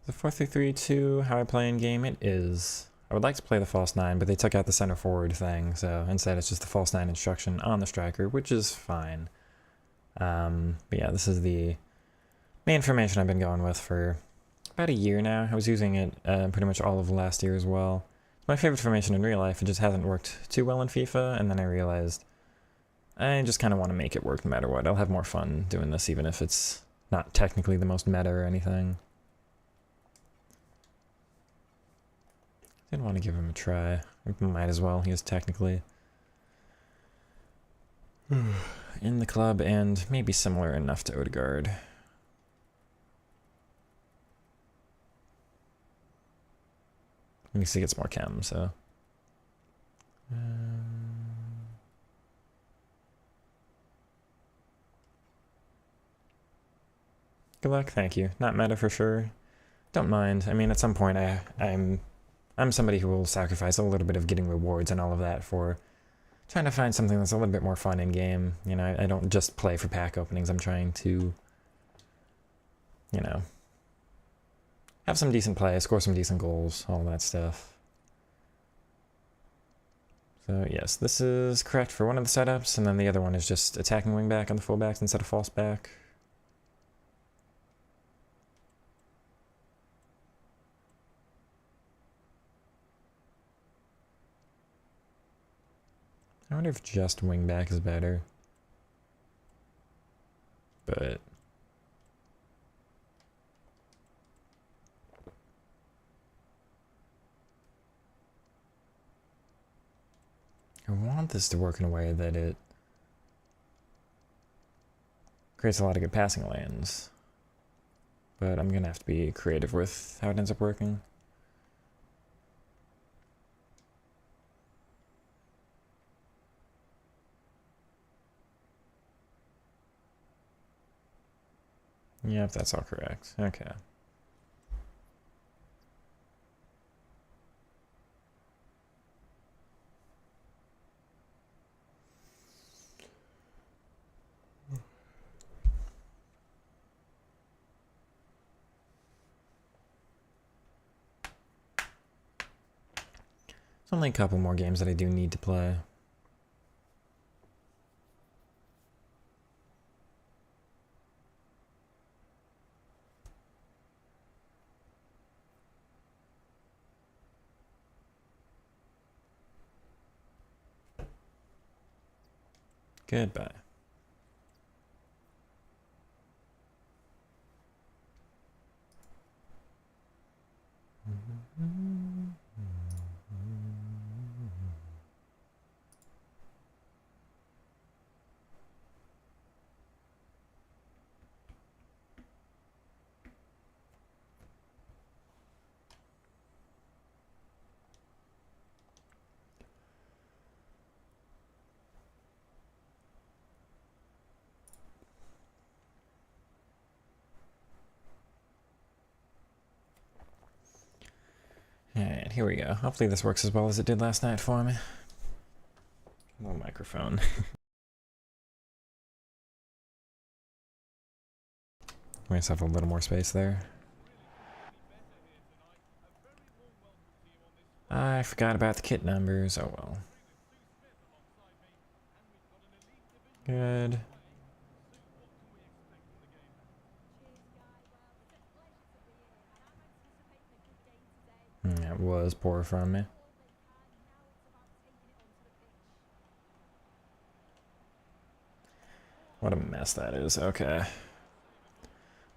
The 4-3-3-2, how I play in game, it is. I would like to play the false 9, but they took out the center forward thing, so instead it's just the false 9 instruction on the striker, which is fine. But yeah, this is the main formation I've been going with for about a year now. I was using it pretty much all of last year as well. It's my favorite formation in real life. It just hasn't worked too well in FIFA, and then I realized I just kind of want to make it work no matter what. I'll have more fun doing this even if it's not technically the most meta or anything. Didn't want to give him a try. Might as well. He is technically in the club and maybe similar enough to Odegaard. At least he gets more chem, so. Good luck, thank you. Not meta for sure. Don't mind. I mean, at some point I'm somebody who will sacrifice a little bit of getting rewards and all of that for trying to find something that's a little bit more fun in game. You know, I don't just play for pack openings. I'm trying to, you know, have some decent play, score some decent goals, all that stuff. So yes, this is correct for one of the setups, and then the other one is just attacking wingback on the fullbacks instead of false back. I wonder if just wingback is better. But I want this to work in a way that it creates a lot of good passing lanes. But I'm gonna have to be creative with how it ends up working. Yep, that's all correct. Okay. There's only a couple more games that I do need to play. Goodbye. Alright, here we go. Hopefully this works as well as it did last night for me. Little microphone. We just have a little more space there. I forgot about the kit numbers. Oh well. Good. That was poor from me. What a mess that is. Okay.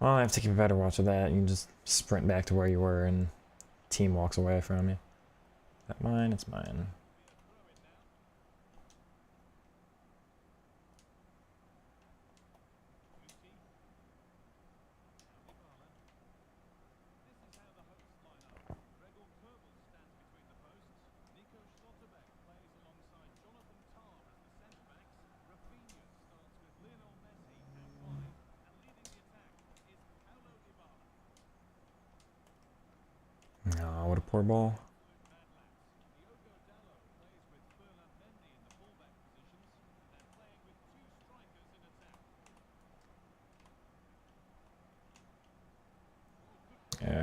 Well, I have to keep a better watch of that. You can just sprint back to where you were and team walks away from you. Is that mine? It's mine. Oh, what a poor ball.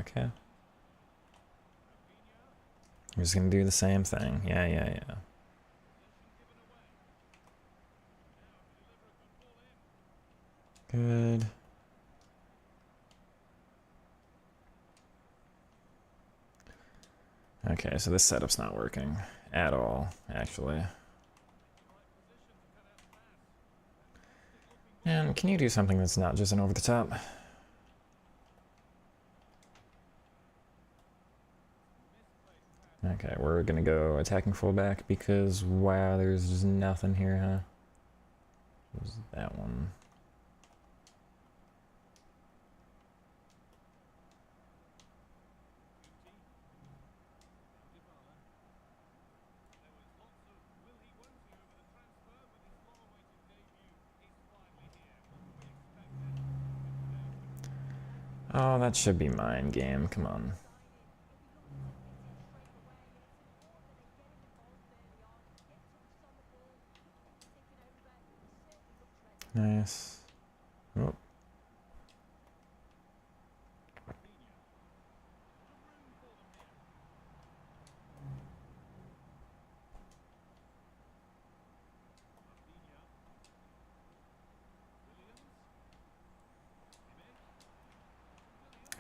Okay. I'm just gonna do the same thing. Yeah. Good. Okay, so this setup's not working at all, actually. And can you do something that's not just an over the top? Okay, we're gonna go attacking fullback because, wow, there's just nothing here, huh? What was that one? Oh, that should be mine game, come on. Nice. Oh.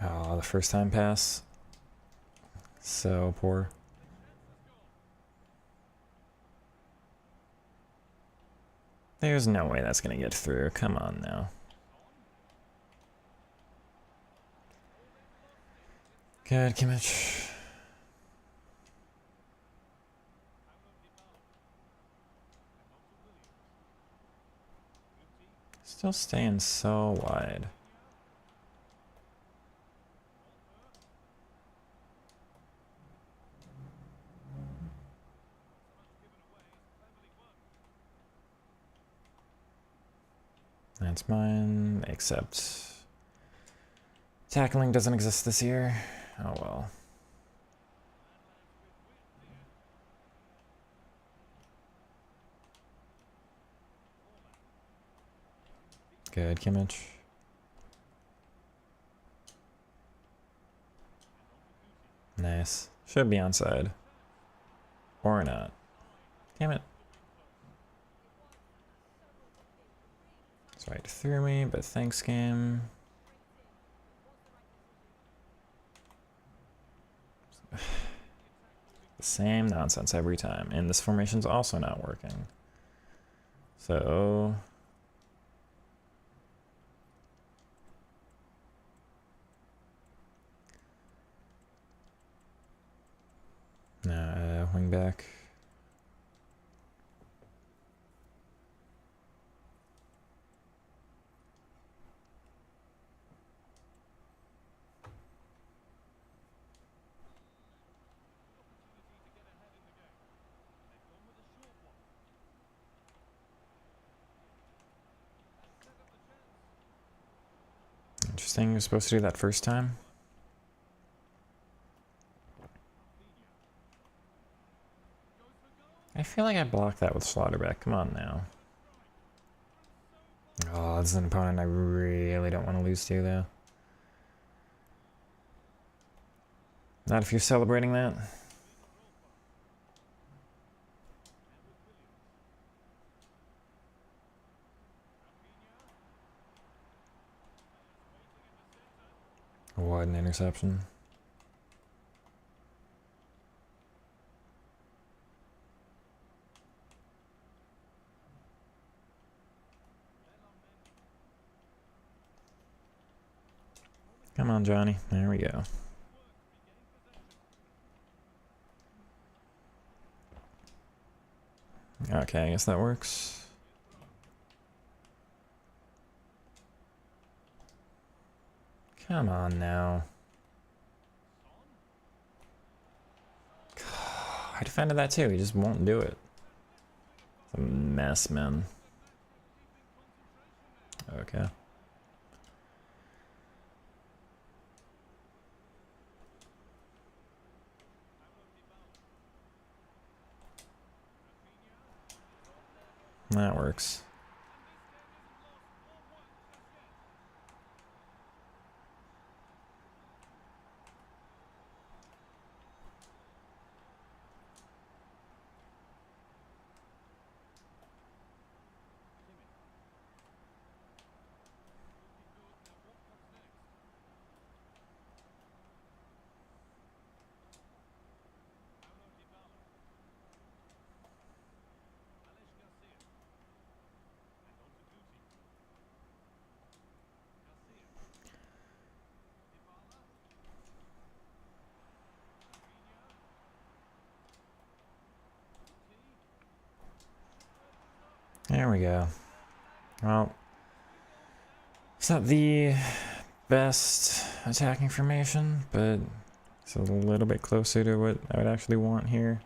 Oh, the first time pass. So poor. There's no way that's gonna get through. Come on now. Good, Kimmich. Still staying so wide. That's mine, except tackling doesn't exist this year. Oh well. Good, Kimmich. Nice. Should be onside. Or not. Damn it. It's right through me, but thanks, game. The same nonsense every time. And this formation's also not working. So... wing back. Interesting, you're supposed to do that first time. I feel like I blocked that with Slaughterback. Come on now. Oh, this is an opponent I really don't want to lose to, though. Not if you're celebrating that. What an interception. Come on, Johnny. There we go. Okay, I guess that works. Come on now. I defended that too, he just won't do it. It's a mess, man. Okay. That works. There we go. Well, it's not the best attacking formation, but it's a little bit closer to what I would actually want here.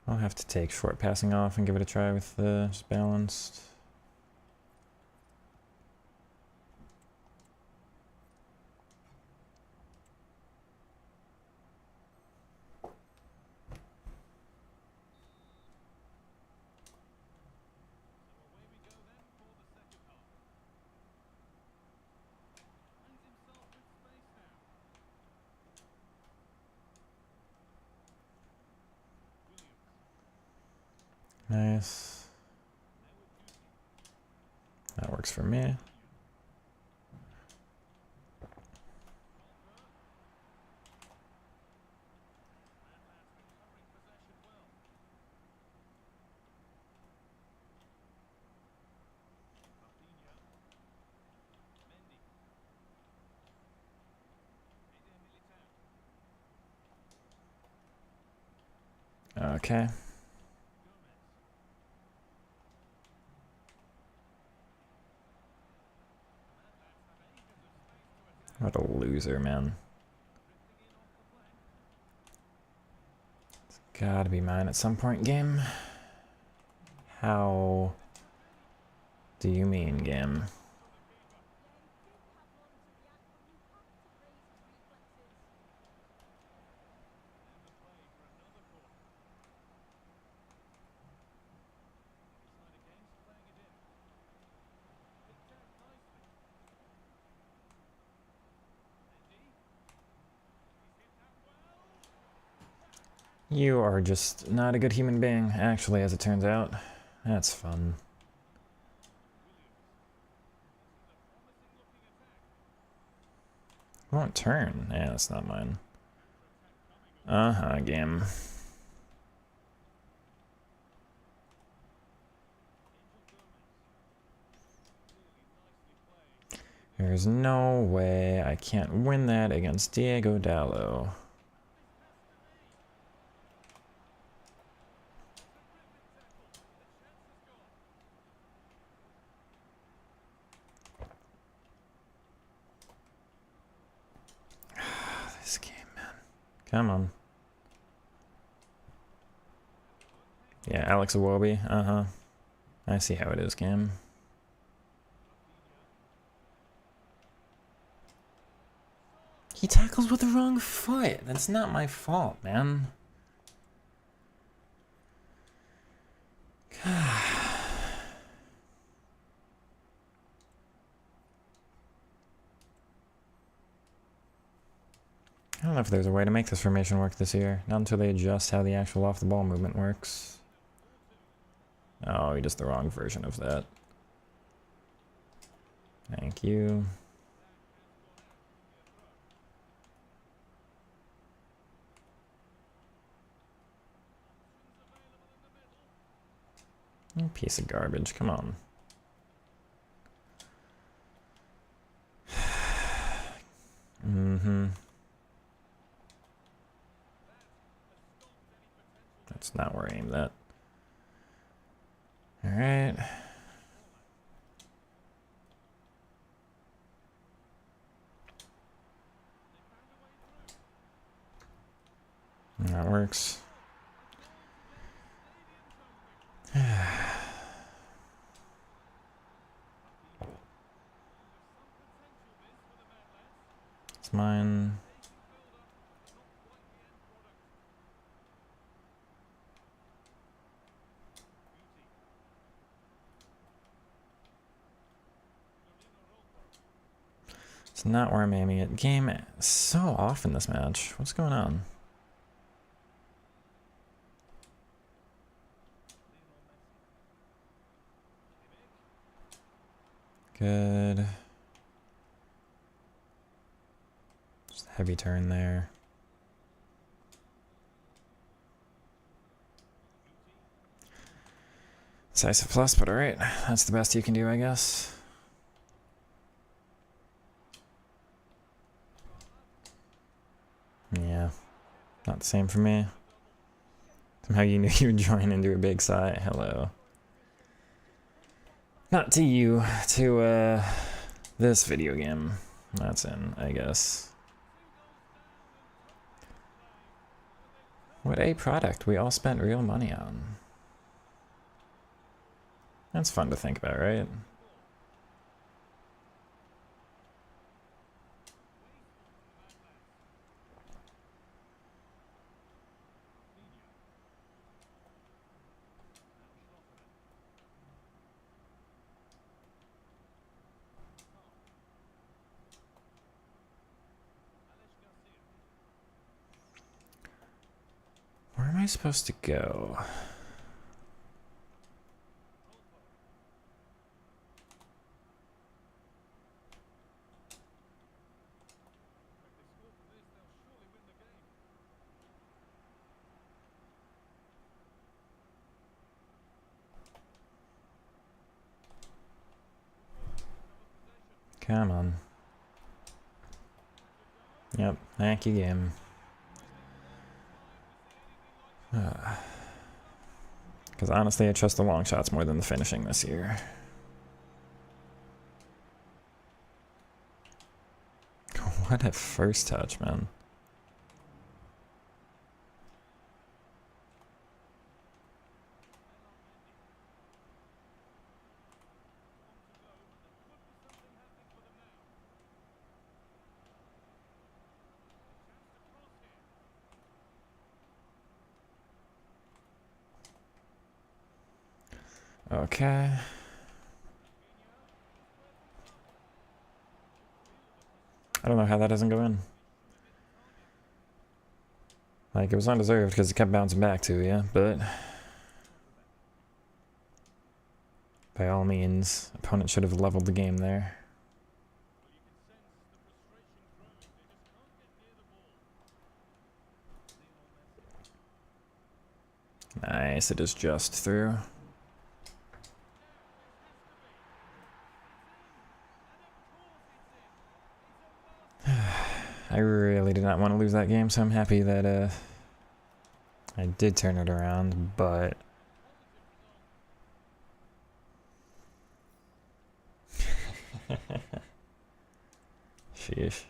I'll have to take short passing off and give it a try with the just balanced. Nice. That works for me. Okay. What a loser, man. It's gotta be mine at some point, game. How do you mean, game? You are just not a good human being, actually, as it turns out. That's fun. Won't turn. Yeah, that's not mine. Uh-huh, game. There's no way I can't win that against Diego Dallo. This game, man. Come on. Yeah, Alex Iwobi. Uh-huh. I see how it is, game. He tackles with the wrong foot. That's not my fault, man. I don't know if there's a way to make this formation work this year. Not until they adjust how the actual off-the-ball movement works. Oh, he does the wrong version of that. Thank you. You piece of garbage, come on. Mm-hmm. That's not where I aimed that. Alright. That works. It's mine. It's not where I'm aiming it. Game so off in this match. What's going on? Good. Just heavy turn there. Decisive plus, but alright. That's the best you can do, I guess. Yeah, not the same for me. Somehow you knew you would join into a big sigh. Hello. Not to you, to this video game that's in, I guess. What a product we all spent real money on. That's fun to think about, right? Where am I supposed to go? Come on. Yep, thank you, game. Because honestly, I trust the long shots more than the finishing this year. What a first touch, man. Okay. I don't know how that doesn't go in. Like, it was undeserved because it kept bouncing back to you, but by all means, opponent should have leveled the game there. Nice, it is just through. I really did not want to lose that game, so I'm happy that I did turn it around, but sheesh.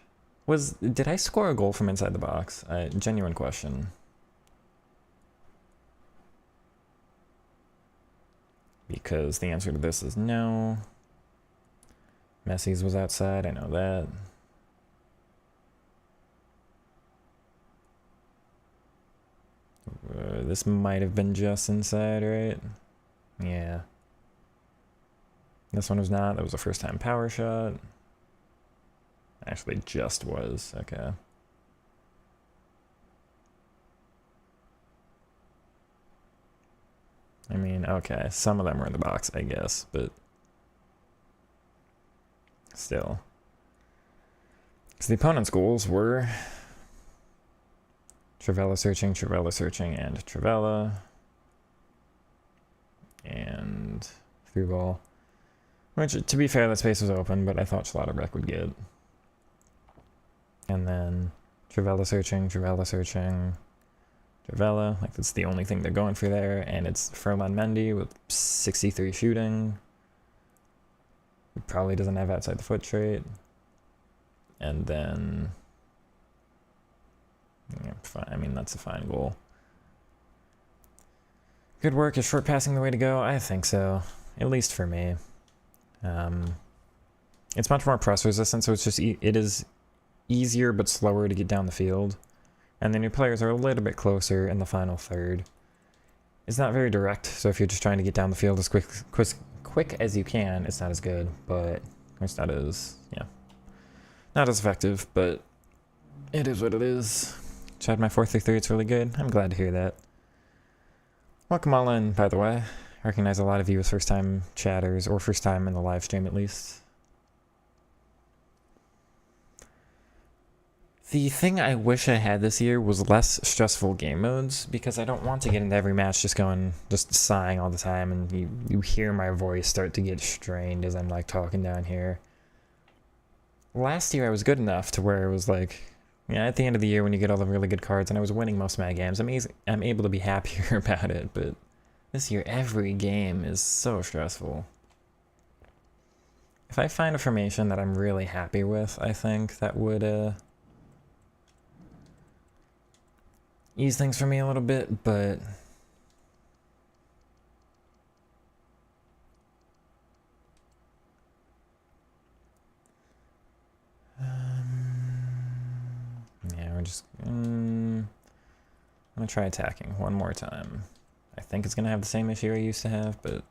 Did I score a goal from inside the box? Genuine question. Because the answer to this is no. Messi's was outside, I know that. This might have been just inside, right? Yeah. This one was not. That was a first-time power shot. Actually, just was. Okay. I mean, okay. Some of them were in the box, I guess, but still. Because the opponent's goals were Trivella searching, and Trivella. And through ball. Which, to be fair, that space was open, but I thought Schlotterbeck would get. And then Trivella searching, Trivella. Like, that's the only thing they're going for there. And it's Ferland Mendy with 63 shooting. He probably doesn't have outside the foot trait. And then... yeah, fine. I mean, that's a fine goal. Good work. Is short passing the way to go? I think so. At least for me. It's much more press resistant, so it's just it is easier but slower to get down the field. And then your players are a little bit closer in the final third. It's not very direct, so if you're just trying to get down the field as quick as you can, it's not as good, but it's not as, yeah, not as effective, but it is what it is. Tried my 4-3-3, it's really good. I'm glad to hear that. Welcome all in, by the way. I recognize a lot of you as first-time chatters, or first time in the live stream at least. The thing I wish I had this year was less stressful game modes, because I don't want to get into every match just sighing all the time, and you hear my voice start to get strained as I'm like talking down here. Last year I was good enough to where it was like, Yeah, at the end of the year when you get all the really good cards, and I was winning most of my games, I'm able to be happier about it, but this year every game is so stressful. If I find a formation that I'm really happy with, I think that would ease things for me a little bit, but yeah, we're just I'm gonna try attacking one more time. I think it's gonna have the same issue I used to have, but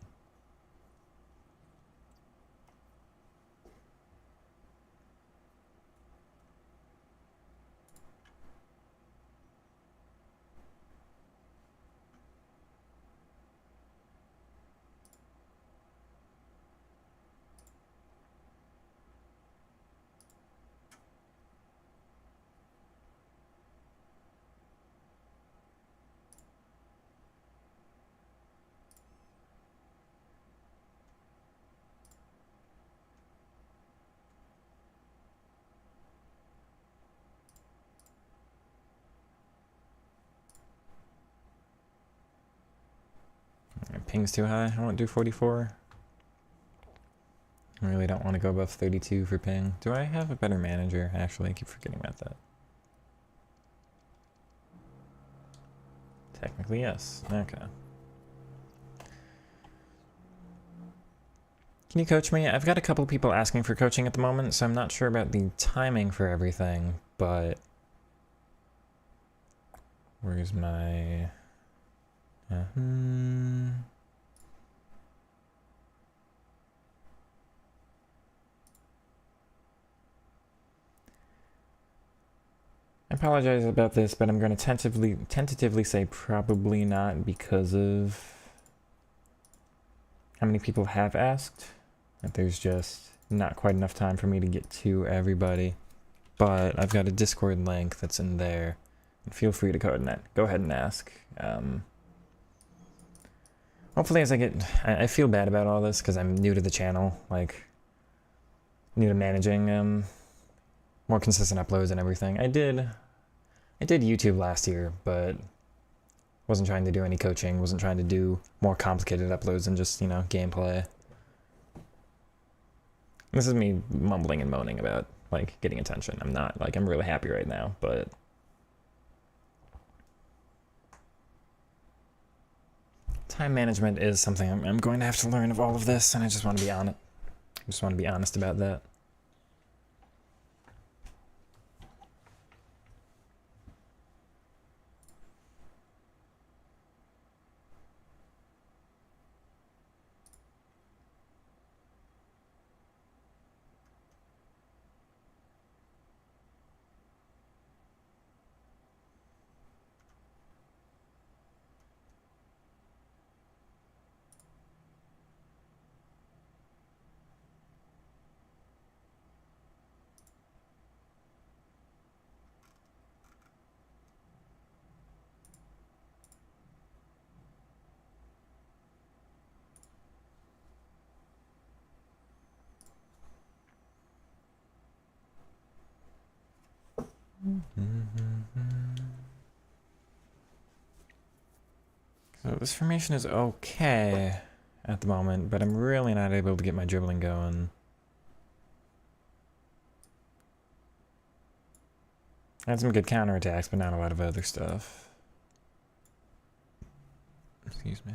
ping's too high. I won't do 44. I really don't want to go above 32 for ping. Do I have a better manager? Actually, I keep forgetting about that. Technically, yes. Okay. Can you coach me? I've got a couple people asking for coaching at the moment, so I'm not sure about the timing for everything, but where's my... I apologize about this, but I'm going to tentatively say probably not because of how many people have asked. That there's just not quite enough time for me to get to everybody. But I've got a Discord link that's in there. And feel free to go ahead and ask. Hopefully as I feel bad about all this because I'm new to the channel, like new to managing more consistent uploads and everything. I did YouTube last year, but wasn't trying to do any coaching, wasn't trying to do more complicated uploads than just, you know, gameplay. This is me mumbling and moaning about, like, getting attention. I'm not, like, I'm really happy right now, but time management is something I'm going to have to learn of all of this, and I just want to be on it. I just want to be honest about that. So this formation is okay at the moment, but I'm really not able to get my dribbling going. I had some good counterattacks, but not a lot of other stuff. Excuse me.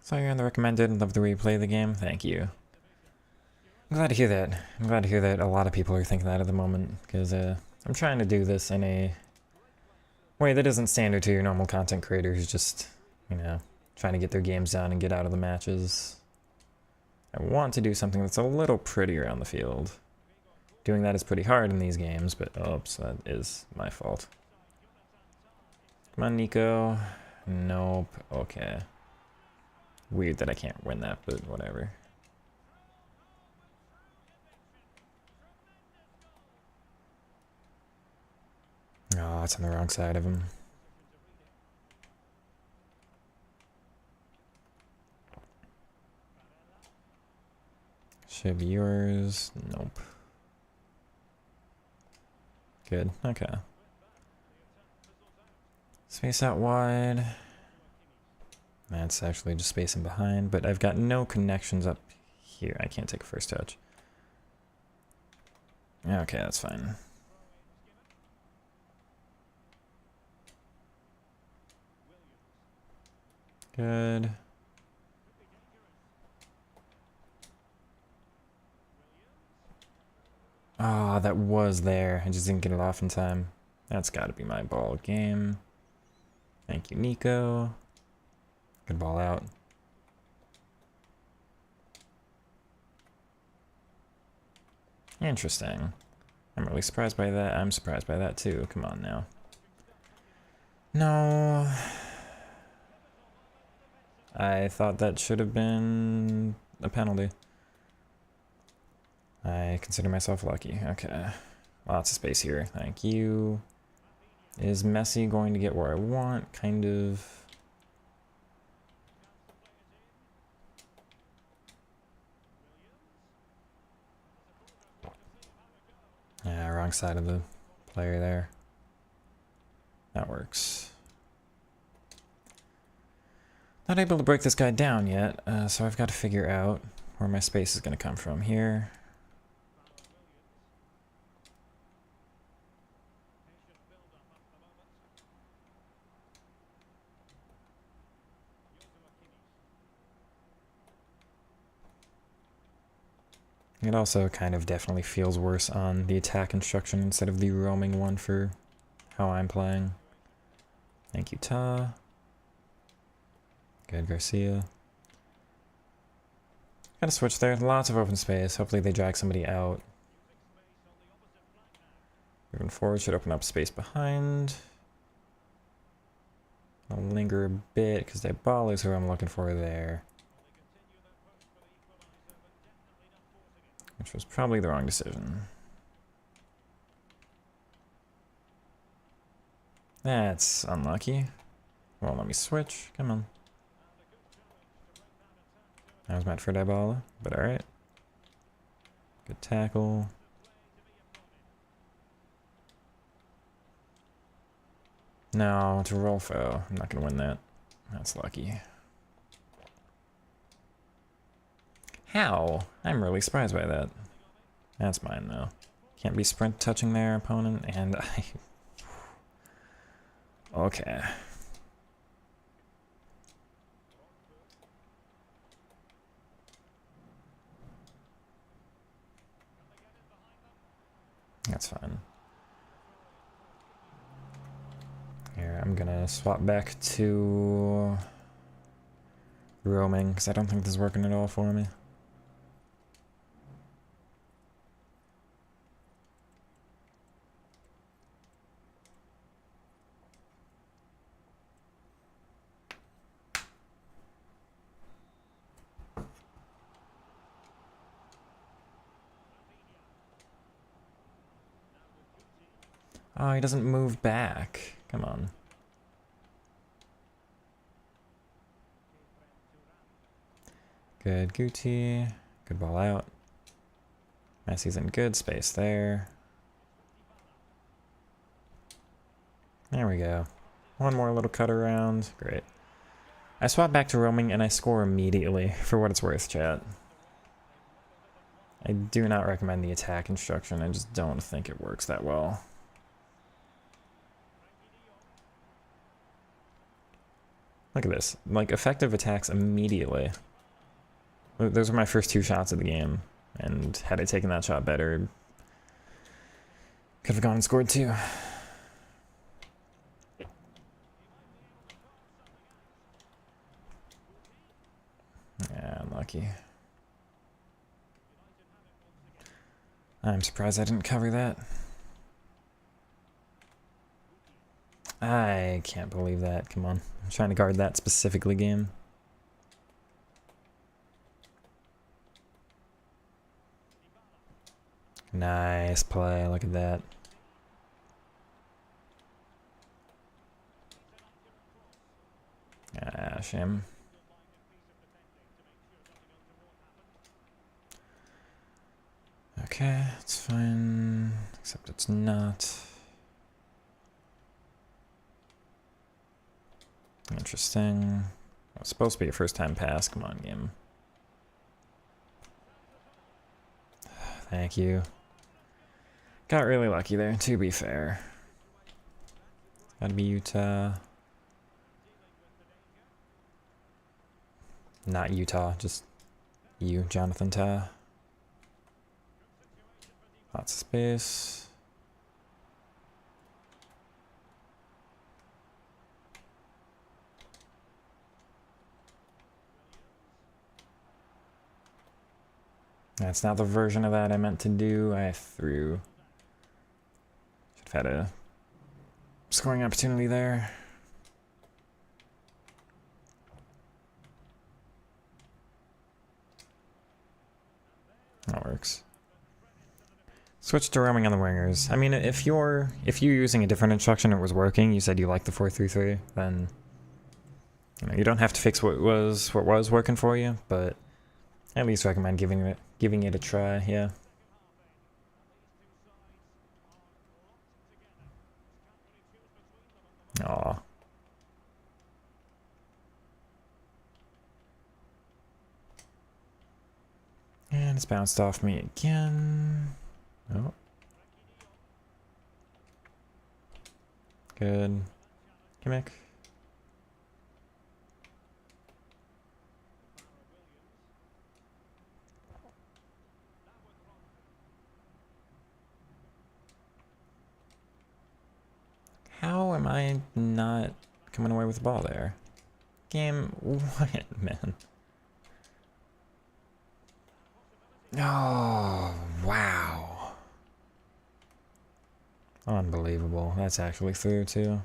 Saw you're on the recommended and love the way you play the game. Thank you. I'm glad to hear that. I'm glad to hear that a lot of people are thinking that at the moment, because I'm trying to do this in a way that isn't standard to your normal content creator who's just, you know, trying to get their games done and get out of the matches. I want to do something that's a little prettier on the field. Doing that is pretty hard in these games, but oops, that is my fault. Come on, Nico. Nope. Okay. Weird that I can't win that, but whatever. Oh, it's on the wrong side of him. Should be yours. Nope. Good. Okay. Space out wide. That's actually just spacing behind, but I've got no connections up here. I can't take a first touch. Okay, that's fine. Good. Ah, that was there. I just didn't get it off in time. That's got to be my ball game. Thank you, Nico. Good ball out. Interesting. I'm really surprised by that. I'm surprised by that too. Come on now. No. I thought that should have been a penalty. I consider myself lucky. Okay. Lots of space here. Thank you. Is Messi going to get where I want? Kind of. Yeah, wrong side of the player there. That works. Not able to break this guy down yet, so I've got to figure out where my space is going to come from here. It also kind of definitely feels worse on the attack instruction instead of the roaming one for how I'm playing. Thank you, Ta. Good, Garcia. Gotta switch there. Lots of open space. Hopefully they drag somebody out. Moving forward should open up space behind. I'll linger a bit because that ball is who I'm looking for there. Which was probably the wrong decision. That's unlucky. Won't let me switch. Come on. That was meant for Dybala, but alright. Good tackle. No, to Rolfo. I'm not going to win that. That's lucky. How? I'm really surprised by that. That's mine, though. Can't be sprint touching their opponent, and I... Okay. That's fine. Here, I'm gonna swap back to roaming, because I don't think this is working at all for me. Oh, he doesn't move back. Come on. Good Guti. Good ball out. Messi's in good space there. There we go. One more little cut around. Great. I swap back to roaming and I score immediately, for what it's worth, chat. I do not recommend the attack instruction. I just don't think it works that well. Look at this. Like, effective attacks immediately. Those were my first 2 shots of the game. And had I taken that shot better, could have gone and scored 2. Yeah, unlucky. I'm surprised I didn't cover that. I can't believe that. Come on. I'm trying to guard that specifically game. Nice play. Look at that. shame. Okay, it's fine, except it's not. Interesting. It's supposed to be a first time pass. Come on, game. Thank you. Got really lucky there, to be fair. Gotta be Utah. Not Utah, just you, Jonathan Ta. Lots of space. That's not the version of that I meant to do. I threw. Should have had a scoring opportunity there. That works. Switch to roaming on the wingers. I mean, if you're using a different instruction and it was working, you said you like the 4-3-3, then you don't have to fix what was working for you, but I at least recommend giving it a try, yeah. Aw. And it's bounced off me again. Oh. Good. Gimmick. How am I not coming away with the ball there? Game, what, man? Oh, wow. Unbelievable. That's actually through, too.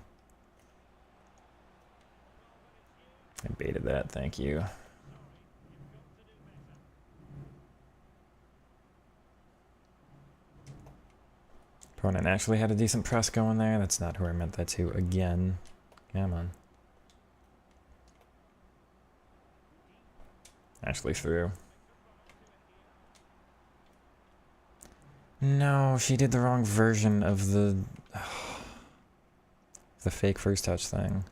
I baited that, thank you. Opponent actually had a decent press going there. That's not who I meant that to again. Come on. Actually through. No, she did the wrong version of the fake first touch thing.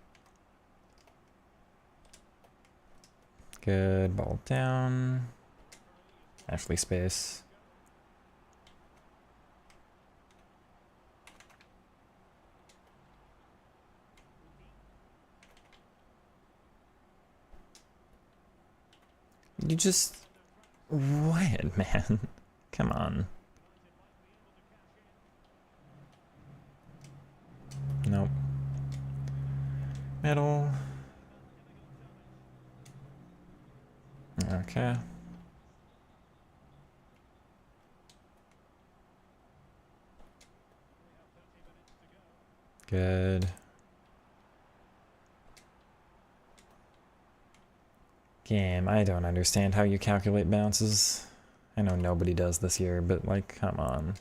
Good, ball down. Ashley space. You just... What, man? Come on. Nope. Middle. Okay. Good. Game, I don't understand how you calculate bounces. I know nobody does this year, but like, come on.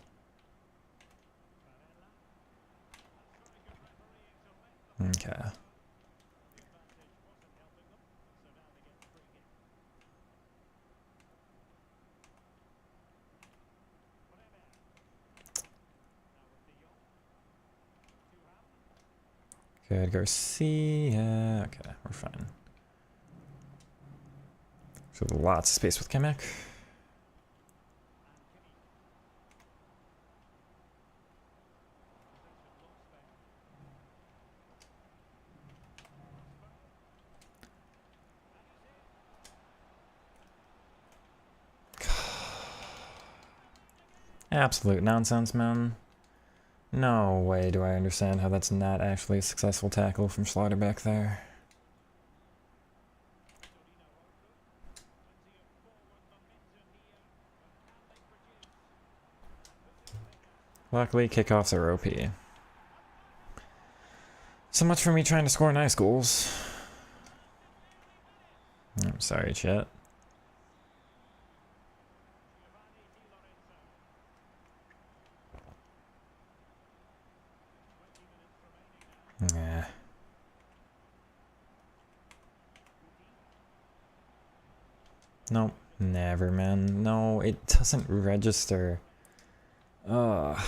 Okay. Good, Garcia. Okay, we're fine. So lots of space with Kamek. Absolute nonsense, man. No way do I understand how that's not actually a successful tackle from Schlotterbeck there. Luckily, kickoffs are OP. So much for me trying to score nice goals. I'm sorry, chat. Yeah. Nope, never, man. No, it doesn't register. Ugh.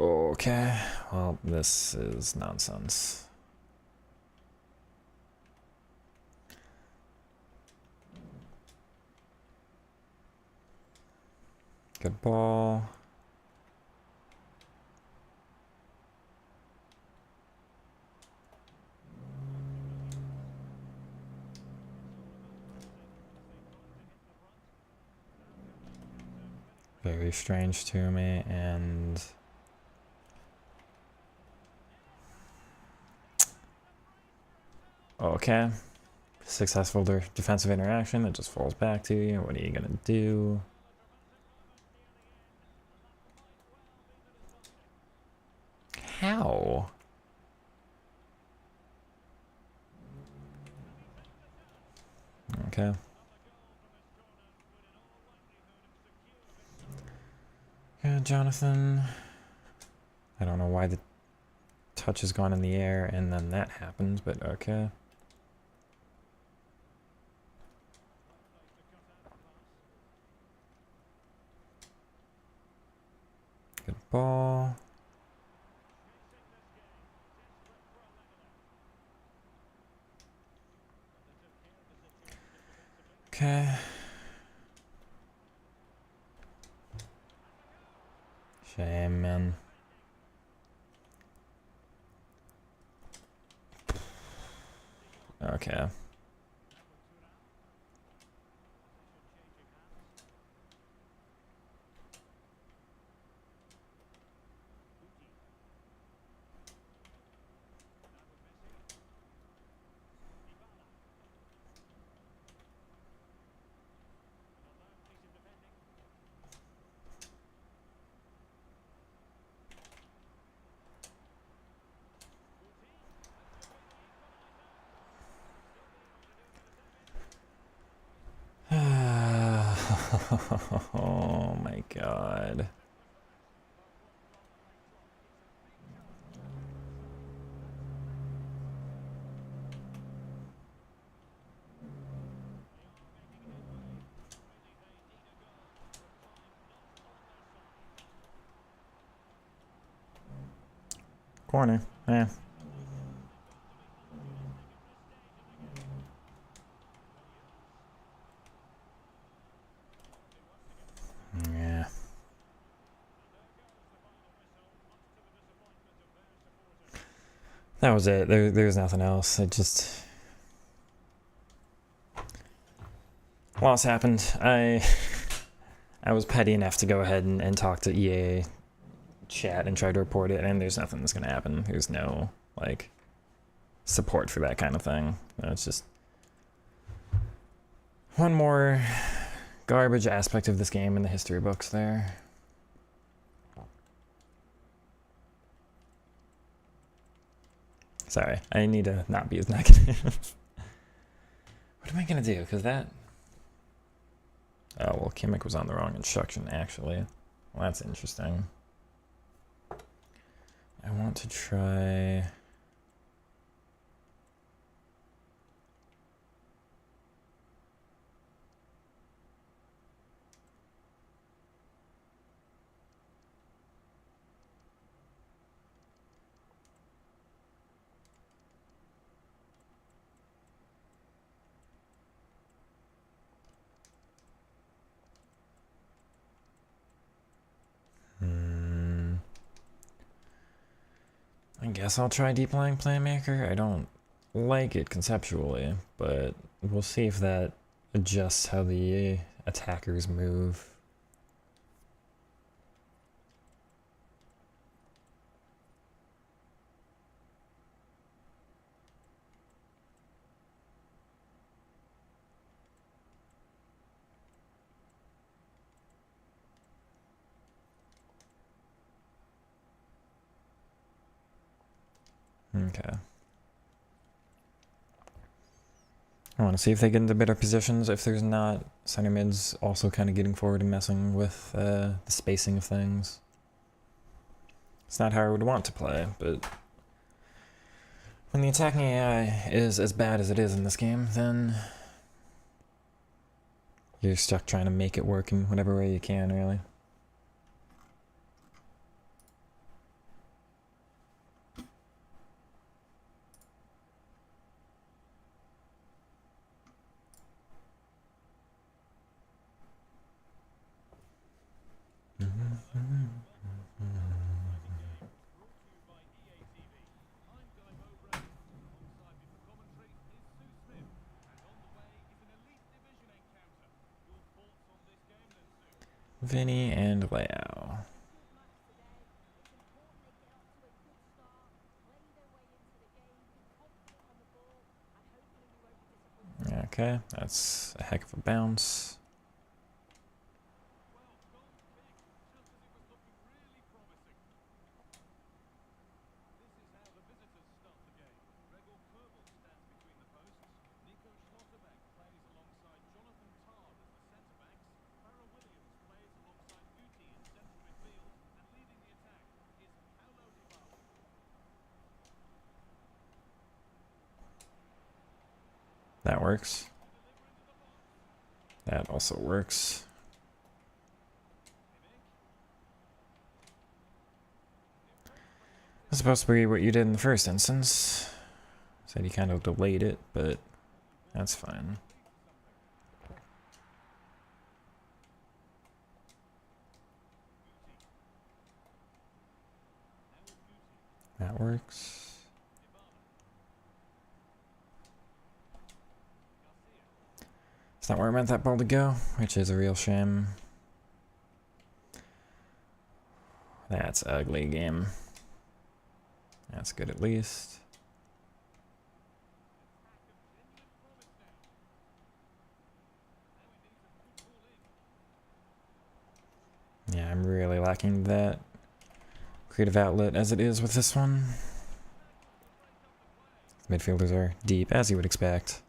Okay, well, this is nonsense. Good ball. Very strange to me, and okay. Successful defensive interaction, it just falls back to you. What are you gonna do? How? Okay. Good, Jonathan. I don't know why the touch has gone in the air and then that happens, but okay. Good ball. Okay. Shame, man. Okay. Oh my god. Corner. Eh. Yeah. That was it. There's nothing else. It just... Loss happened. I was petty enough to go ahead and talk to EA chat and try to report it, and there's nothing that's gonna happen. There's no, like, support for that kind of thing. It's just one more garbage aspect of this game in the history books there. Sorry, I need to not be as negative. What am I gonna do? Because that... Oh, well, Kimmich was on the wrong instruction, actually. Well, that's interesting. I want to try... I guess I'll try deep lying playmaker. I don't like it conceptually, but we'll see if that adjusts how the attackers move. Okay. I want to see if they get into better positions. If there's not, center mid's also kind of getting forward and messing with the spacing of things. It's not how I would want to play, but when the attacking AI is as bad as it is in this game, then you're stuck trying to make it work in whatever way you can, really. Vinny and Leao. Okay, that's a heck of a bounce. That works. That also works. That's supposed to be what you did in the first instance. Said you kind of delayed it, but that's fine. That works. It's not where I meant that ball to go, which is a real shame. That's ugly game. That's good at least. Yeah, I'm really lacking that creative outlet as it is with this one. Midfielders are deep, as you would expect.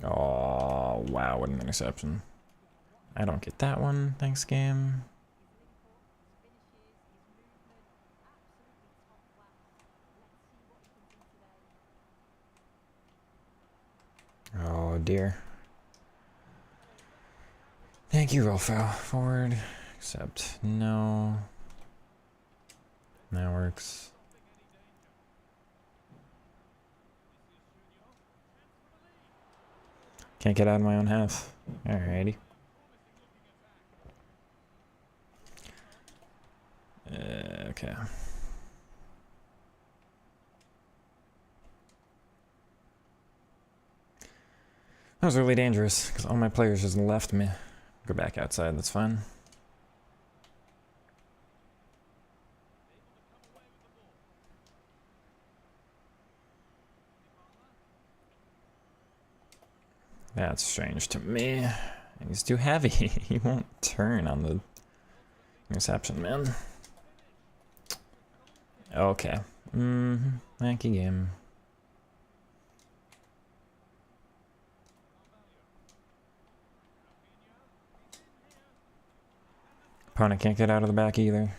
Oh, wow, what an interception. I don't get that one, thanks game. Oh dear. Thank you, Rolfo. Forward. Except, no. That works. Can't get out of my own half. Alrighty. Okay. That was really dangerous, because all my players just left me. Go back outside, that's fine. That's strange to me. He's too heavy. He won't turn on the interception, man. Okay. Thank you, game. Opponent can't get out of the back either.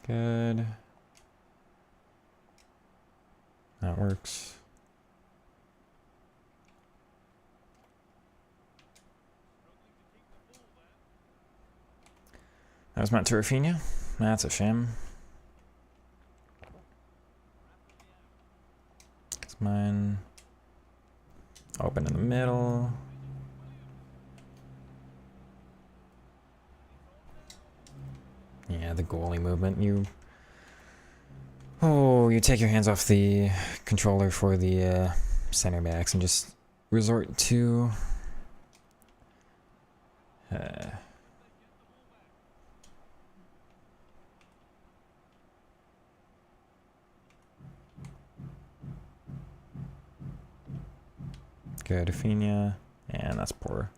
Good. That works. That was meant to Rafinha. That's a shame. It's mine. Open in the middle. Yeah, the goalie movement. You take your hands off the controller for the center backs and just resort to good, Rafinha, and that's poor.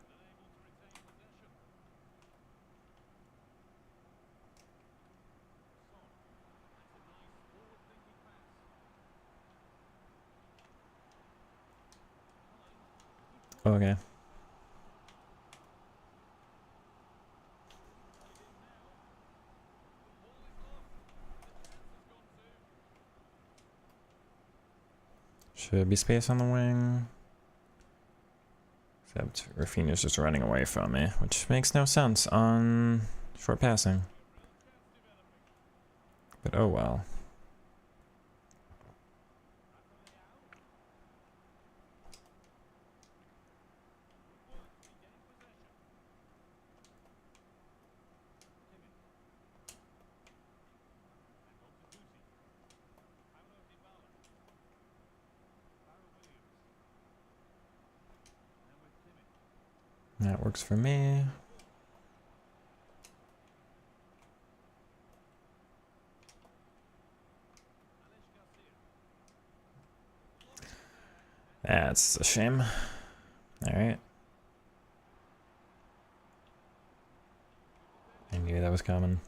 Okay. Should be space on the wing. Except Rafinha's just running away from me, which makes no sense on short passing. But oh well. That works for me. That's a shame. Alright. I knew that was coming.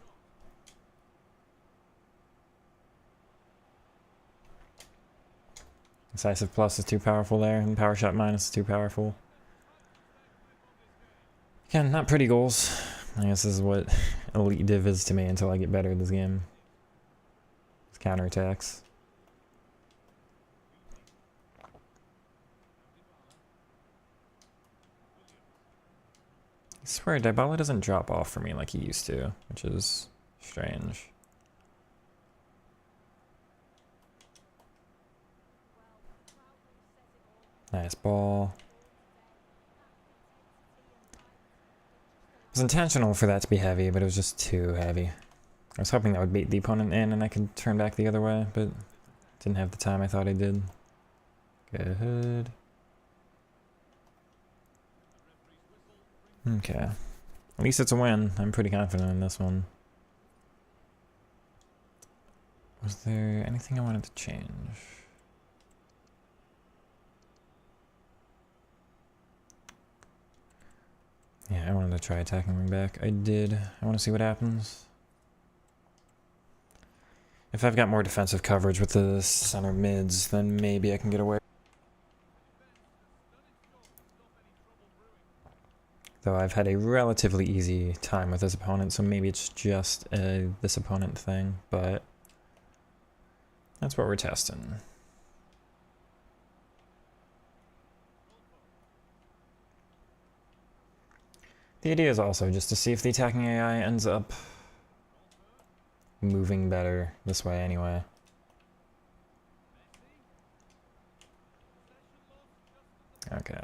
Decisive plus is too powerful there, and power shot minus is too powerful. Again, not pretty goals. I guess this is what elite div is to me until I get better at this game. It's counterattacks. I swear, Dybala doesn't drop off for me like he used to, which is strange. Nice ball. It was intentional for that to be heavy, but it was just too heavy. I was hoping that would beat the opponent in and I could turn back the other way, but didn't have the time I thought I did. Good. Okay. At least it's a win. I'm pretty confident in this one. Was there anything I wanted to change? Yeah, I wanted to try attacking wing back. I did. I want to see what happens. If I've got more defensive coverage with the center mids, then maybe I can get away. Though I've had a relatively easy time with this opponent, so maybe it's just a this opponent thing, but that's what we're testing. The idea is also just to see if the attacking AI ends up moving better this way anyway. Okay.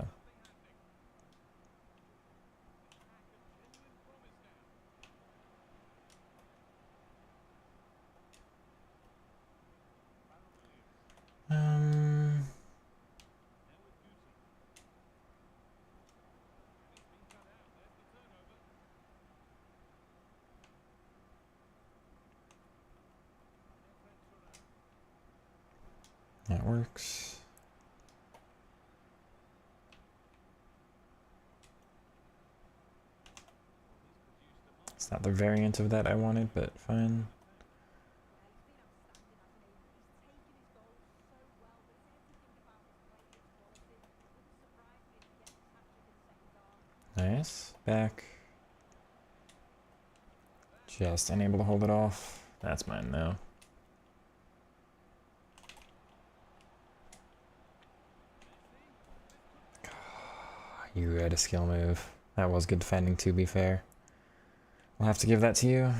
That works. It's not the variant of that I wanted, but fine. Nice. Back. Just unable to hold it off. That's mine now. You had a skill move. That was good defending, to be fair. We'll have to give that to you.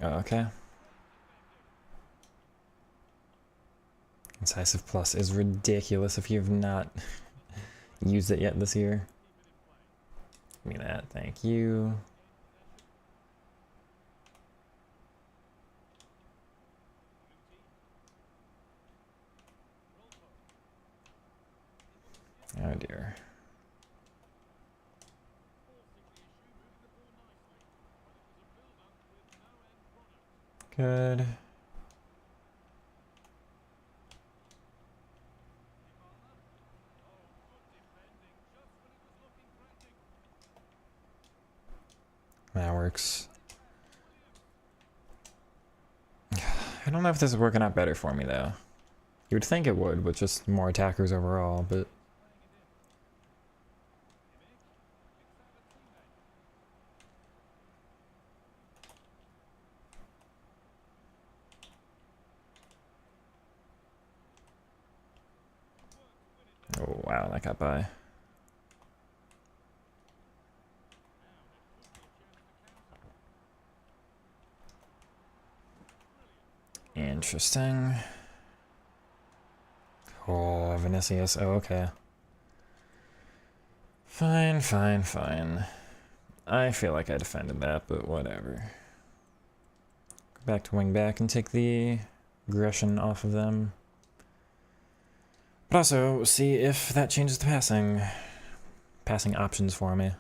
Oh, okay. Incisive Plus is ridiculous if you've not used it yet this year. Give me that, thank you. Oh dear. Good. works. I don't know if this is working out better for me, though. You would think it would, with just more attackers overall, but... Oh, wow, that got by. Interesting. Oh, Vinicius. Oh, okay. Fine, fine, fine. I feel like I defended that, but whatever. Go back to wing back and take the aggression off of them. But also, see if that changes the passing options for me.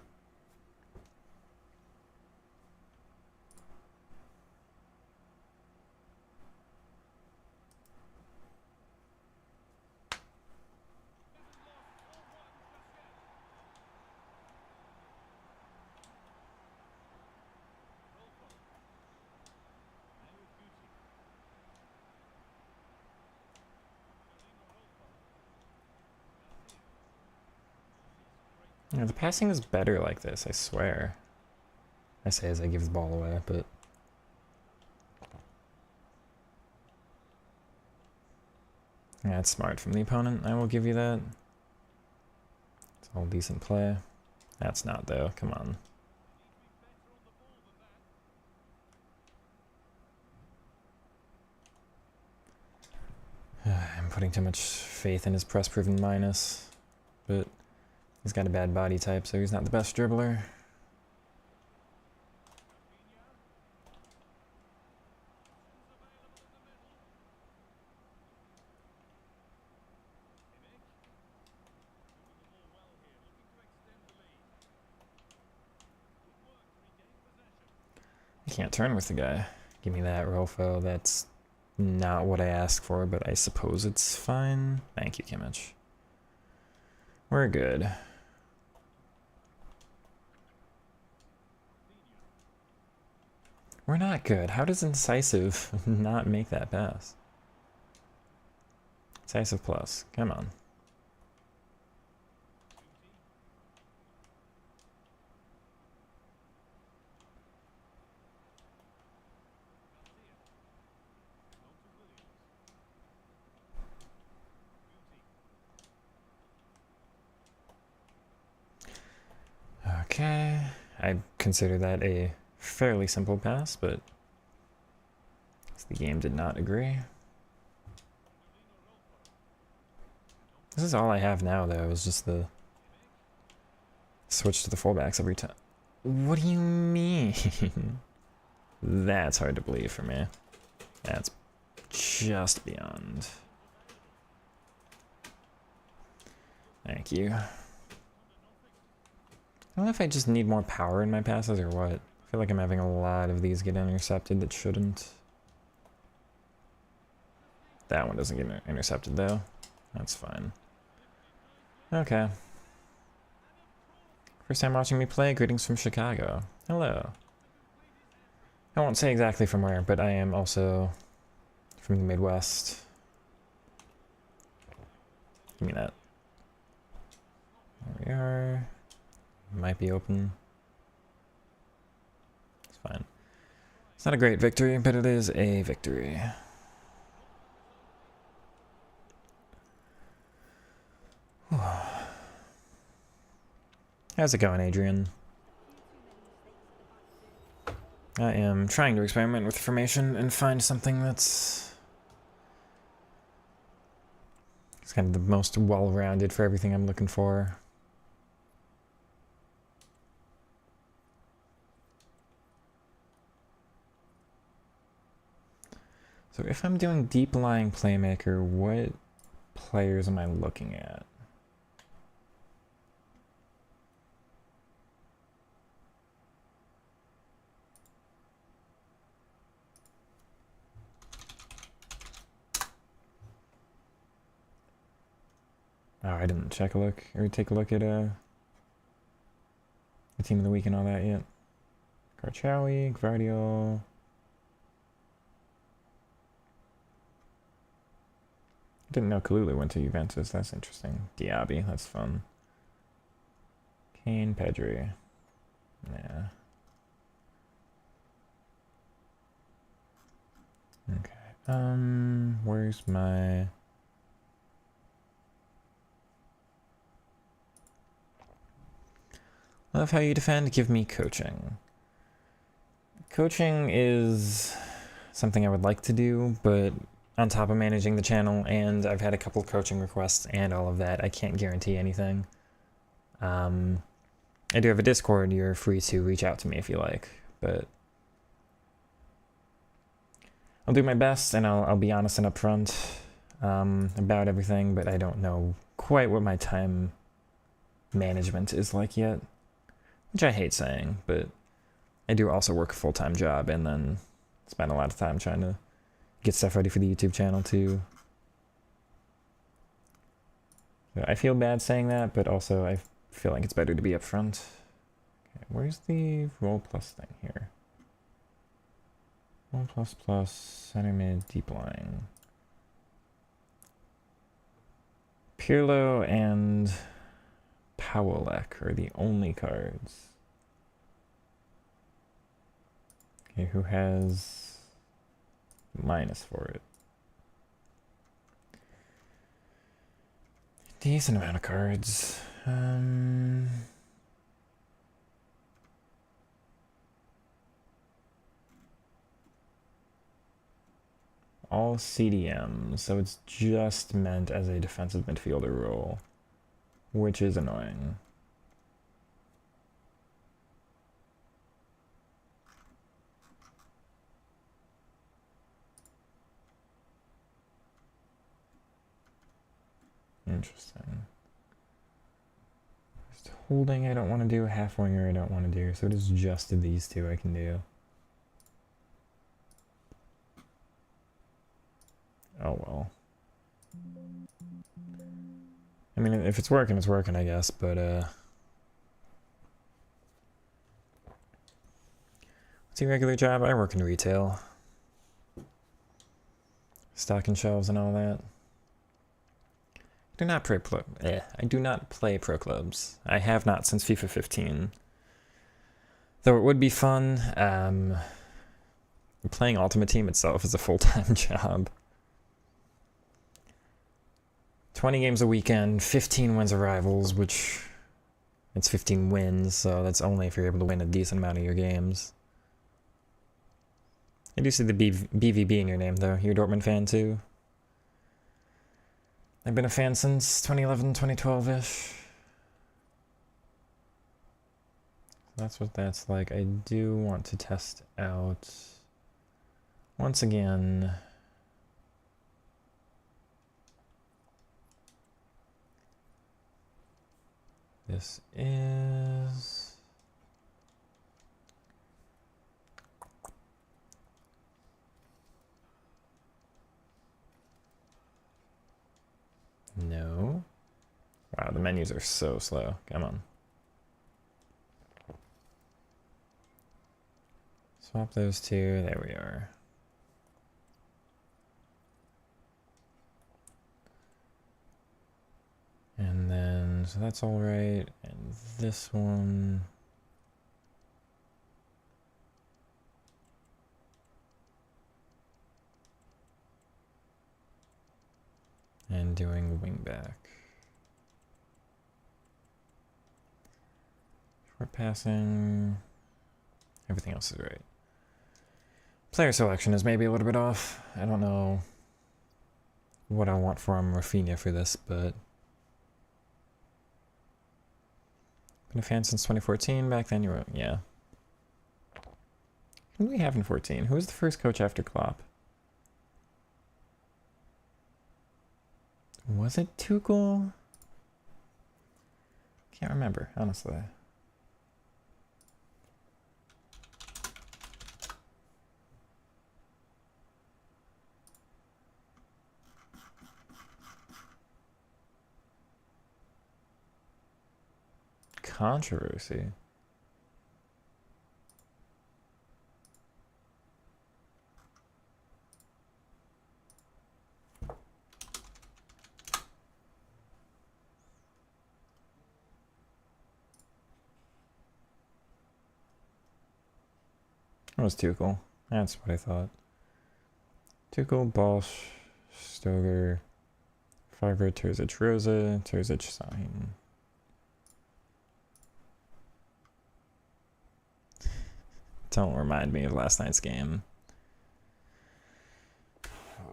Yeah, the passing is better like this, I swear. I say as I give the ball away, but... Yeah, it's smart from the opponent, I will give you that. It's all decent play. That's not, though, come on. I'm putting too much faith in his press-proven minus, but he's got a bad body type, so he's not the best dribbler. I can't turn with the guy. Give me that, Rolfo. That's not what I asked for, but I suppose it's fine. Thank you, Kimmich. We're good. We're not good. How does Incisive not make that pass? Incisive plus. Come on. Okay. I consider that a fairly simple pass, but the game did not agree. This is all I have now, though, is just the switch to the fullbacks every time. What do you mean? That's hard to believe for me. That's just beyond. Thank you. I don't know if I just need more power in my passes or what. I feel like I'm having a lot of these get intercepted that shouldn't. That one doesn't get intercepted though. That's fine. Okay. First time watching me play, greetings from Chicago. Hello. I won't say exactly from where, but I am also from the Midwest. Give me that. There we are. Might be open. It's fine. It's not a great victory, but it is a victory. How's it going, Adrian? I am trying to experiment with formation and find something that's it's kind of the most well-rounded for everything I'm looking for. So if I'm doing deep-lying playmaker, what players am I looking at? Oh, I didn't take a look at the team of the week and all that yet. Garchawi, Gvardiol. Didn't know Kalulu went to Juventus. That's interesting. Diaby, that's fun. Kane, Pedri. Yeah. Okay. Where's my... Love how you defend. Give me coaching. Coaching is something I would like to do, but on top of managing the channel, and I've had a couple coaching requests and all of that, I can't guarantee anything. I do have a Discord. You're free to reach out to me if you like, but I'll do my best, and I'll be honest and upfront about everything, but I don't know quite what my time management is like yet, which I hate saying, but I do also work a full-time job and then spend a lot of time trying to get stuff ready for the YouTube channel too. So I feel bad saying that, but also I feel like it's better to be upfront. Okay, where's the roll plus thing here? Roll plus, center mid, deep lying. Pirlo and Powellek are the only cards. Okay, who has minus for it? Decent amount of cards. All CDM, so it's just meant as a defensive midfielder role, which is annoying. Interesting. Just holding I don't want to do, half winger I don't want to do, so it is just these two I can do. Oh well. I mean, if it's working, I guess, but what's your regular job? I work in retail. Stocking shelves and all that. I do not play pro clubs. I have not since FIFA 15. Though it would be fun. Playing Ultimate Team itself is a full-time job. 20 games a weekend, 15 wins of Rivals, which it's 15 wins, so that's only if you're able to win a decent amount of your games. I do see the BVB in your name, though. You're a Dortmund fan, too? I've been a fan since 2011, 2012-ish. That's what that's like. I do want to test out, once again, this is... No. Wow, the menus are so slow. Come on. Swap those two. There we are. And then, so that's all right. And this one. And doing wing back. Short passing. Everything else is right. Player selection is maybe a little bit off. I don't know what I want from Rafinha for this, but been a fan since 2014. Back then you were, yeah. Who do we have in 14? Who was the first coach after Klopp? Was it Tuchel? Can't remember, honestly. Controversy. It was Tuchel. That's what I thought. Tuchel, Bosch, Stover, Favre, Terzic, Rosa, Terzic, Sahin. Don't remind me of last night's game.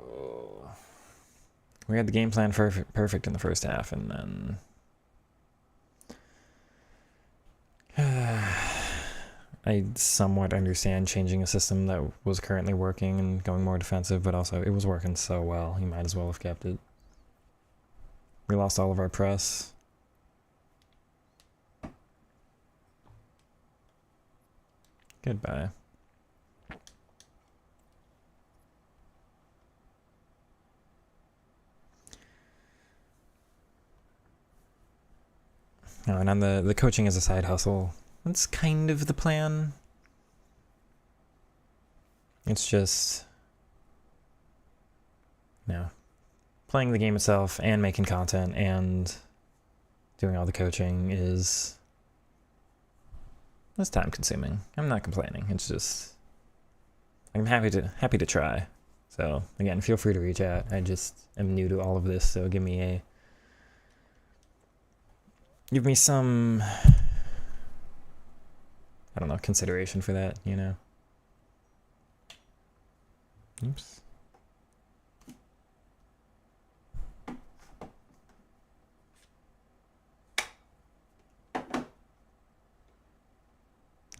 Oh. We had the game plan perfect in the first half, and then I somewhat understand changing a system that was currently working and going more defensive, but also it was working so well, you might as well have kept it. We lost all of our press. Goodbye. Oh, and on the coaching as a side hustle, that's kind of the plan. It's just, playing the game itself and making content and doing all the coaching it's time consuming. I'm not complaining. It's just, I'm happy to try. So again, feel free to reach out. I just am new to all of this, so give me some, I don't know, consideration for that, you know? Oops.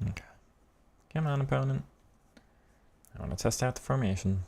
Okay. Come on, opponent. I want to test out the formation.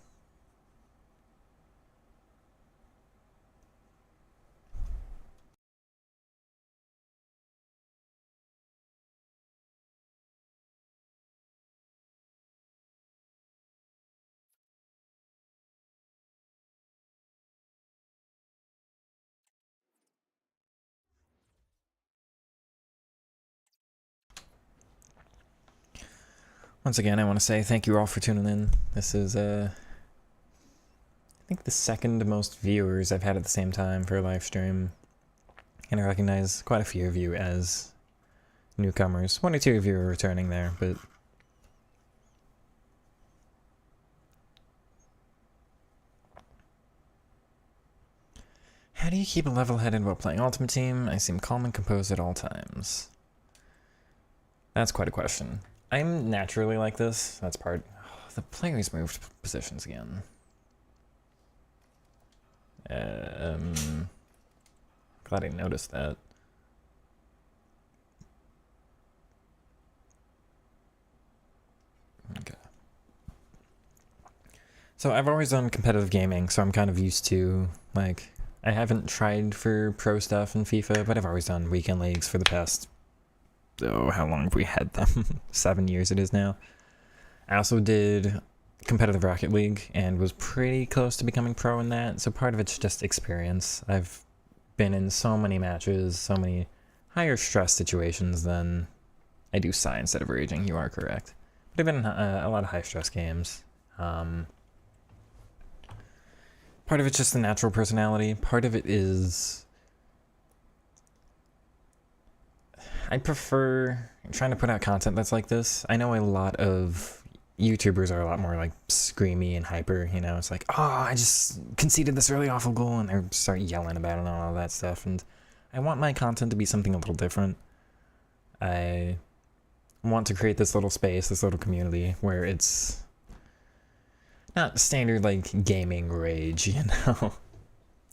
Once again, I want to say thank you all for tuning in. This is, I think the second most viewers I've had at the same time for a live stream. And I recognize quite a few of you as newcomers. 1 or 2 of you are returning there, but how do you keep a level-headed while playing Ultimate Team? I seem calm and composed at all times. That's quite a question. I'm naturally like this. That's part. Oh, the players moved positions again. Glad I noticed that. Okay. So I've always done competitive gaming, so I'm kind of used to, like, I haven't tried for pro stuff in FIFA, but I've always done weekend leagues for the past, how long have we had them? 7 years it is now. I also did competitive Rocket League and was pretty close to becoming pro in that, so part of it's just experience. I've been in so many matches, so many higher stress situations than I do sigh instead of raging. You are correct. But I've been in a lot of high stress games. Part of it's just the natural personality. Part of it is I prefer trying to put out content that's like this. I know a lot of YouTubers are a lot more like screamy and hyper, you know, it's like, oh, I just conceded this really awful goal, and they start yelling about it and all that stuff, and I want my content to be something a little different. I want to create this little space, this little community where it's not standard like gaming rage, you know,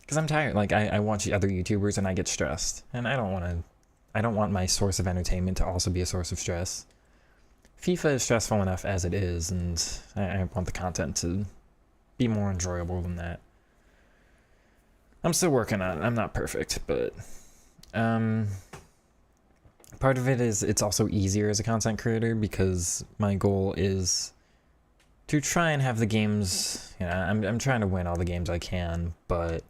because I'm tired. Like I watch other YouTubers and I get stressed, and I don't want my source of entertainment to also be a source of stress. FIFA is stressful enough as it is, and I want the content to be more enjoyable than that. I'm still working on it. I'm not perfect, but part of it is it's also easier as a content creator because my goal is to try and have the games, you know, I'm trying to win all the games I can, but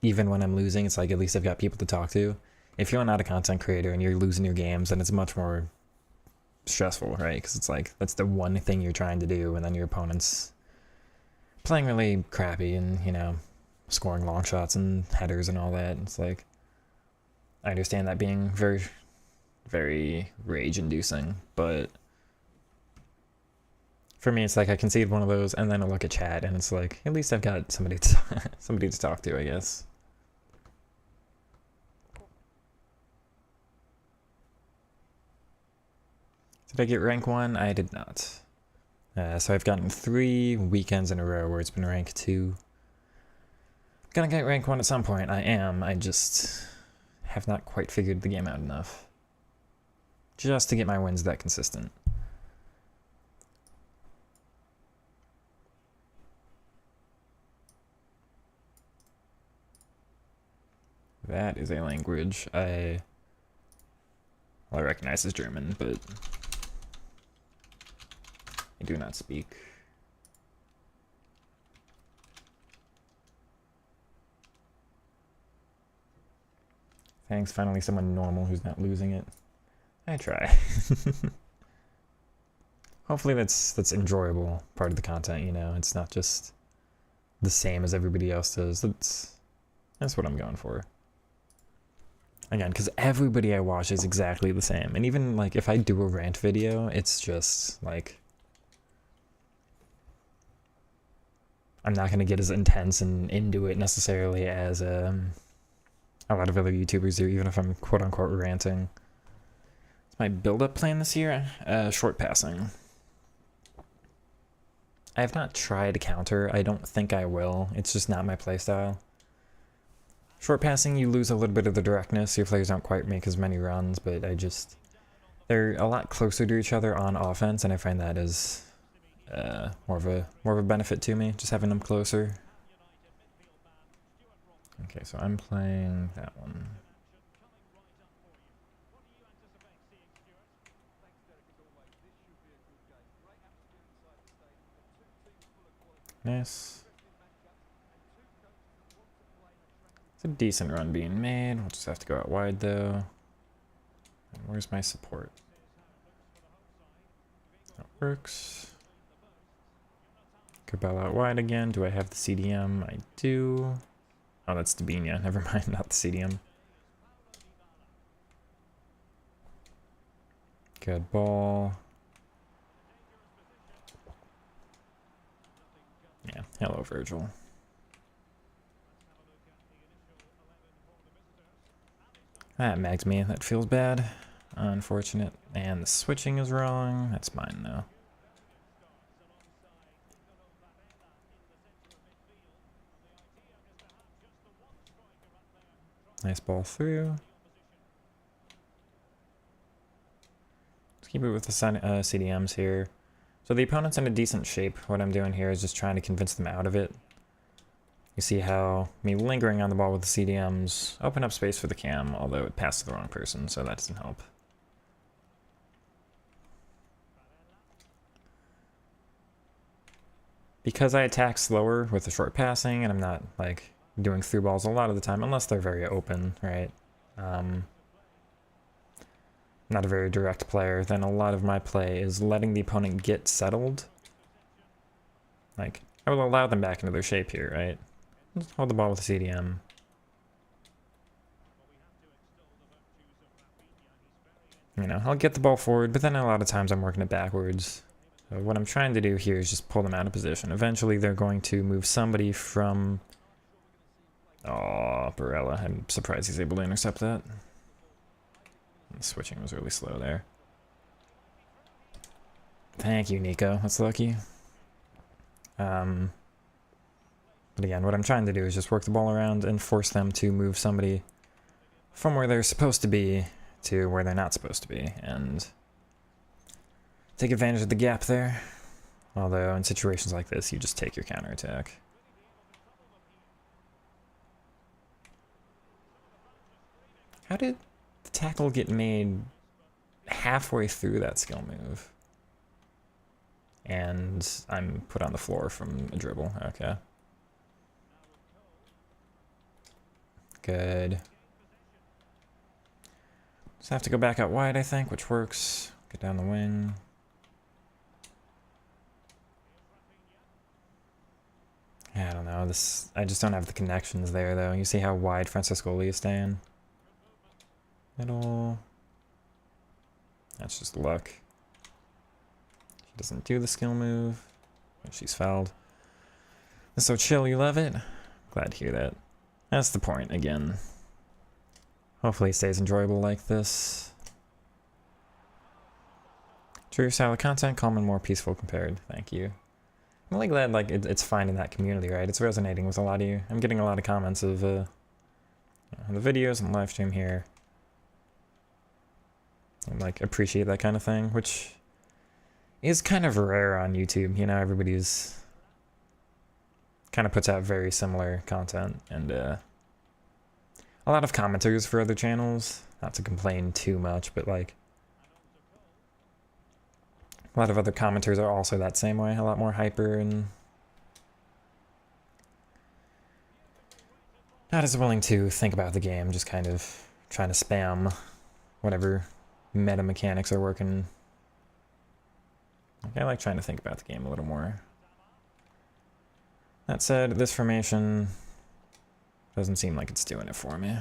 even when I'm losing, it's like at least I've got people to talk to. If you're not a content creator and you're losing your games, then it's much more stressful, right? Because it's like that's the one thing you're trying to do, and then your opponent's playing really crappy and, you know, scoring long shots and headers and all that. It's like, I understand that being very, very rage-inducing, but For me, it's like I concede one of those, and then I look at chat, and it's like, at least I've got somebody to, somebody to talk to, I guess. Did I get rank 1? I did not. So I've gotten 3 weekends in a row where it's been rank 2. Gonna get rank 1 at some point, I am. I just have not quite figured the game out enough. Just to get my wins that consistent. That is a language I recognize as German, but I do not speak. Thanks, finally someone normal who's not losing it. I try. Hopefully that's enjoyable part of the content, you know. It's not just the same as everybody else does. That's what I'm going for. Again, because everybody I watch is exactly the same. And even, like, if I do a rant video, it's just, like... I'm not going to get as intense and into it necessarily as a lot of other YouTubers do, even if I'm quote-unquote ranting. What's my build-up plan this year? Short passing. I have not tried counter. I don't think I will. It's just not my playstyle. Short passing, you lose a little bit of the directness. Your players don't quite make as many runs, but they're a lot closer to each other on offense, and I find that is more of a benefit to me, just having them closer. Okay, so I'm playing that one. Nice. It's a decent run being made. We'll just have to go out wide though. And where's my support? That works. Cabal out wide again. Do I have the CDM? I do. Oh, that's Dabinia. Never mind, not the CDM. Good ball. Yeah, hello, Virgil. That mags me. That feels bad. Unfortunate. And the switching is wrong. That's mine, though. Nice ball through. Let's keep it with the CDMs here. So the opponent's in a decent shape. What I'm doing here is just trying to convince them out of it. You see how me lingering on the ball with the CDMs open up space for the cam, although it passed to the wrong person, so that doesn't help. Because I attack slower with the short passing, and I'm not, like, doing through balls a lot of the time, unless they're very open, right? Not a very direct player, then a lot of my play is letting the opponent get settled. Like, I will allow them back into their shape here, right? Just hold the ball with the CDM. You know, I'll get the ball forward, but then a lot of times I'm working it backwards. So what I'm trying to do here is just pull them out of position. Eventually they're going to move somebody from... Oh, Barella. I'm surprised he's able to intercept that. The switching was really slow there. Thank you, Nico. That's lucky. But again, what I'm trying to do is just work the ball around and force them to move somebody from where they're supposed to be to where they're not supposed to be, and take advantage of the gap there. Although in situations like this, you just take your counterattack. How did the tackle get made halfway through that skill move? And I'm put on the floor from a dribble. Okay. Good. Just have to go back out wide, I think, which works. Get down the wing. Yeah, I don't know. I just don't have the connections there, though. You see how wide Francisco Lee is staying? Middle. That's just luck. She doesn't do the skill move. She's fouled. It's so chill, you love it? Glad to hear that. That's the point, again. Hopefully it stays enjoyable like this. True style of content, calm and more peaceful compared. Thank you. I'm really glad it's finding that community, right? It's resonating with a lot of you. I'm getting a lot of comments of the videos and the live stream here. And like appreciate that kind of thing, which is kind of rare on YouTube. You know, everybody's kind of puts out very similar content, and a lot of commenters for other channels. Not to complain too much, but like a lot of other commenters are also that same way, a lot more hyper and not as willing to think about the game, just kind of trying to spam whatever meta mechanics are working. I like trying to think about the game a little more. That said, this formation doesn't seem like it's doing it for me.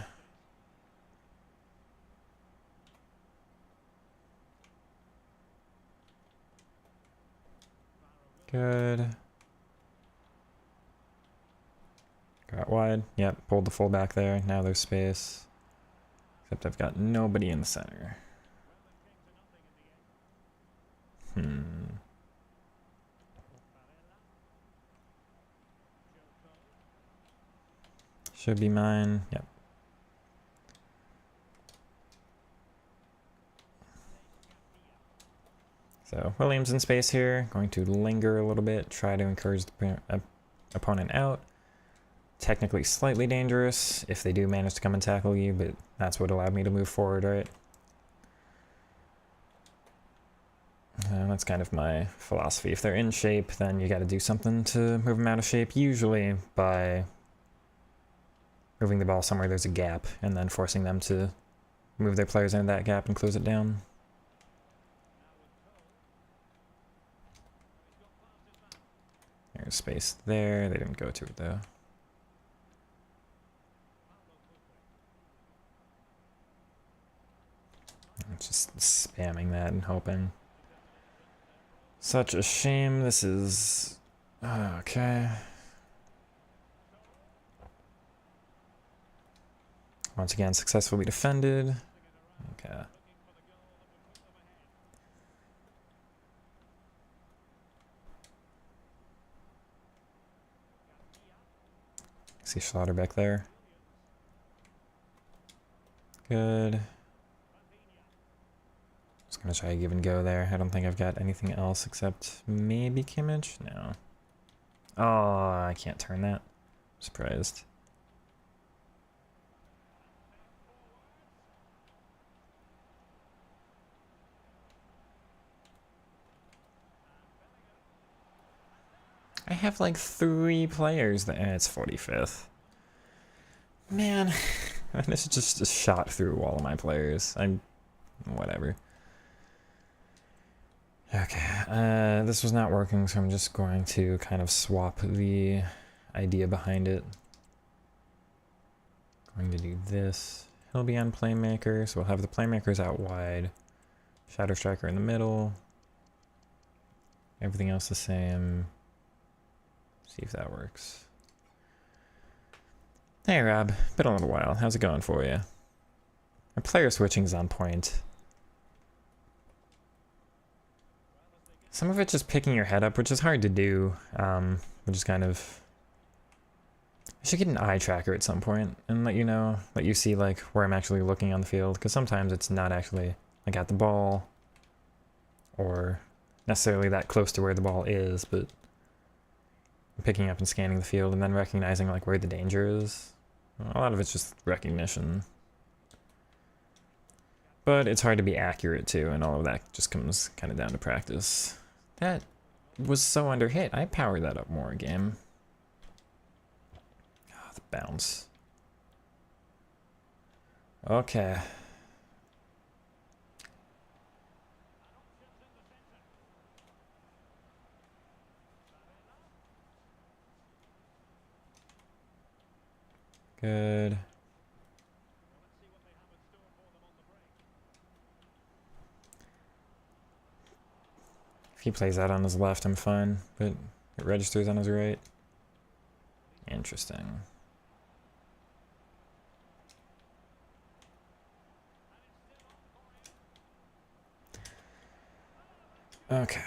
Good. Got wide. Yep, pulled the fullback there. Now there's space. Except I've got nobody in the center. Should be mine. Yep. So Williams in space here. Going to linger a little bit. Try to encourage the opponent out. Technically slightly dangerous if they do manage to come and tackle you, but that's what allowed me to move forward, right? That's kind of my philosophy. If they're in shape, then you got to do something to move them out of shape, usually by moving the ball somewhere there's a gap and then forcing them to move their players into that gap and close it down. There's space there. They didn't go to it though. Just spamming that and hoping. Such a shame. This is okay. Once again, successfully defended. Okay. See Schlotterbeck there. Good. Just gonna try a give and go there. I don't think I've got anything else except maybe Kimmich? No. Oh, I can't turn that. Surprised. I have like 3 players there. It's 45th. Man, this is just a shot through all of my players. Whatever. Okay, this was not working, so I'm just going to kind of swap the idea behind it. Going to do this. He'll be on playmaker, so we'll have the playmakers out wide. Shadow striker in the middle. Everything else the same. See if that works. Hey Rob, been a little while. How's it going for you? My player switching's on point. Some of it's just picking your head up, which is hard to do. Which is kind of... I should get an eye tracker at some point and let you see like where I'm actually looking on the field, because sometimes it's not actually like at the ball or necessarily that close to where the ball is, but picking up and scanning the field and then recognizing like where the danger is. A lot of it's just recognition. But it's hard to be accurate too, and all of that just comes kind of down to practice. That was so under hit. I powered that up more, game. Oh, the bounce. Okay. Good. If he plays out on his left, I'm fine, but it registers on his right. Interesting. Okay.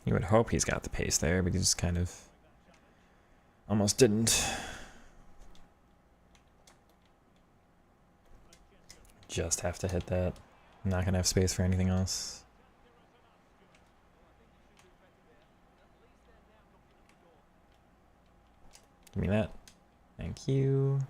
You would hope he's got the pace there, but he just kind of almost didn't. Just have to hit that. I'm not gonna have space for anything else. Give me that. Thank you.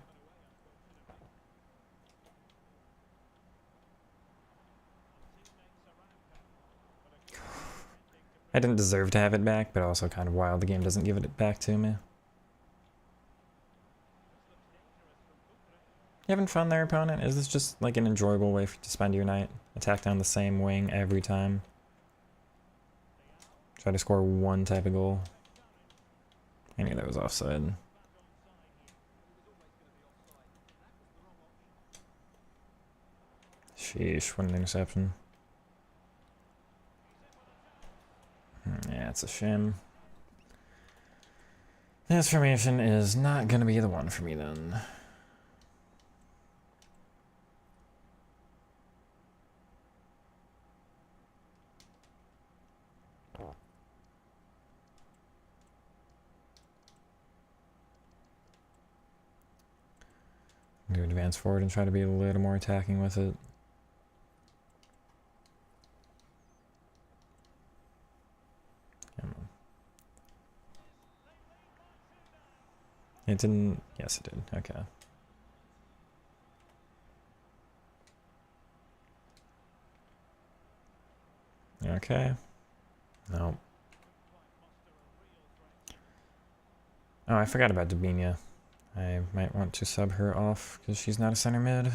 I didn't deserve to have it back, but also kind of wild the game doesn't give it back to me. You having fun there, opponent? Is this just like an enjoyable way for you to spend your night? Attack down the same wing every time. Try to score one type of goal. I knew that was offside. Sheesh, what an interception. Yeah, it's a shame. This formation is not gonna be the one for me then. I'm gonna advance forward and try to be a little more attacking with it. It didn't. Yes, it did. Okay. Okay. No. Oh, I forgot about Dabinia. I might want to sub her off because she's not a center mid.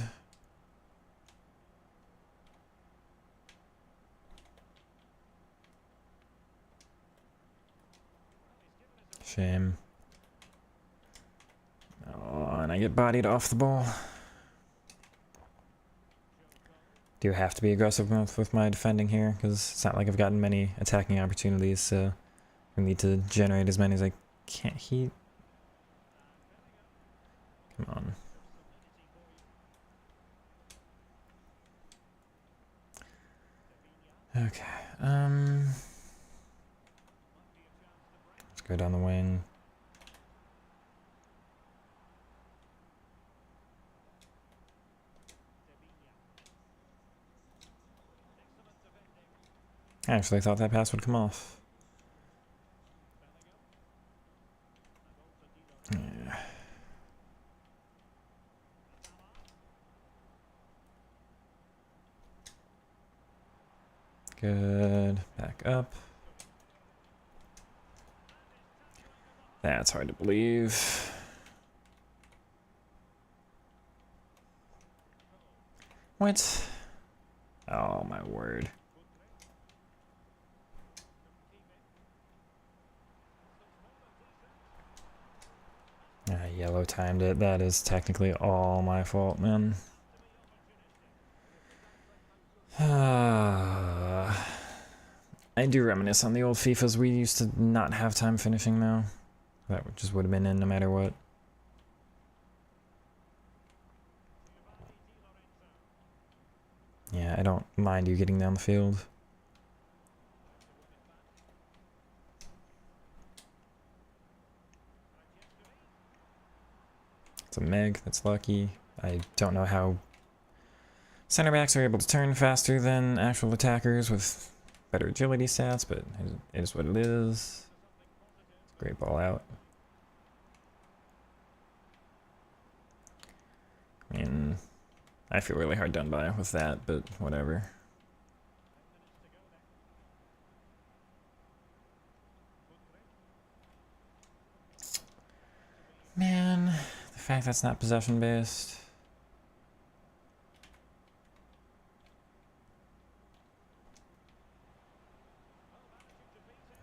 Shame. Oh, and I get bodied off the ball. Do have to be aggressive with my defending here because it's not like I've gotten many attacking opportunities, so I need to generate as many as I can. Come on. Okay. Let's go down the wing. I actually thought that pass would come off. Yeah. Good. Back up. That's hard to believe. What? Oh my word. I yellow timed it. That is technically all my fault, man. I do reminisce on the old FIFAs we used to not have time finishing though. That just would have been in no matter what. Yeah, I don't mind you getting down the field. It's a Meg, that's lucky. I don't know how center backs are able to turn faster than actual attackers with better agility stats, but it is what it is. Great ball out. I mean, I feel really hard done by with that, but whatever. Man, the fact that's not possession based.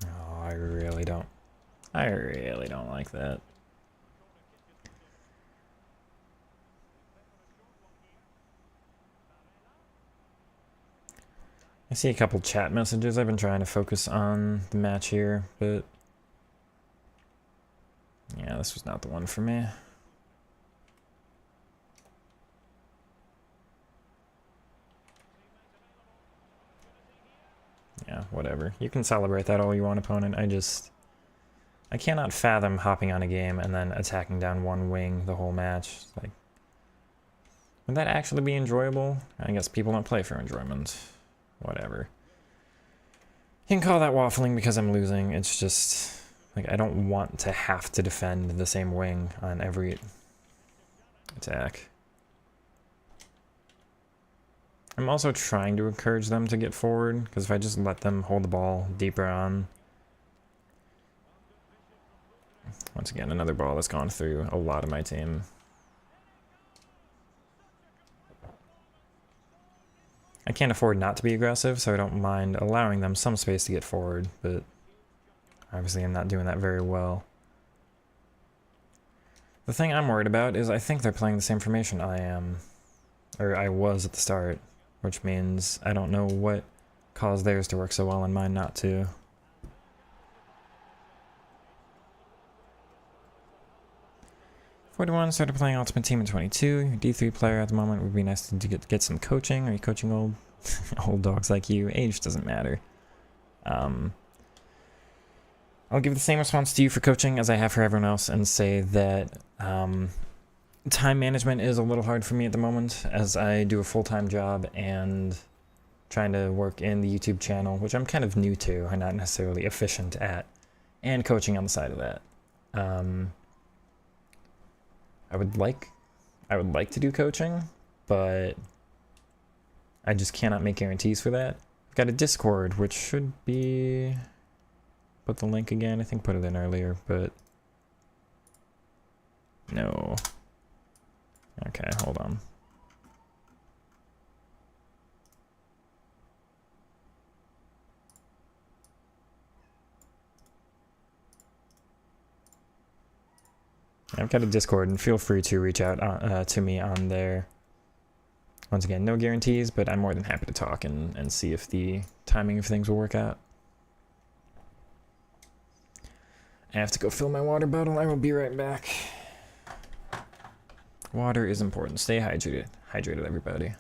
Oh, I really don't like that. I see a couple chat messages. I've been trying to focus on the match here, but yeah, this was not the one for me. Yeah, whatever. You can celebrate that all you want, opponent. I cannot fathom hopping on a game and then attacking down one wing the whole match. Like, would that actually be enjoyable? I guess people don't play for enjoyment. Whatever. You can call that waffling because I'm losing. It's just, like, I don't want to have to defend the same wing on every attack. I'm also trying to encourage them to get forward, because if I just let them hold the ball deeper on... Once again, another ball that's gone through a lot of my team. I can't afford not to be aggressive, so I don't mind allowing them some space to get forward, but obviously I'm not doing that very well. The thing I'm worried about is I think they're playing the same formation I am, or I was at the start, which means I don't know what caused theirs to work so well and mine not to. '41 started playing Ultimate Team in 22. Your D3 player at the moment would be nice to get some coaching. Are you coaching old old dogs like you? Age doesn't matter. I'll give the same response to you for coaching as I have for everyone else and say that time management is a little hard for me at the moment as I do a full-time job and trying to work in the YouTube channel, which I'm kind of new to and not necessarily efficient at, and coaching on the side of that. I would like to do coaching, but I just cannot make guarantees for that. I've got a Discord, which should be... Put the link again. I think put it in earlier, but... No. Okay, hold on. I've got a Discord, and feel free to reach out to me on there. Once again, no guarantees, but I'm more than happy to talk and see if the timing of things will work out. I have to go fill my water bottle. I will be right back. Water is important. Stay hydrated. Hydrated, everybody.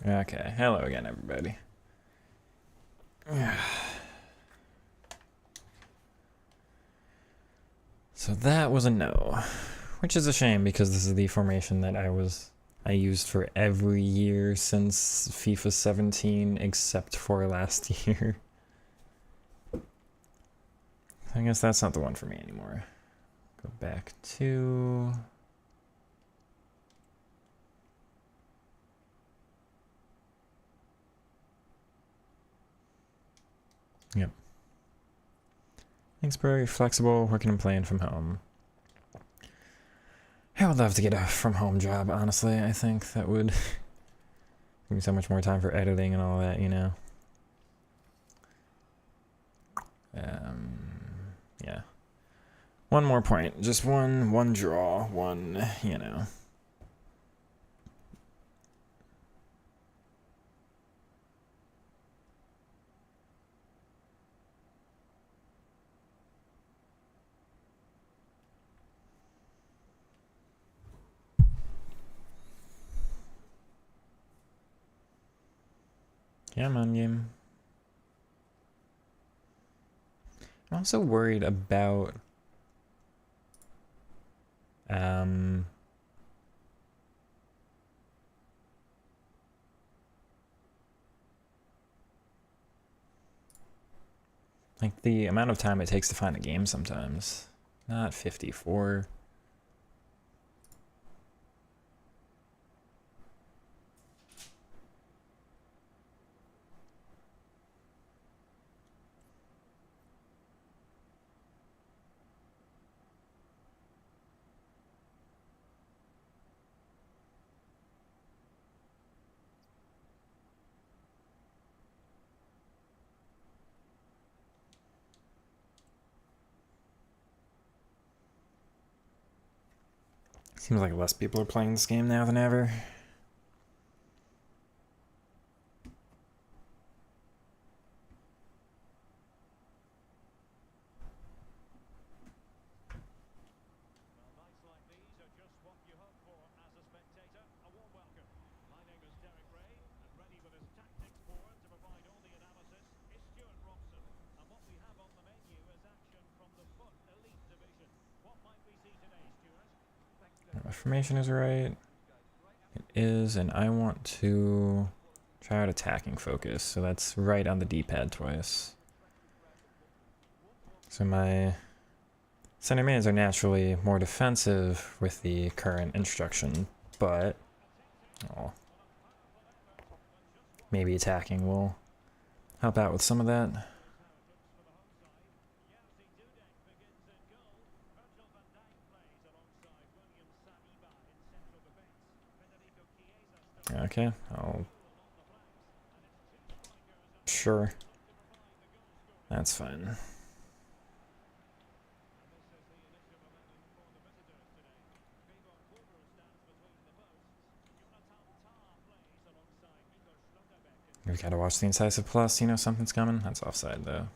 Okay, hello again, everybody. So that was a no, which is a shame because this is the formation that I used for every year since FIFA 17 except for last year. I guess that's not the one for me anymore. Go back to... Yep. Thanks, very flexible, working and playing from home. I would love to get a from home job, honestly. I think that would give me so much more time for editing and all that, you know. Yeah. One more point. Just one draw, one, you know. Come on, game. I'm also worried about like the amount of time it takes to find a game sometimes. Not 54. Seems like less people are playing this game now than ever. Formation is right. It is, and I want to try out attacking focus, so that's right on the D-pad twice. So my center mids are naturally more defensive with the current instruction, but maybe attacking will help out with some of that. Okay, sure. That's fine. We gotta watch the incisive plus, you know something's coming. That's offside though.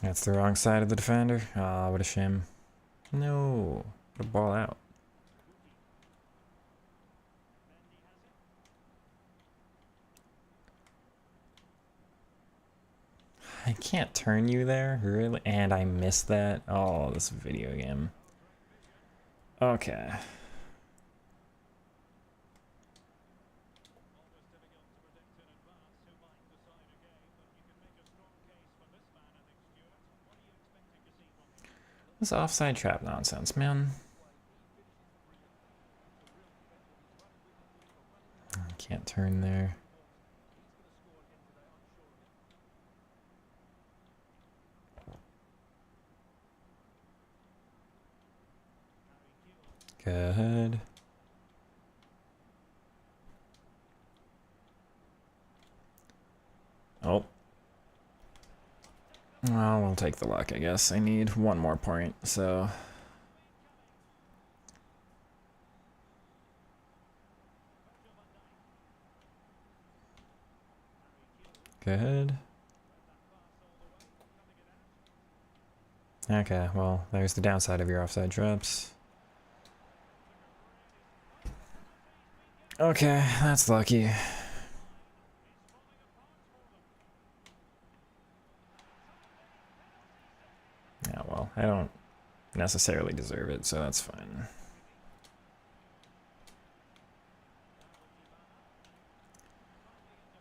That's the wrong side of the defender. Ah, what a shame. No, the ball out. I can't turn you there, really? And I missed that? Oh, this video game. Okay. This offside trap nonsense, man. I can't turn there. Good. Oh. Well, we'll take the luck, I guess. I need one more point, so... Good. Okay, well, there's the downside of your offside traps. Okay, that's lucky. Yeah, well, I don't necessarily deserve it, so that's fine.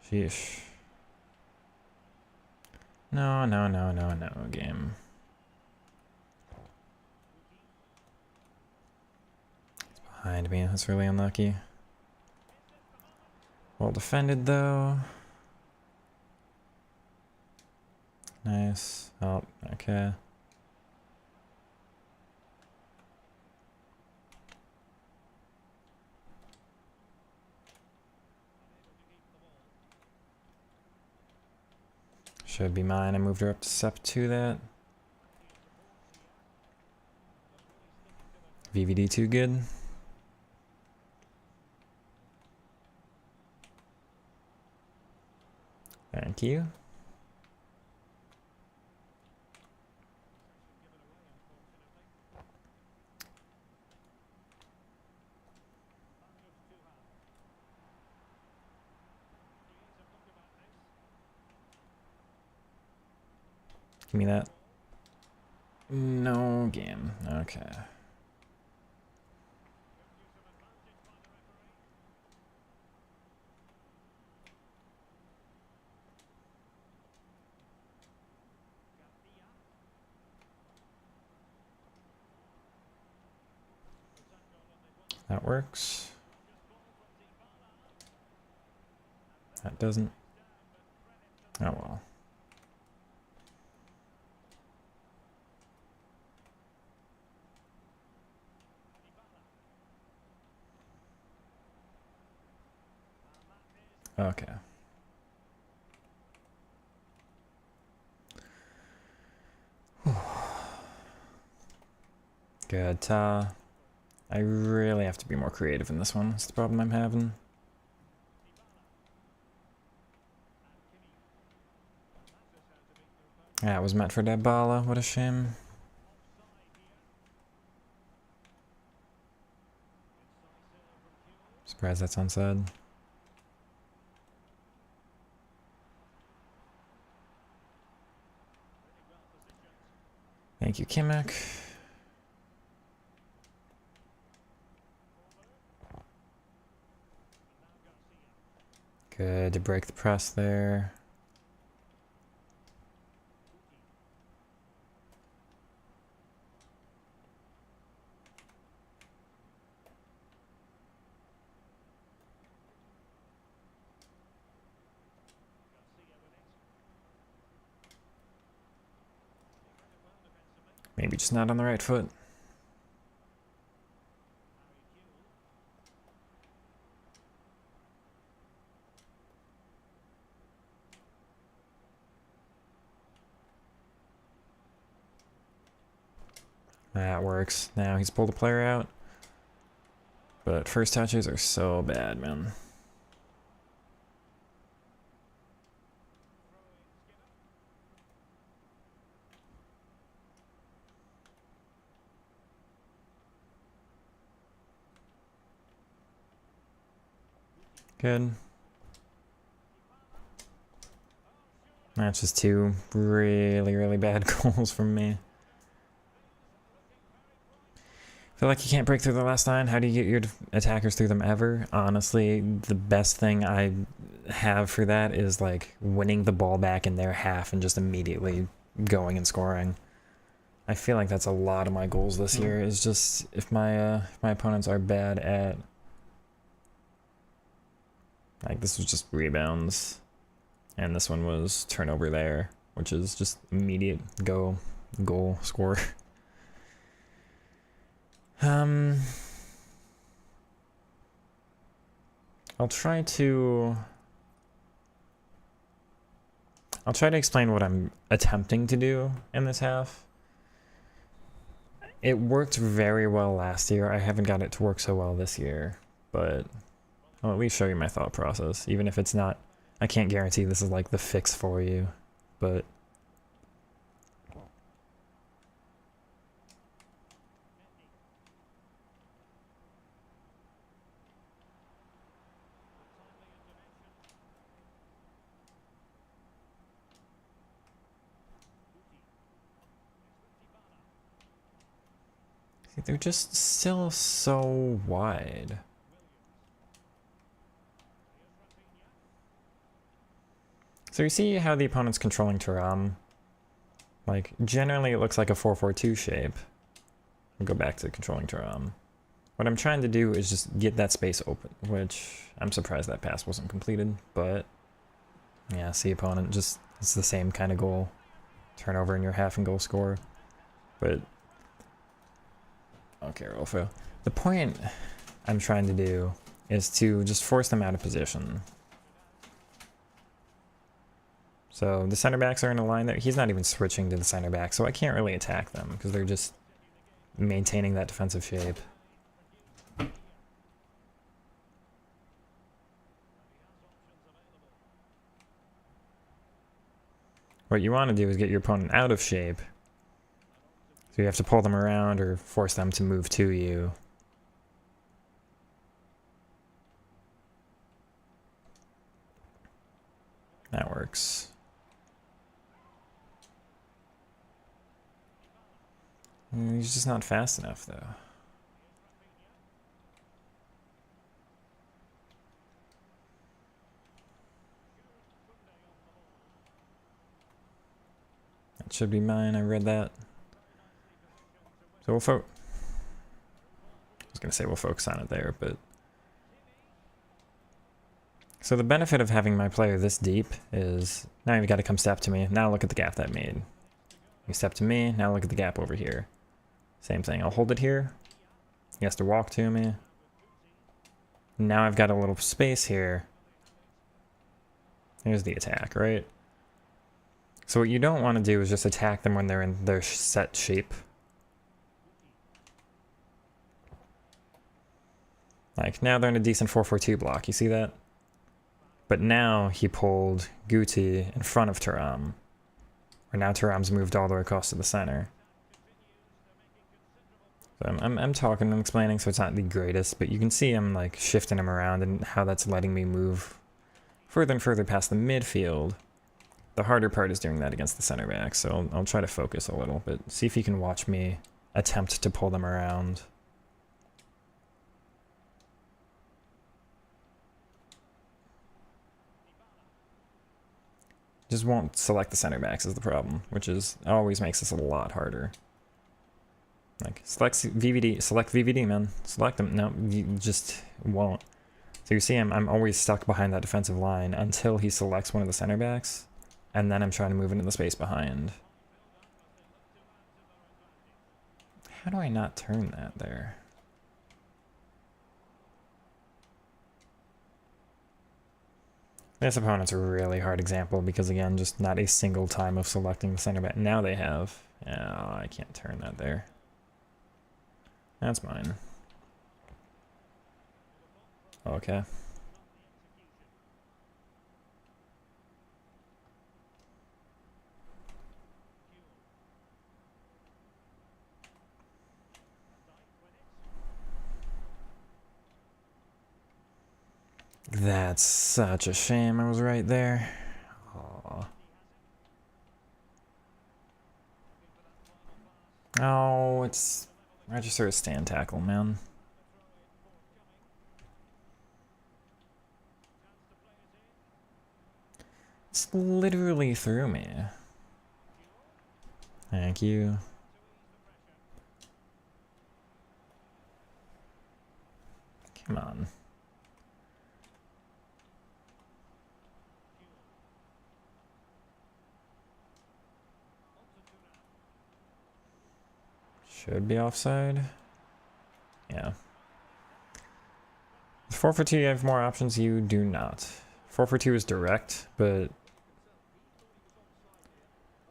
Sheesh. No, no, no, no, no, game. It's behind me, that's really unlucky. Well defended, though. Nice. Oh, okay. Should be mine. I moved her up to step 2 that. VVD2 good. Thank you. Give me that. No game. Okay. That works. That doesn't. Oh well. Okay. Good. I really have to be more creative in this one. That's the problem I'm having. That was meant for Dybala. What a shame. Surprised that's onside. Thank you, Kimmich. Good to break the press there. Maybe just not on the right foot. That works. Now he's pulled the player out. But first touches are so bad, man. Good. That's just 2 really, really bad goals from me. Feel like you can't break through the last line. How do you get your attackers through them ever? Honestly, the best thing I have for that is like winning the ball back in their half and just immediately going and scoring. I feel like that's a lot of my goals this year, is just if my my opponents are bad at, like, this was just rebounds and this one was turnover there, which is just immediate goal score. I'll try to explain what I'm attempting to do in this half. It worked very well last year. I haven't got it to work so well this year, but I'll at least show you my thought process, even if it's not I can't guarantee this is like the fix for you, but see, they're just still so wide. So you see how the opponent's controlling Turam? Like, generally it looks like a 4-4-2 shape. I'll go back to controlling Turam. What I'm trying to do is just get that space open, which I'm surprised that pass wasn't completed, but yeah, see opponent, just, it's the same kind of goal. Turnover in your half and goal score. But, okay, Rolfo. The point I'm trying to do is to just force them out of position. So the center backs are in a line there. He's not even switching to the center back, so I can't really attack them because they're just maintaining that defensive shape. What you want to do is get your opponent out of shape. So you have to pull them around or force them to move to you. That works. He's just not fast enough, though. That should be mine. I read that. So we'll I was going to say we'll focus on it there, but... So the benefit of having my player this deep is now you've got to come step to me. Now look at the gap that made. You step to me, now look at the gap over here. Same thing, I'll hold it here. He has to walk to me. Now I've got a little space here. Here's the attack, right? So what you don't want to do is just attack them when they're in their set shape. Like, now they're in a decent 4-4-2 block, you see that? But now he pulled Guti in front of Turam. Or now Turam's moved all the way across to the center. So I'm talking and explaining, so it's not the greatest, but you can see I'm like shifting him around and how that's letting me move further and further past the midfield. The harder part is doing that against the center back, so I'll try to focus a little, but see if you can watch me attempt to pull them around. Just won't select the center backs is the problem, which is always makes this a lot harder. Like, select VVD, man. Select them. No, you just won't. So you see I'm always stuck behind that defensive line until he selects one of the center backs, and then I'm trying to move into the space behind. How do I not turn that there? This opponent's a really hard example because, again, just not a single time of selecting the center back. Now they have. Oh, I can't turn that there. That's mine. Okay. That's such a shame I was right there. Aww. Oh, it's register a stand tackle, man. It's literally through me. Thank you. Come on. Should be offside. Yeah. 4-for-2, you have more options. You do not. 4-for-2 is direct, but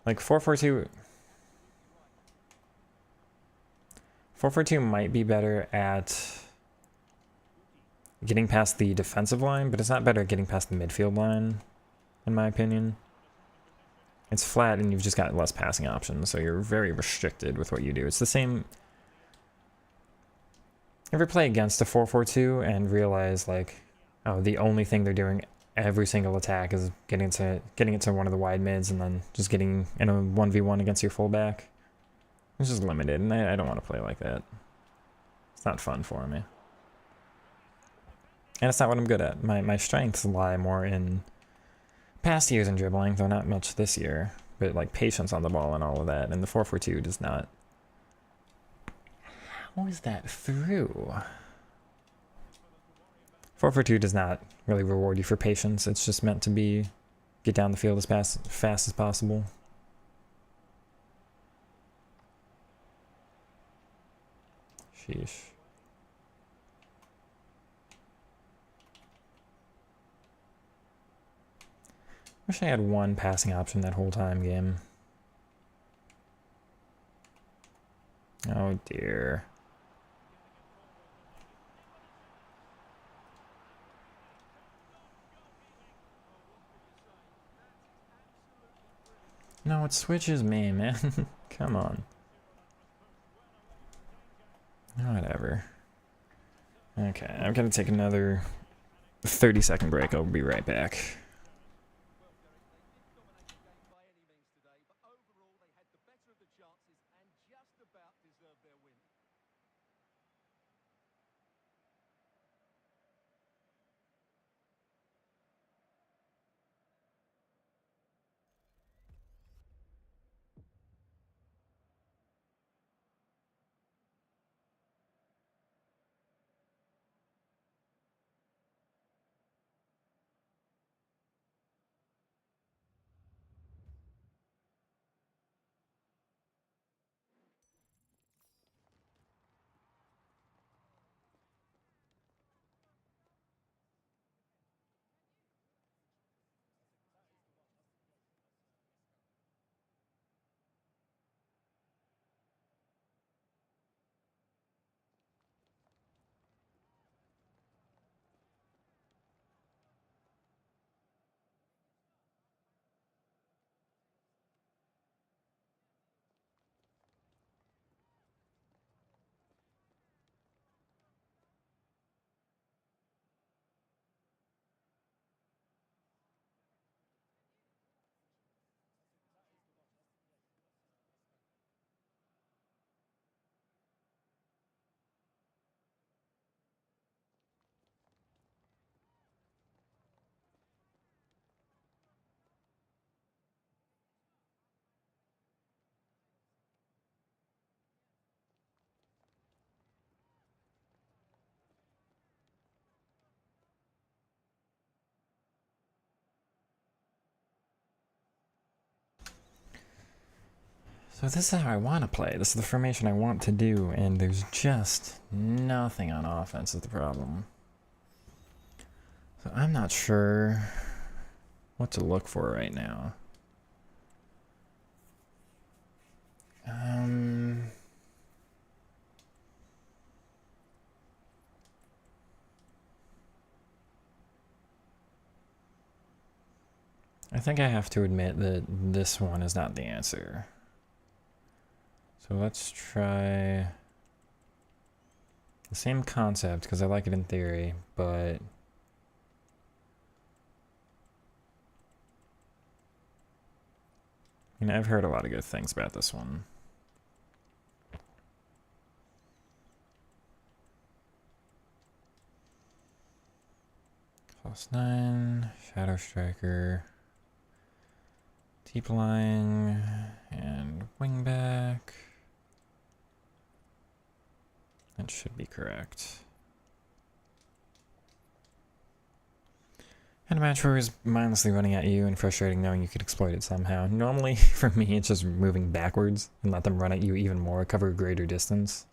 like 4-for-2 might be better at getting past the defensive line, but it's not better at getting past the midfield line. in my opinion. It's flat and you've just got less passing options, so you're very restricted with what you do. It's the same... Ever play against a 4-4-2 and realize, like, oh, the only thing they're doing every single attack is getting it to one of the wide mids and then just getting in a 1v1 against your fullback? It's just limited, and I don't want to play like that. It's not fun for me. And it's not what I'm good at. My strengths lie more in past years in dribbling, though not much this year. But like patience on the ball and all of that. And the 4-4-2 does not. How is that through? 4-4-2 does not really reward you for patience. It's just meant to be get down the field as fast as possible. Sheesh. Wish I had one passing option that whole time game. Oh dear. No, it switches me, man. Come on. Whatever. Okay, I'm gonna take another 30-second break. I'll be right back. So this is how I want to play. This is the formation I want to do, and there's just nothing on offense is the problem. So I'm not sure what to look for right now. I think I have to admit that this one is not the answer. So let's try the same concept because I like it in theory, but I've heard a lot of good things about this one. +9, Shadow Striker, deep lying, and wingback. That should be correct. And a match where he's mindlessly running at you and frustrating knowing you could exploit it somehow. Normally, for me, it's just moving backwards and let them run at you even more, cover a greater distance.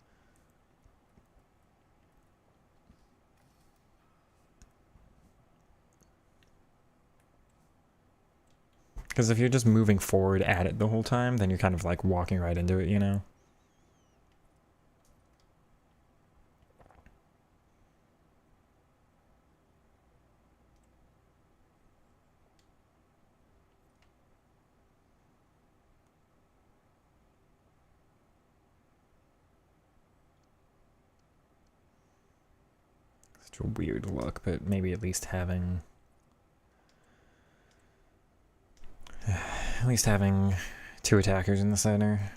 Because if you're just moving forward at it the whole time, then you're kind of like walking right into it, you know? It's a weird look, but maybe at least having two attackers in the center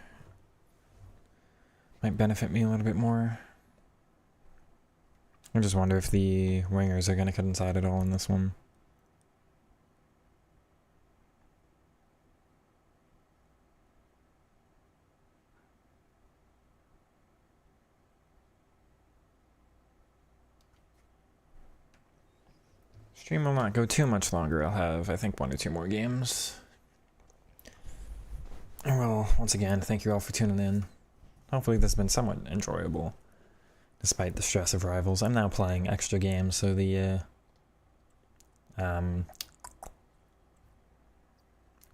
might benefit me a little bit more. I just wonder if the wingers are going to cut inside at all in this one. Stream will not go too much longer. I'll have, I think, 1 or 2 more games. Well, once again, thank you all for tuning in. Hopefully this has been somewhat enjoyable, despite the stress of Rivals. I'm now playing extra games, so the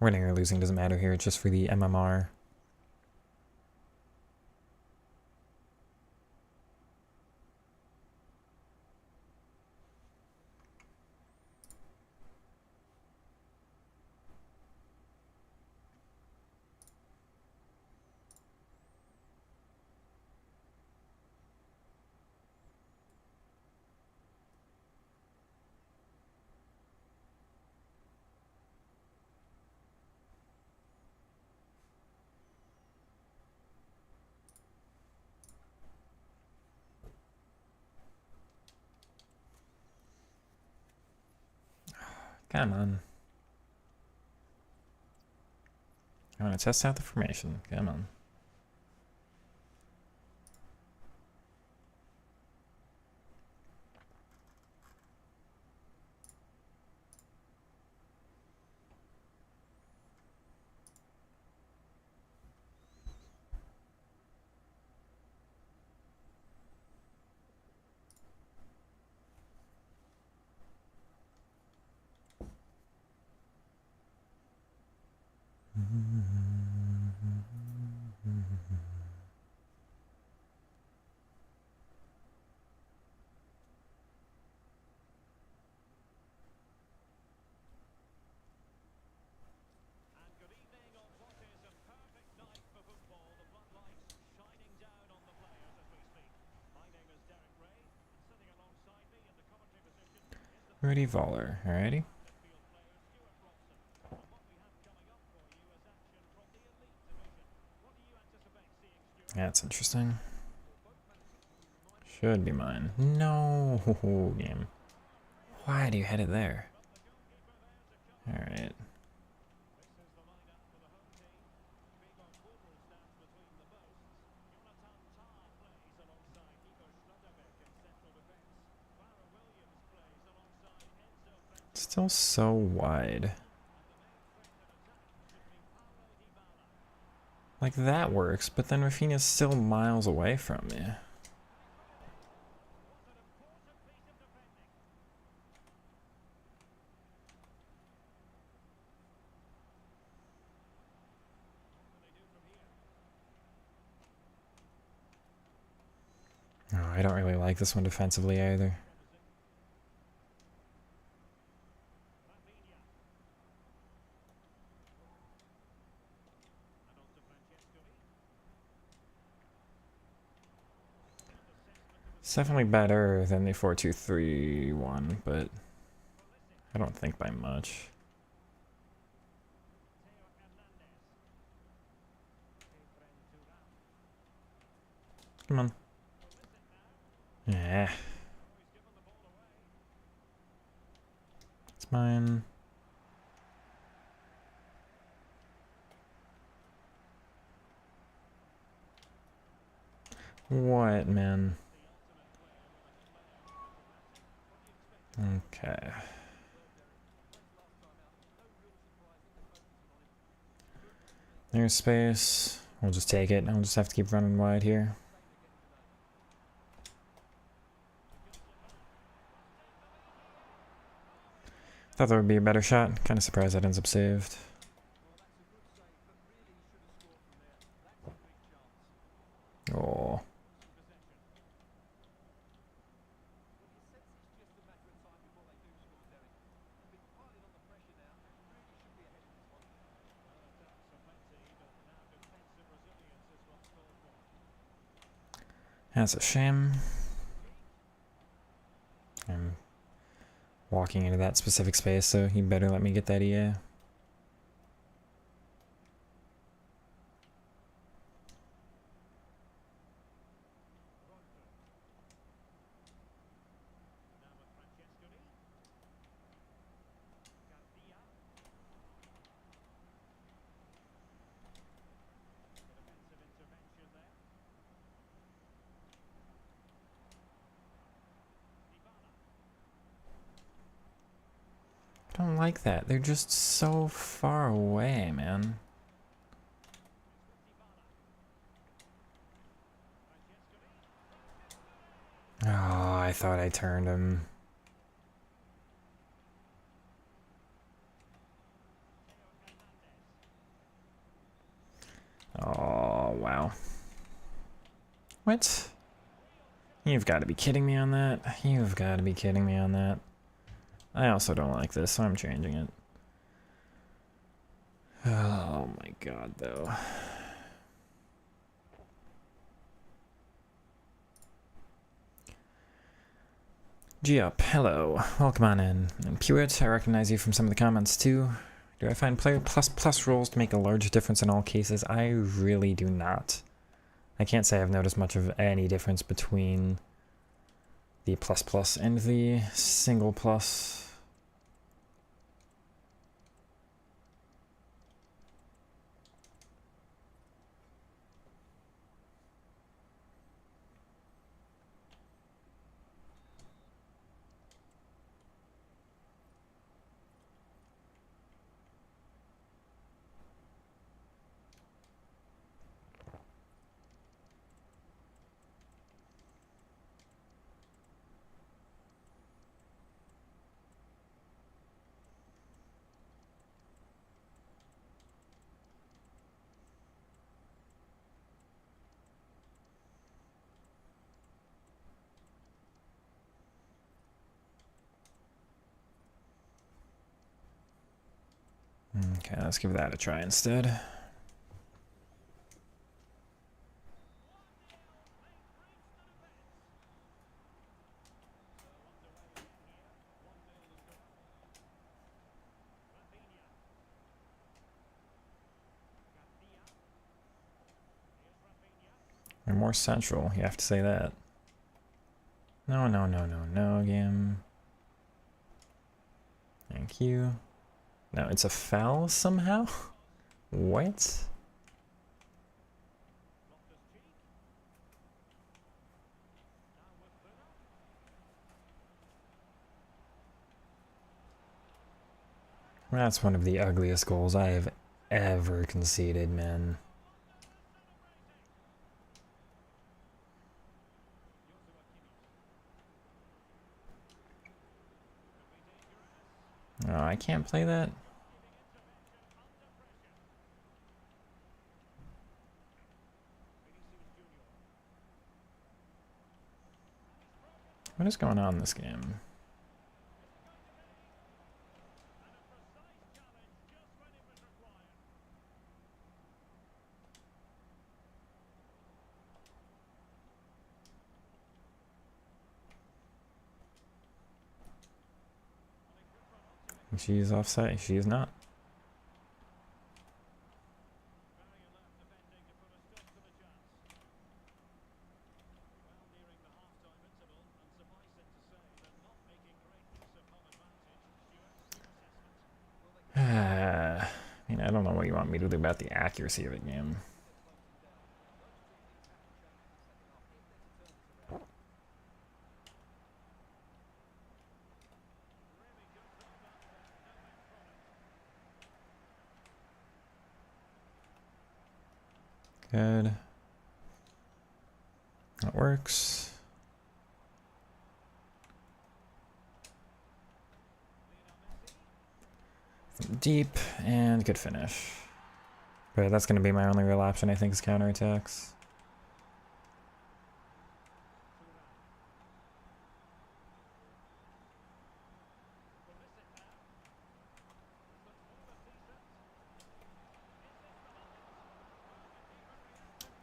winning or losing doesn't matter here. It's just for the MMR. Come on. I want to test out the formation. Come on. Rudy Voller, alrighty. That's interesting. Should be mine. No, game. Why do you hit it there? Alright. Still so wide. Like that works, but then Rafinha's still miles away from me. Oh, I don't really like this one defensively either. It's definitely better than the 4-2-3-1, but I don't think by much. Come on. Yeah. It's mine. What, man? Okay. There's space. We'll just take it. I'll just have to keep running wide here. Thought there would be a better shot. Kind of surprised that ends up saved. Oh. That's a shame. I'm walking into that specific space, so he better let me get that EA. I don't like that. They're just so far away, man. Oh, I thought I turned him. Oh, wow. What? You've got to be kidding me on that. You've got to be kidding me on that. I also don't like this, so I'm changing it. Oh my god, though. G-Up, hello. Welcome on in. And Pewit, I recognize you from some of the comments too. Do I find player plus roles to make a large difference in all cases? I really do not. I can't say I've noticed much of any difference between the plus and the single plus. Okay, let's give that a try instead. We're more central, you have to say that. No, no, no, no, no, game. Thank you. No, it's a foul somehow? What? That's one of the ugliest goals I have ever conceded, man. Oh, I can't play that? What is going on in this game? She's offside. She is not. I mean, I don't know what you want me to do about the accuracy of the game. Good. That works. Deep and good finish. But that's going to be my only real option, I think, is counterattacks.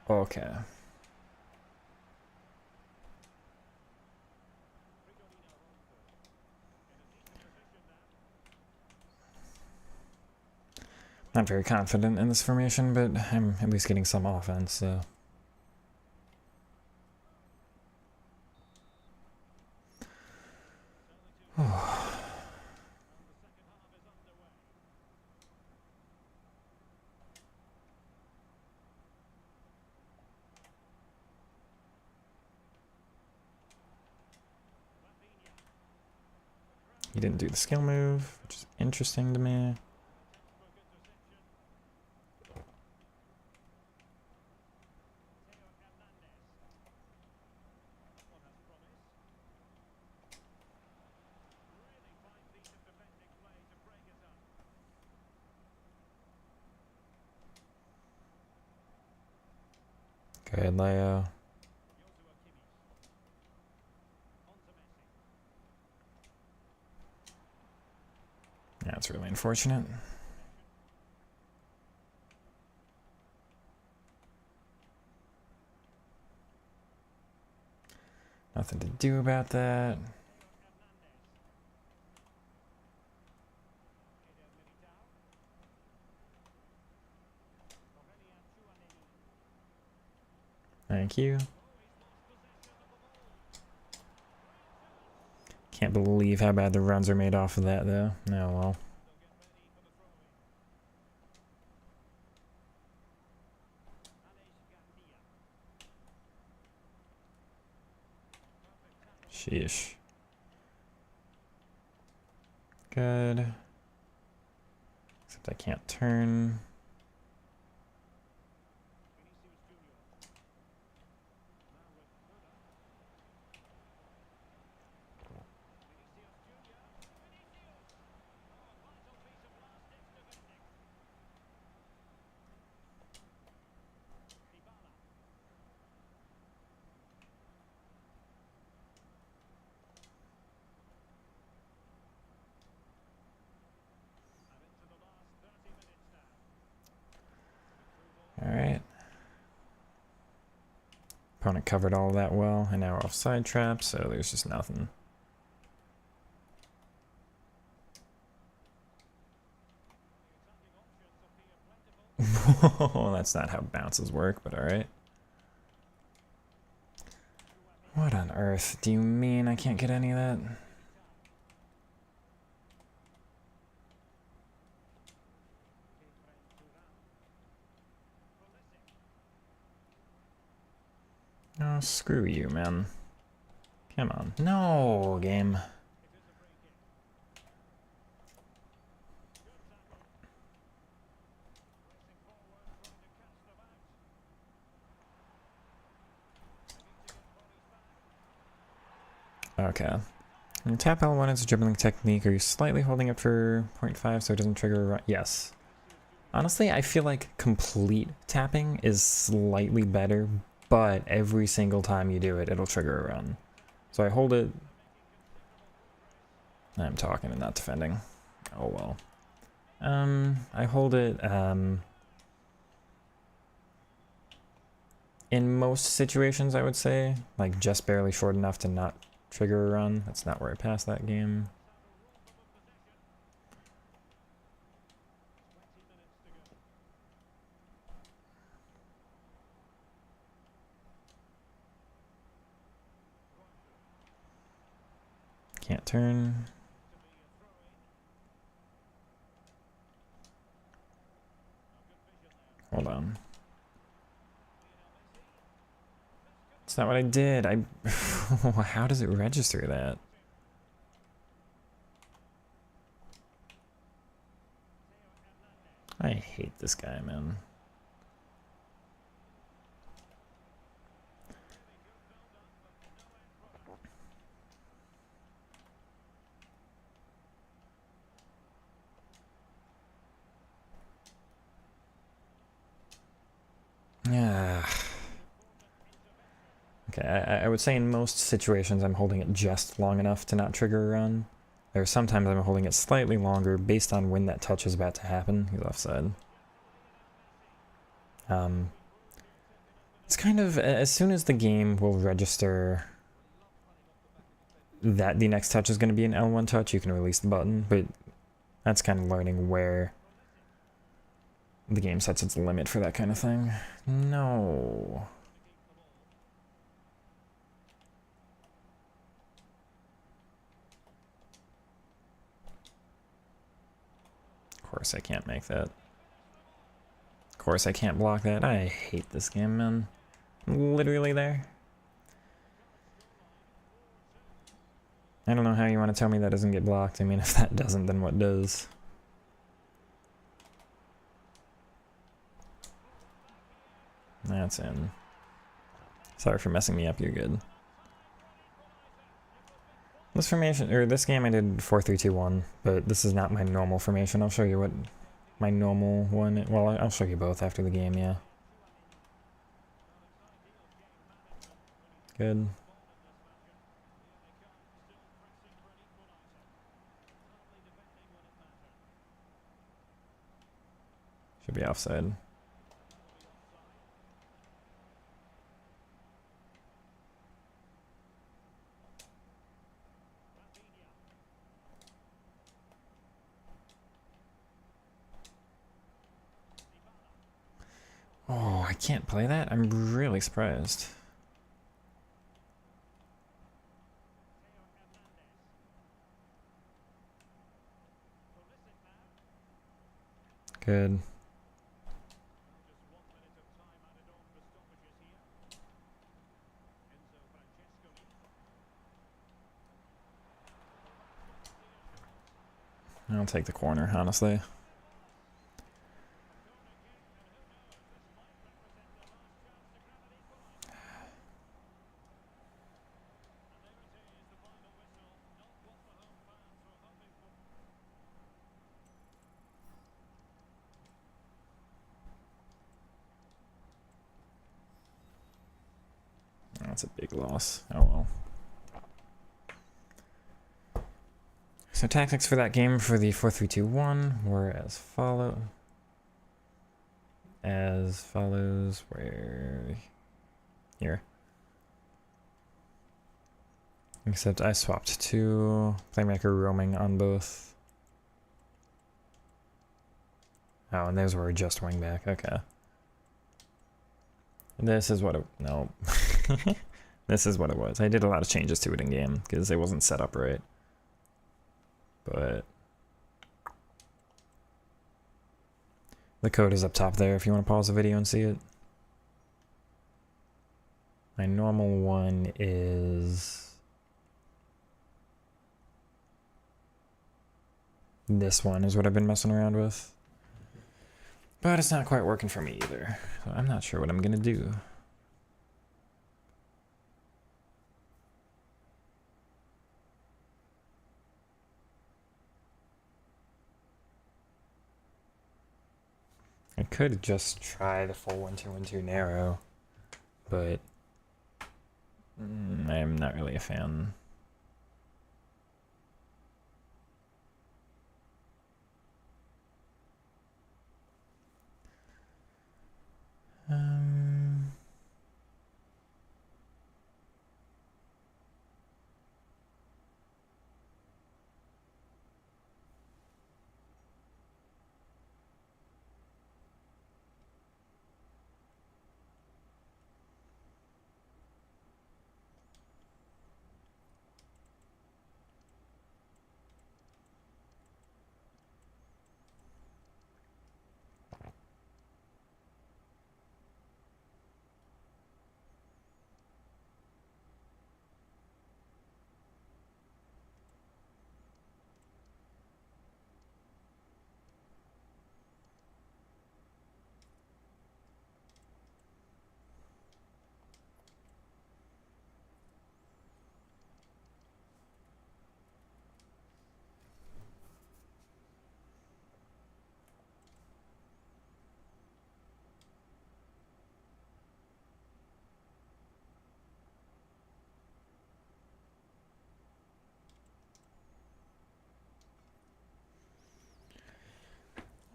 Okay. Not very confident in this formation, but I'm at least getting some offense, so... He didn't do the skill move, which is interesting to me. Good, Leo. Yeah, it's really unfortunate. Nothing to do about that. Thank you. Can't believe how bad the runs are made off of that, though. Oh, well. Sheesh. Good. Except I can't turn. Alright. Opponent covered all that well, and now we're offside trap, so there's just nothing. That's not how bounces work, but alright. What on earth do you mean I can't get any of that? Oh, screw you, man. Come on. No, game. Okay. When you tap L1, it's a dribbling technique. Are you slightly holding it for 0.5 so it doesn't trigger a run? Yes. Honestly, I feel like complete tapping is slightly better, but every single time you do it, it'll trigger a run. So I hold it... I'm talking and not defending. Oh well. I hold it, in most situations, I would say. Like, just barely short enough to not trigger a run. That's not where I passed that game. Can't turn. Hold on. That's not what I did. How does it register that? I hate this guy, man. Yeah. Okay, I would say in most situations I'm holding it just long enough to not trigger a run. There are sometimes I'm holding it slightly longer based on when that touch is about to happen. He's offside. It's kind of, as soon as the game will register that the next touch is going to be an L1 touch, you can release the button, but that's kind of learning where The game sets its limit for that kind of thing. No. Of course I can't make that. Of course I can't block that. I hate this game, man. I'm literally there. I don't know how you want to tell me that doesn't get blocked. I mean, if that doesn't, then what does? That's in. Sorry for messing me up, you're good. This formation, or this game I did 4-3-2-1, but this is not my normal formation. I'll show you what my normal one, well, I'll show you both after the game, yeah. Good. Should be offside. Oh, I can't play that? I'm really surprised. Good. I'll take the corner, honestly. That's a big loss. Oh well. So tactics for that game for the 4-3-2-1 were as follows. Where here. Except I swapped to playmaker roaming on both. Oh, and those were just wingback. Okay. This is what it... No. This is what it was. I did a lot of changes to it in game because it wasn't set up right. But the code is up top there if you want to pause the video and see it. My normal one is this one is what I've been messing around with. But it's not quite working for me either. So I'm not sure what I'm gonna do. I could just try the full 1-2-1-2 narrow, but I'm not really a fan.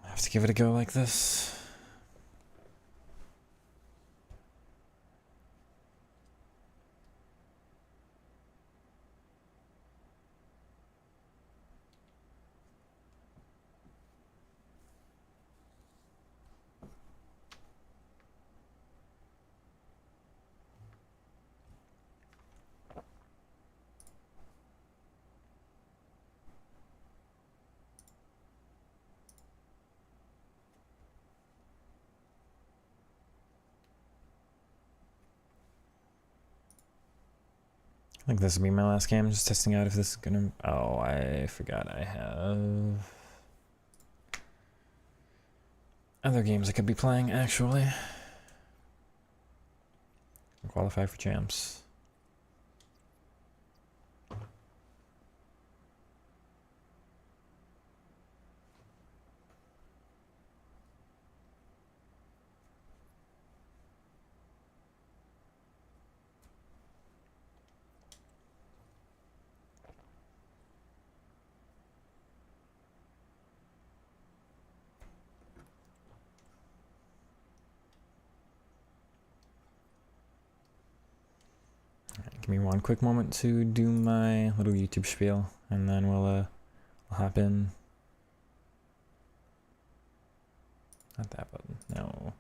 I have to give it a go like this. think this will be my last game. Just testing out if this is gonna... Oh, I forgot I have other games I could be playing, actually. Qualify for champs. Give me one quick moment to do my little YouTube spiel, and then we'll hop in. Not that button, no.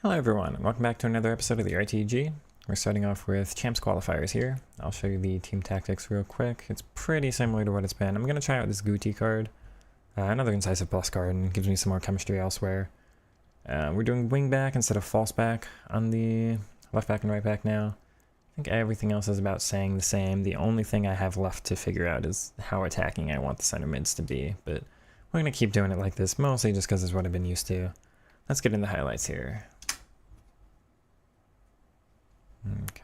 Hello everyone, and welcome back to another episode of the RTG. We're starting off with Champs Qualifiers here. I'll show you the team tactics real quick. It's pretty similar to what it's been. I'm going to try out this Guti card, another Incisive Plus card, and gives me some more chemistry elsewhere. We're doing wing back instead of false back on the left back and right back now. I think everything else is about staying the same. The only thing I have left to figure out is how attacking I want the center mids to be, but we're going to keep doing it like this, mostly just because it's what I've been used to. Let's get into highlights here. Okay.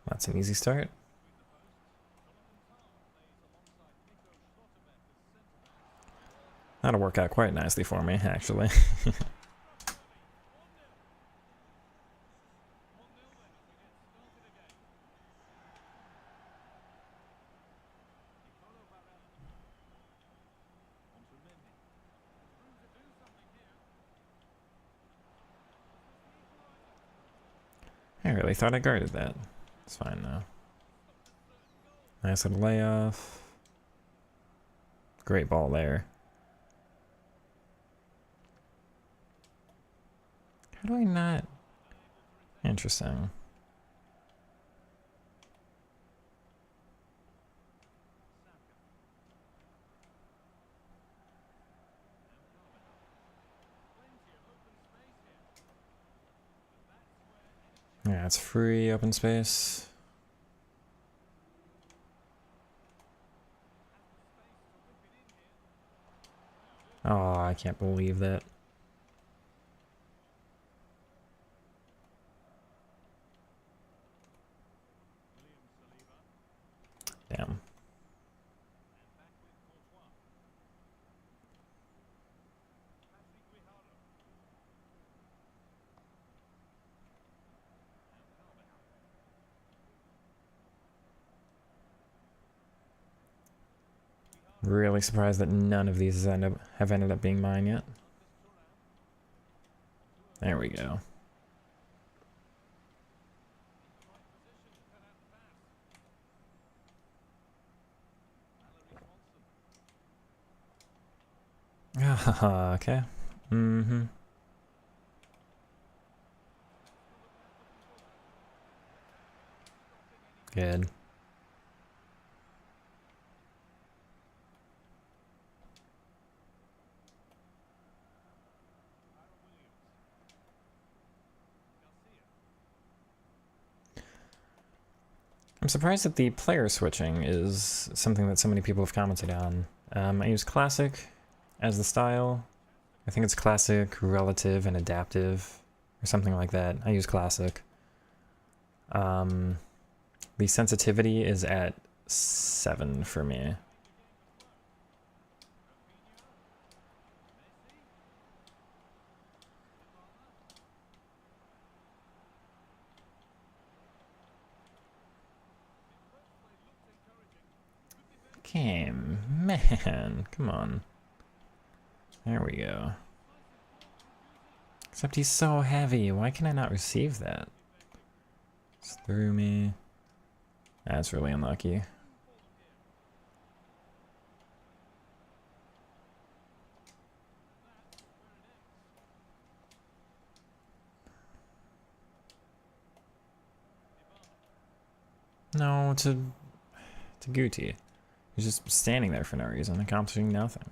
That's an easy start. That'll work out quite nicely for me, actually. I really thought I guarded that. It's fine now. Nice little layoff. Great ball there. How do I not? Interesting. Yeah, it's free open space. Oh, I can't believe that. Damn. Really surprised that none of these have ended up being mine yet. There we go. Okay. Mm-hmm. Good. I'm surprised that the player switching is something that so many people have commented on. I use classic as the style. I think it's classic, relative, and adaptive, or something like that. I use classic. The sensitivity is at 7 for me. Okay, man, come on. There we go. Except he's so heavy. Why can I not receive that? It's through me. That's really unlucky. No, to Guti. He's just standing there for no reason, accomplishing nothing.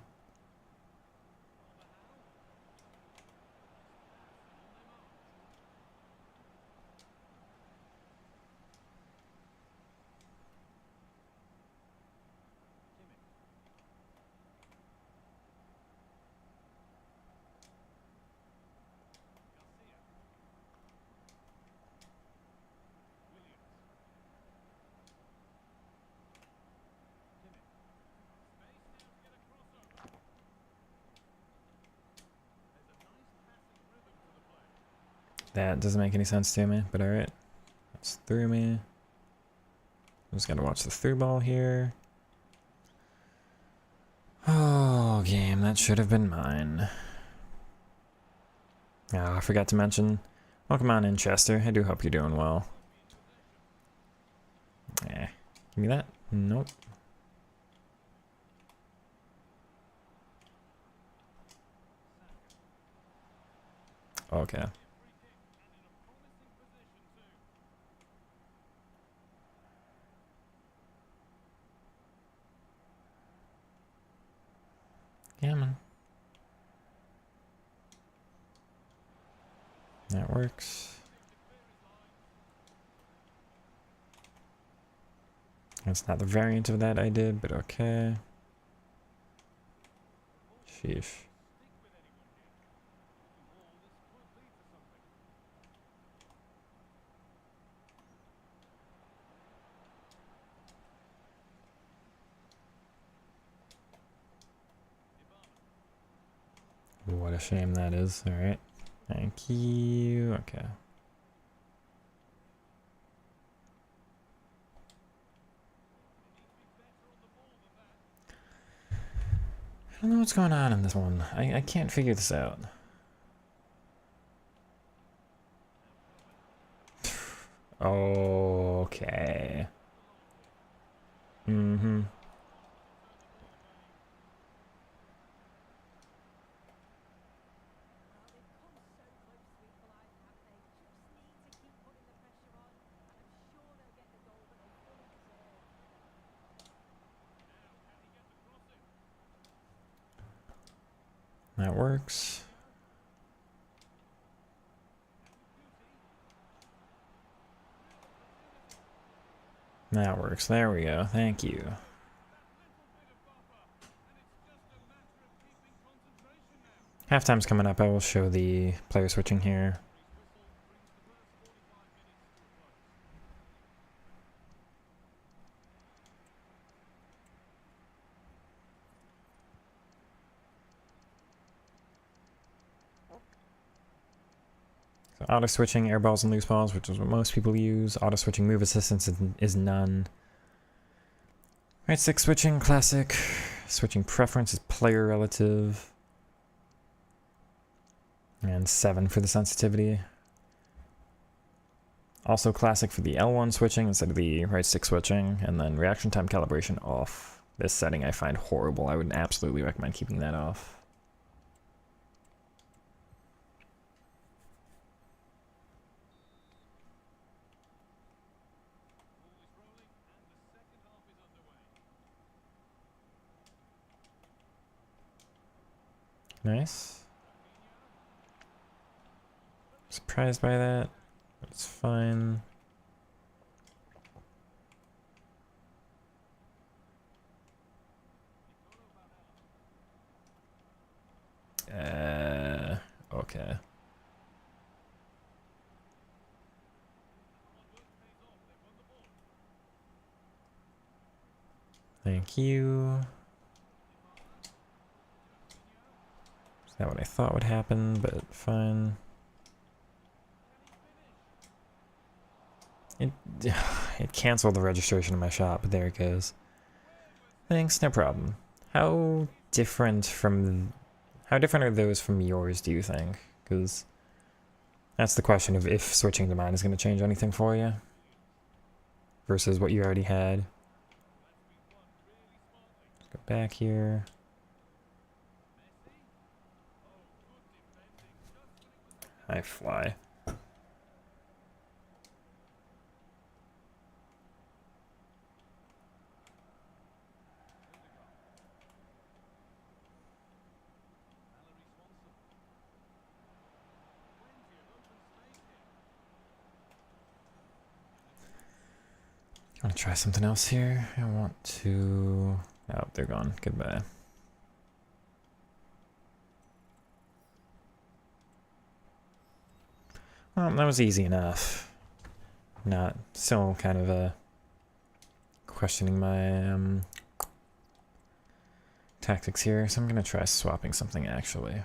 That doesn't make any sense to me, but alright. That's through me. I'm just gonna watch the through ball here. Oh, game, that should have been mine. Ah, I forgot to mention. Welcome on in, Chester. I do hope you're doing well. Eh, give me that. Nope. Okay. Yeah, man. That works. That's not the variant of that I did, but okay. Sheesh. What a shame that is. Alright. Thank you. Okay. I don't know what's going on in this one. I can't figure this out. Okay. Mm-hmm. That works. That works. There we go. Thank you. Halftime's coming up. I will show the player switching here. So auto switching air balls and loose balls, which is what most people use. Auto switching move assistance is none. Right stick switching, classic. Switching preference is player relative. And 7 for the sensitivity. Also classic for the L1 switching instead of the right stick switching. And then reaction time calibration off. This setting I find horrible. I would absolutely recommend keeping that off. Nice. Surprised by that. It's fine. Okay. Thank you. Is that what I thought would happen, but fine. It canceled the registration of my shop, but there it goes. Thanks, no problem. How different are those from yours, do you think? Because that's the question of if switching to mine is going to change anything for you versus what you already had. Let's go back here. I fly. I want to try something else here. I want to... Oh, they're gone. Goodbye. Well, that was easy enough. Not still kind of questioning my tactics here, so I'm gonna try swapping something actually.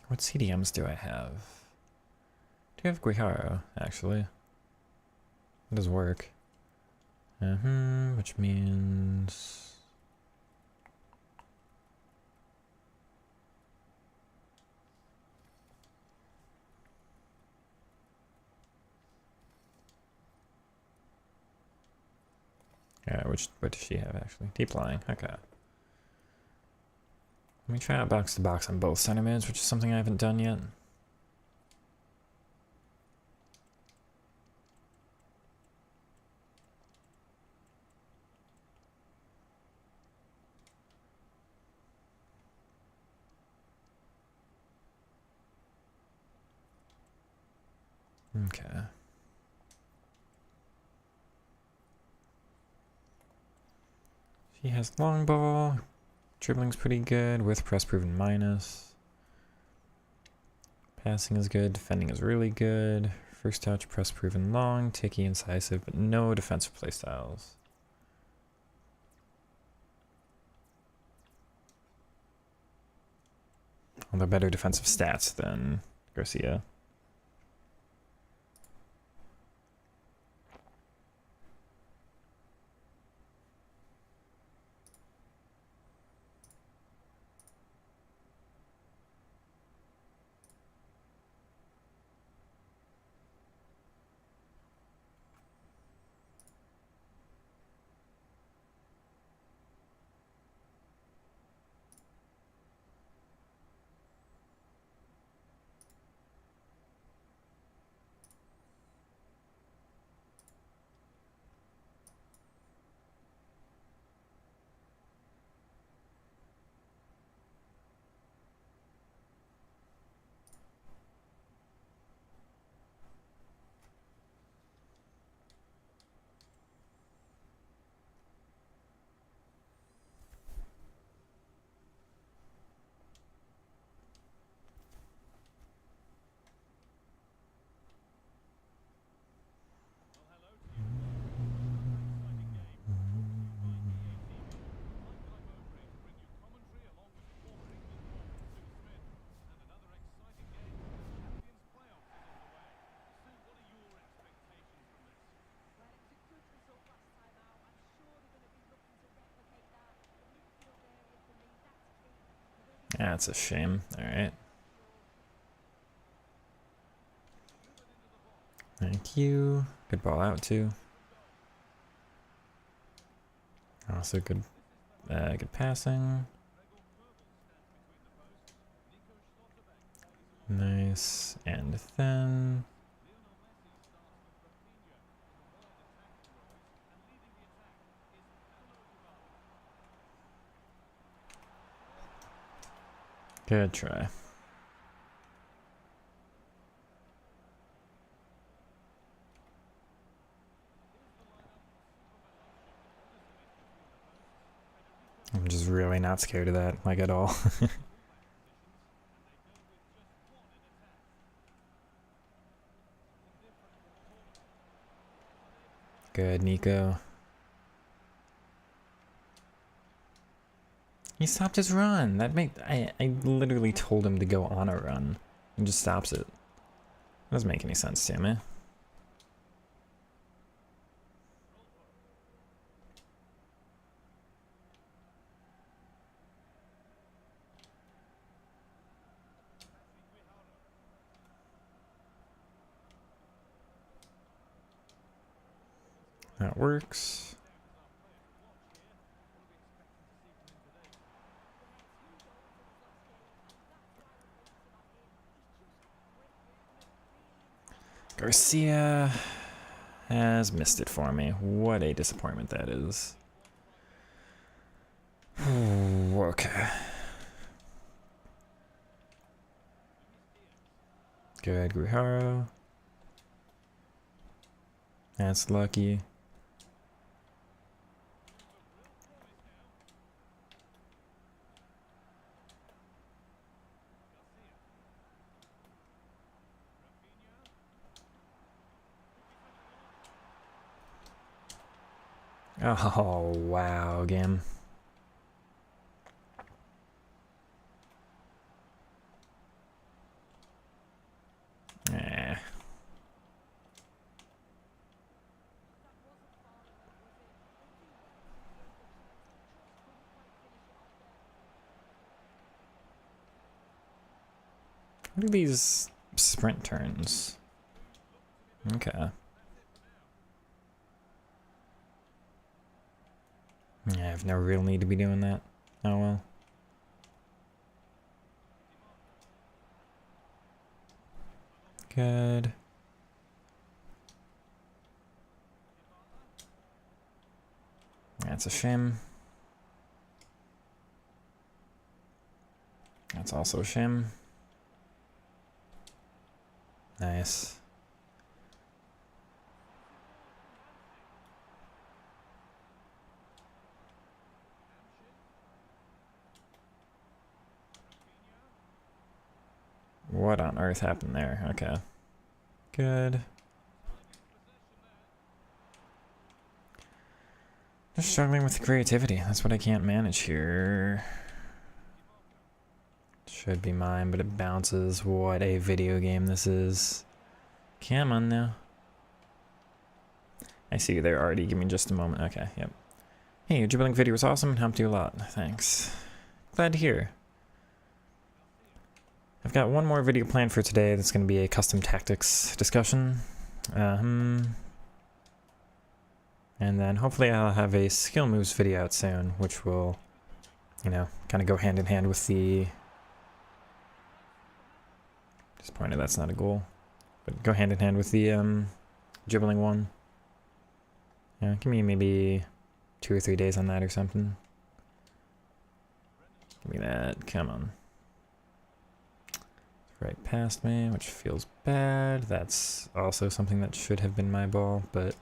What CDMs do I have? Do I have Guiharo, actually? It does work. Which means... Yeah, what does she have, actually? Deep lying, okay. Let me try out box to box on both center mids, which is something I haven't done yet. Okay. She has long ball. Dribbling's pretty good, with press proven minus. Passing is good, defending is really good. First touch, press proven long, ticky, incisive, but no defensive playstyles. Although better defensive stats than Garcia. That's a shame. Alright. Thank you. Good ball out too. Also good good passing. Nice. And then good try. I'm just really not scared of that, like at all. Good, Nico. He stopped his run. That I literally told him to go on a run and just stops it. Doesn't make any sense to me. That works. Garcia has missed it for me. What a disappointment that is. Okay. Good, Guiharo. That's lucky. Oh, wow, game. Eh. What are these sprint turns? Okay. Yeah, I have no real need to be doing that. Oh well. Good. That's a shame. That's also a shame. Nice. What on earth happened there? Okay. Good. Just struggling with creativity. That's what I can't manage here. Should be mine, but it bounces. What a video game this is. Come on now. I see you there already. Give me just a moment. Okay, yep. Hey, your dribbling video was awesome and helped you a lot. Thanks. Glad to hear. I've got one more video planned for today that's going to be a custom tactics discussion. And then hopefully I'll have a skill moves video out soon, which will, you know, kind of go hand in hand with the... Disappointed that's not a goal. But go hand in hand with the dribbling one. Yeah, give me maybe 2 or 3 days on that or something. Give me that. Come on. Right past me, which feels bad. That's also something that should have been my ball, but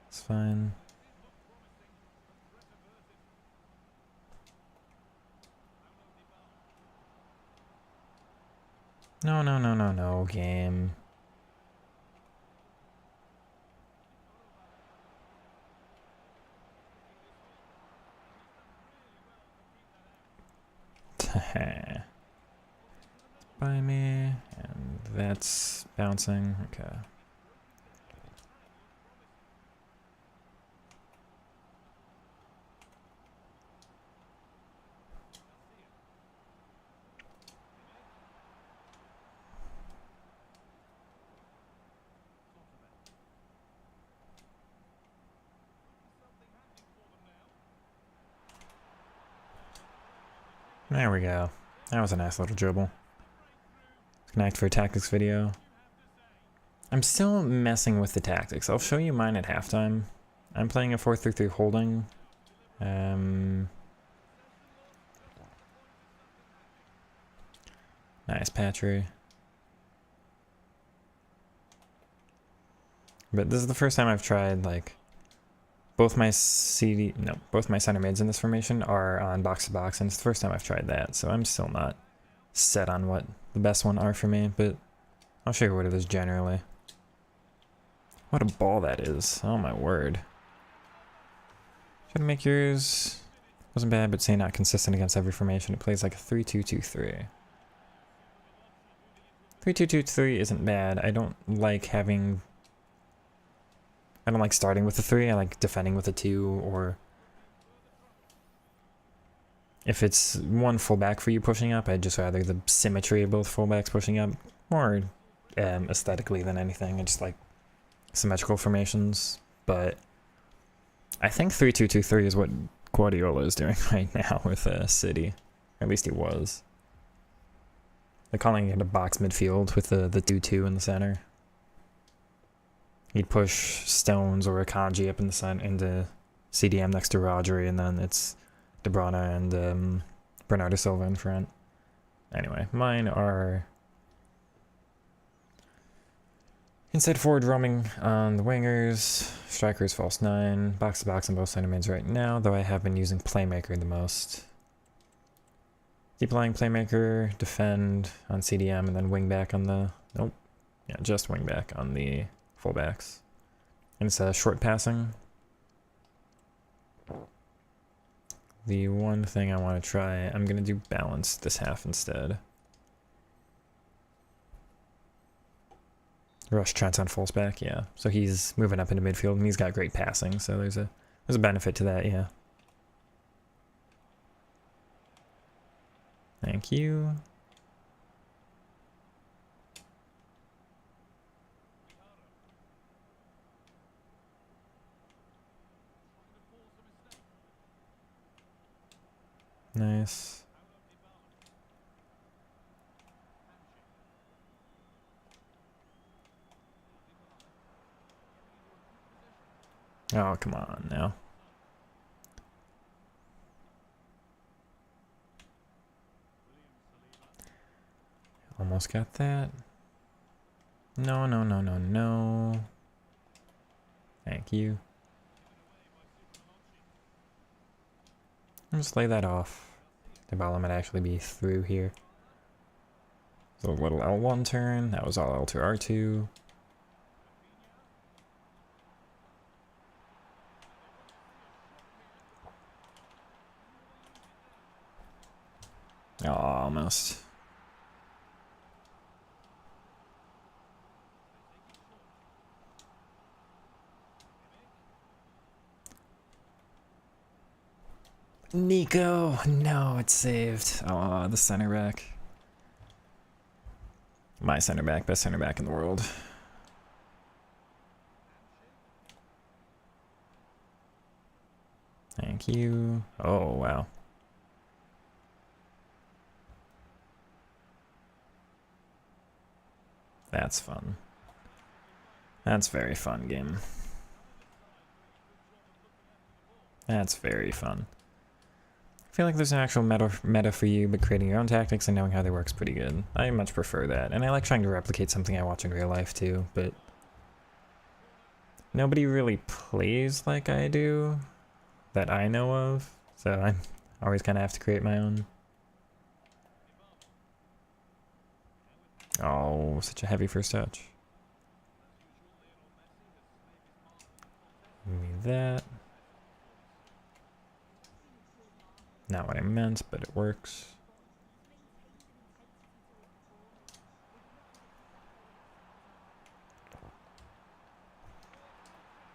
it's fine. No, no, no, no, no, game. By me, and that's bouncing. Okay. There we go. That was a nice little dribble. Connect for a tactics video. I'm still messing with the tactics. I'll show you mine at halftime. I'm playing a 4-3-3 holding. Nice Patry. But this is the first time I've tried, like, both my center mids in this formation are on box to box, and it's the first time I've tried that, so I'm still not set on what the best one are for me, but I'll show you what it is generally. What a ball that is. Oh my word. Try to make yours wasn't bad, but say not consistent against every formation. It plays like a 3-2-2-3. 3-2-2-3 isn't bad. I don't like starting with a 3. I like defending with a 2, or if it's one fullback for you pushing up, I'd just rather the symmetry of both fullbacks pushing up, more aesthetically than anything. I just like symmetrical formations, but I think 3-2-2-3 is what Guardiola is doing right now with City. Or at least he was. They're calling it a box midfield with the 2-2 in the center. He'd push Stones or Akanji up in the center into CDM next to Rodri, and then it's De Bruyne and Bernardo Silva in front. Anyway, mine are inside forward roaming on the wingers, strikers false 9, box to box on both center mids right now, though I have been using playmaker the most. Keep lying playmaker, defend on CDM, and then wing back on the just wing back on the fullbacks. And it's short passing. The one thing I want to try, I'm going to do balance this half instead. Rush Trent's on fullback, yeah. So he's moving up into midfield, and he's got great passing, so there's a benefit to that, yeah. Thank you. Nice. Oh, come on now. Almost got that. No, no, no, no, no. Thank you. I'll just lay that off. The ball might actually be through here. So a little L1 turn. That was all L2, R2. Oh, almost. Nico! No, it's saved. Oh, the center back. My center back, best center back in the world. Thank you. Oh, wow. That's fun. That's very fun, game. That's very fun. I feel like there's an actual meta for you, but creating your own tactics and knowing how they work is pretty good. I much prefer that, and I like trying to replicate something I watch in real life too, but nobody really plays like I do, that I know of, so I always kind of have to create my own. Oh, such a heavy first touch. Give me that. Not what I meant, but it works.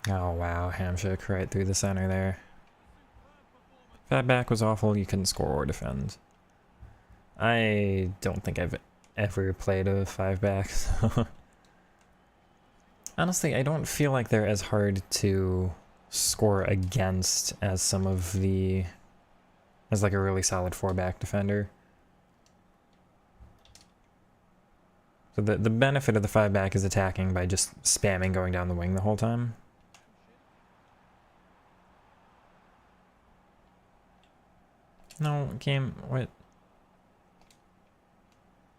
Oh wow, Hamshik right through the center there. If that back was awful, you couldn't score or defend. I don't think I've ever played a 5-back, so honestly, I don't feel like they're as hard to score against as some of the as like a really solid 4-back defender. So the benefit of the 5-back is attacking by just spamming going down the wing the whole time. No, game, what?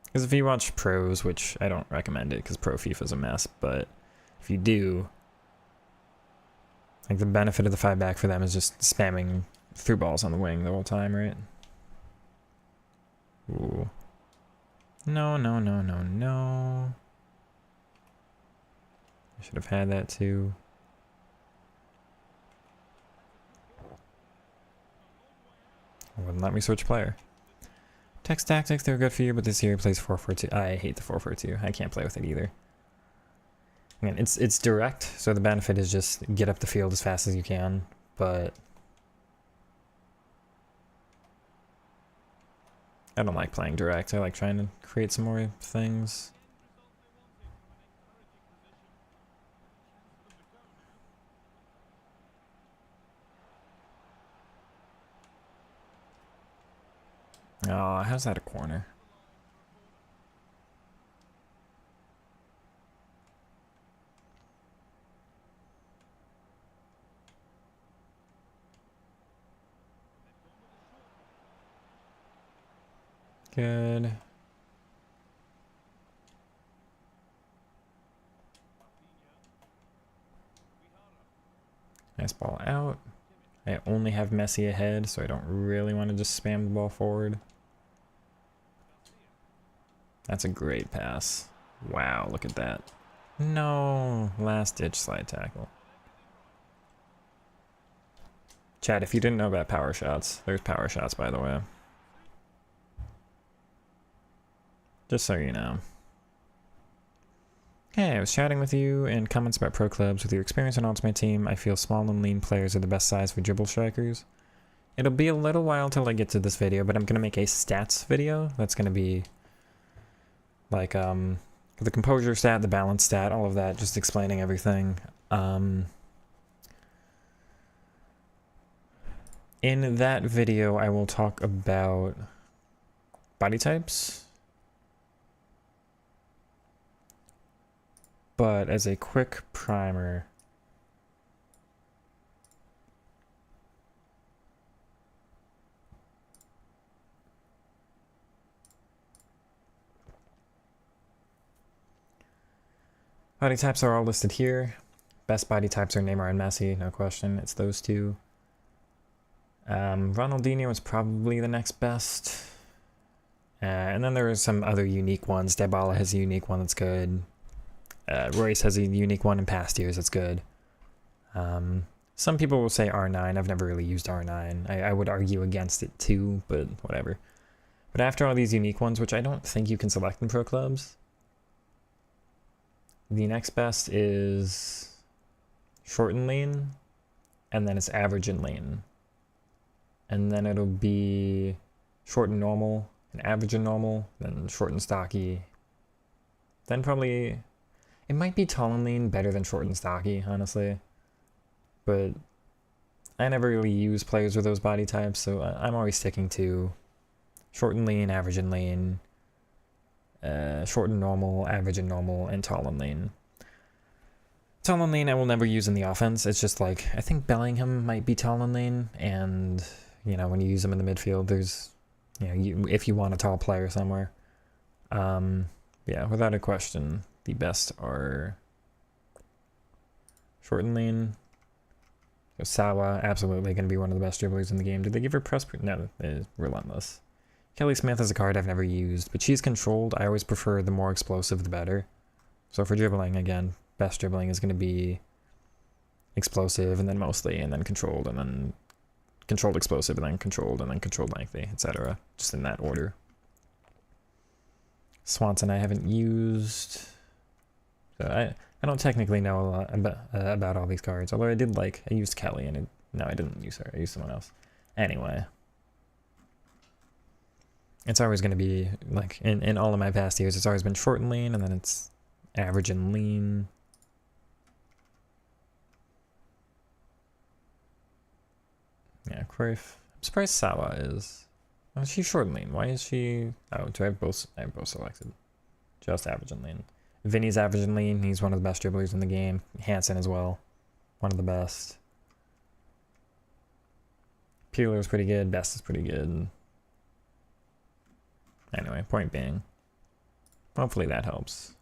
Because if you watch pros, which I don't recommend it because pro FIFA's a mess, but if you do, like the benefit of the 5-back for them is just spamming through balls on the wing the whole time, right? Ooh. No, no, no, no, no. I should have had that too. Wouldn't let me switch player. Text tactics, they're good for you, but this year plays 4-4-2. I hate the 4-4-2. I can't play with it either. I mean, it's direct, so the benefit is just get up the field as fast as you can, but I don't like playing direct. I like trying to create some more things. Oh, how's that a corner? Good. Nice ball out. I only have Messi ahead, so I don't really want to just spam the ball forward. That's a great pass. Wow, look at that. No, last ditch slide tackle. Chad, if you didn't know about power shots, there's power shots, by the way. Just so you know. Hey, I was chatting with you in comments about pro clubs. With your experience on Ultimate Team, I feel small and lean players are the best size for dribble strikers. It'll be a little while till I get to this video, but I'm going to make a stats video. That's going to be like the composure stat, the balance stat, all of that, just explaining everything. In that video, I will talk about body types. But as a quick primer, body types are all listed here. Best body types are Neymar and Messi, no question. It's those two. Ronaldinho is probably the next best. And then there are some other unique ones. Dybala has a unique one that's good. Royce has a unique one in past years that's good. Some people will say R9. I've never really used R9. I would argue against it too, but whatever. But after all these unique ones, which I don't think you can select in pro clubs, the next best is short and lean, and then it's average and lean. And then it'll be short and normal, and average and normal, then short and stocky. Then probably, it might be tall and lean better than short and stocky, honestly. But I never really use players with those body types, so I'm always sticking to short and lean, average and lean, short and normal, average and normal, and tall and lean. Tall and lean I will never use in the offense. It's just like, I think Bellingham might be tall and lean, and, you know, when you use them in the midfield, there's, you know, if you want a tall player somewhere. Yeah, without a question, the best are short and lean. Sawa, absolutely going to be one of the best dribblers in the game. Did they give her press? No, it's relentless. Kelly Smith is a card I've never used, but she's controlled. I always prefer the more explosive, the better. So for dribbling, again, best dribbling is going to be explosive, and then mostly, and then controlled, and then controlled explosive, and then controlled lengthy, etc. Just in that order. Swanson I haven't used. So I don't technically know a lot about all these cards, although I used Kelly, and no, I didn't use her. I used someone else. Anyway. It's always going to be, like, in all of my past years, it's always been short and lean, and then it's average and lean. Yeah, Cruyff, surprised Sawa is. Oh, she's short and lean. Why is she? Oh, do I have both? I have both selected. Just average and lean. Vinny's average and lean. He's one of the best dribblers in the game. Hansen as well. One of the best. Peeler's pretty good. Best is pretty good. Anyway, point being. Hopefully that helps.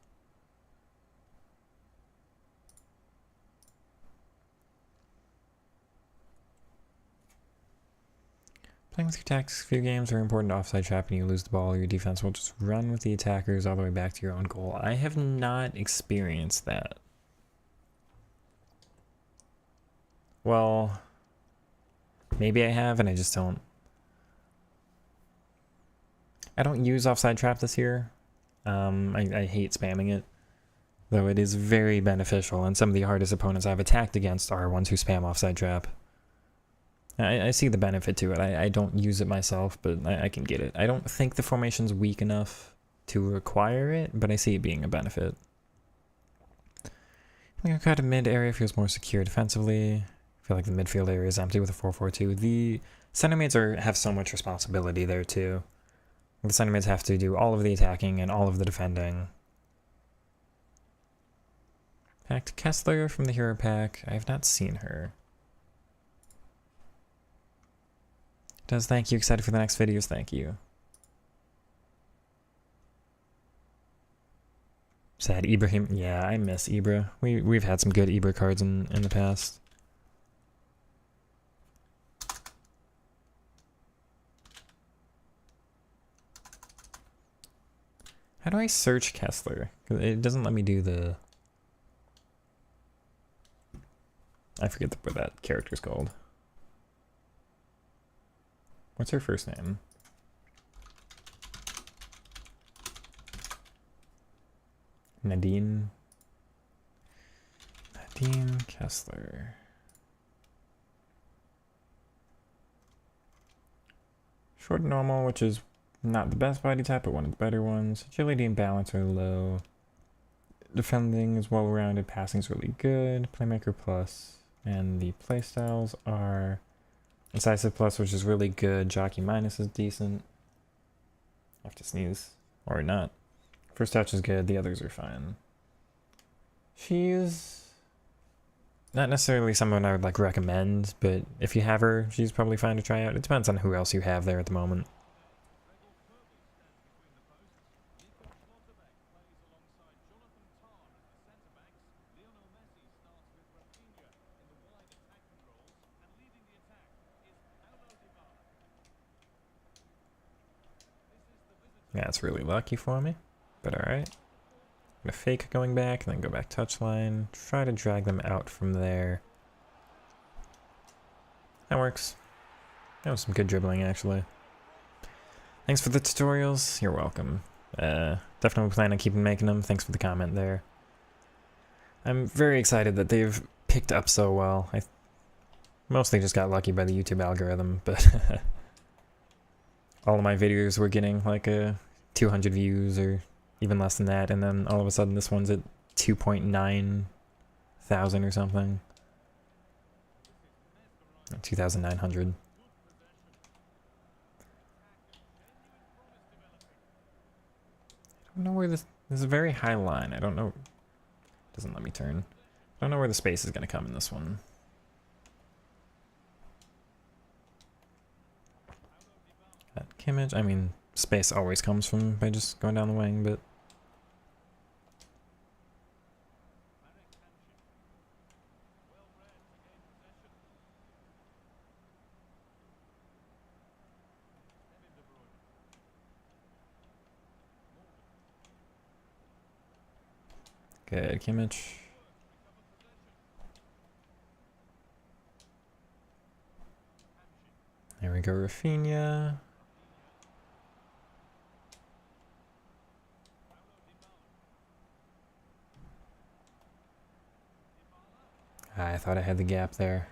Playing with your tactics few games are important to offside trap and you lose the ball, your defense will just run with the attackers all the way back to your own goal. I have not experienced that. Well, maybe I have and I just don't. I don't use offside trap this year. I hate spamming it, though it is very beneficial, and some of the hardest opponents I've attacked against are ones who spam offside trap. I see the benefit to it. I don't use it myself, but I can get it. I don't think the formation's weak enough to require it, but I see it being a benefit. Playing a crowded mid area feels more secure defensively. I feel like the midfield area is empty with a 4-4-2. The center mids have so much responsibility there too. The center mids have to do all of the attacking and all of the defending. Packed Kessler from the hero pack. I have not seen her. Does thank you. Excited for the next videos. Thank you. Sad Ibrahim. Yeah, I miss Ibra. We've had some good Ibra cards in the past. How do I search Kessler? It doesn't let me do the... I forget what that character's called. What's her first name? Nadine Kessler. Short and normal, which is not the best body type, but one of the better ones. Agility and balance are low. Defending is well-rounded. Passing is really good. Playmaker plus. And the playstyles are Incisive plus, which is really good. Jockey minus is decent. I have to sneeze. Or not. First touch is good. The others are fine. She's not necessarily someone I would like recommend, but if you have her, she's probably fine to try out. It depends on who else you have there at the moment. Yeah, it's really lucky for me, but alright. I'm gonna fake going back, and then go back touchline. Try to drag them out from there. That works. That was some good dribbling, actually. Thanks for the tutorials. You're welcome. Definitely plan on keeping making them. Thanks for the comment there. I'm very excited that they've picked up so well. I mostly just got lucky by the YouTube algorithm, but all of my videos were getting like 200 views or even less than that, and then all of a sudden this one's at 2.9 thousand or something. 2,900. I don't know where this is a very high line. I don't know. It doesn't let me turn. I don't know where the space is going to come in this one. That Kimmage, I mean, space always comes from by just going down the wing, but good, Kimmage. There we go, Rafinha. I thought I had the gap there.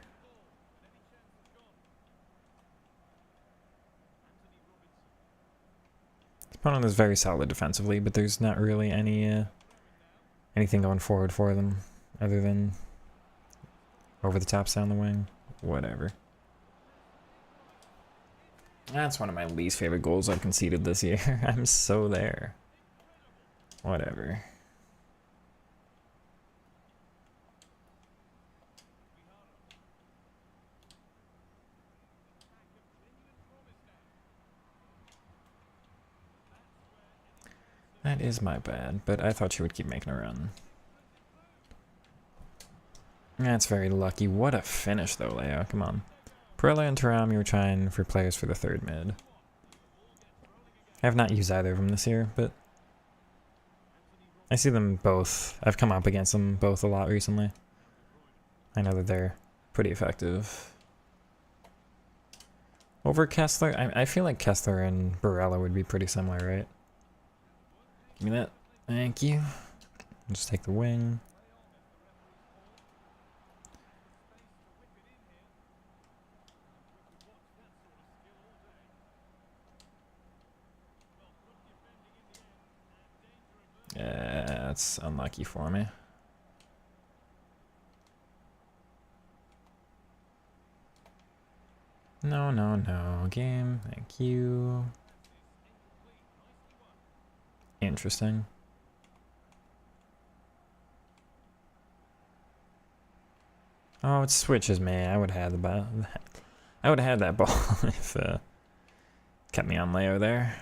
This opponent is very solid defensively, but there's not really any anything going forward for them other than over the tops down the wing. Whatever. That's one of my least favorite goals I've conceded this year. I'm so there. Whatever. That is my bad, but I thought she would keep making a run. That's very lucky. What a finish, though, Leo. Come on. Perella and Taram, you were trying for players for the third mid. I have not used either of them this year, but I see them both. I've come up against them both a lot recently. I know that they're pretty effective. Over Kessler, I feel like Kessler and Barella would be pretty similar, right? Give me that. Thank you. Just take the wing. Yeah, that's unlucky for me. No, no, no. Game. Thank you. Interesting. Oh, it switches me. I would have had the ball. I would have had that ball if kept me on Leo there.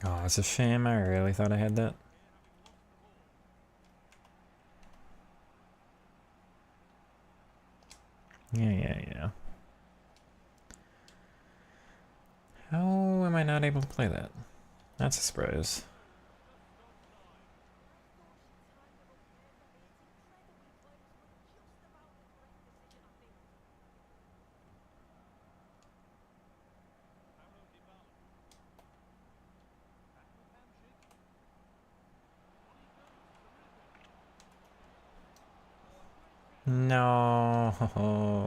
Oh, it's a shame. I really thought I had that. Yeah. How am I not able to play that? That's a surprise. No,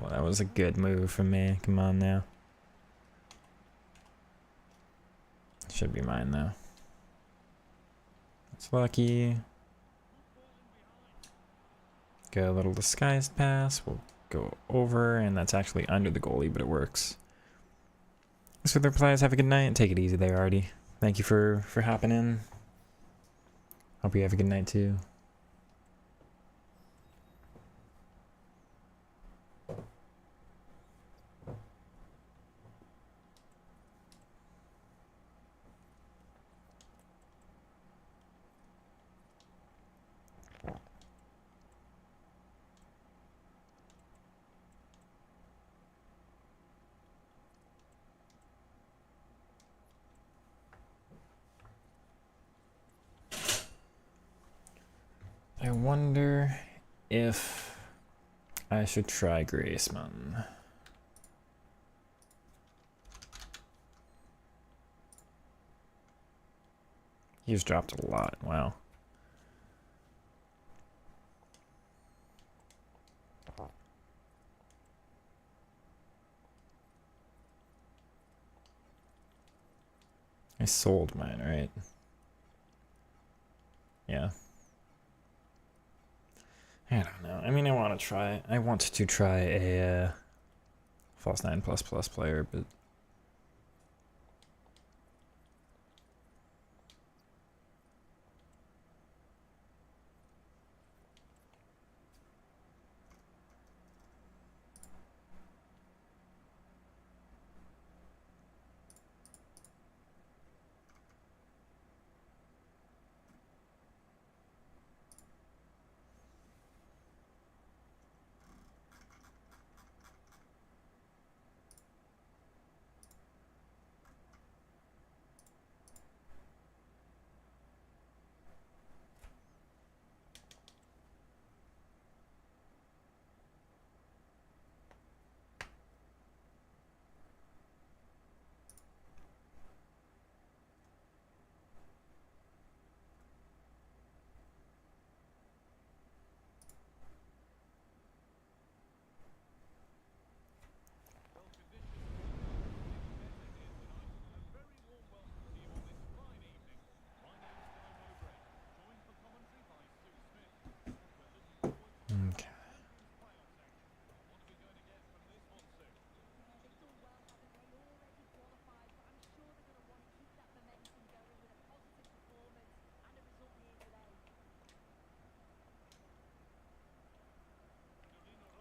that was a good move from me. Come on now. Should be mine though. It's lucky. Get a little disguised pass. We'll go over, and that's actually under the goalie, but it works. So their players have a good night. Take it easy there, Artie. Thank you for hopping in. Hope you have a good night too. I wonder if I should try Graceman. He's dropped a lot. Wow. I sold mine, right? Yeah. I don't know. I mean, I want to try a false 9++ player, but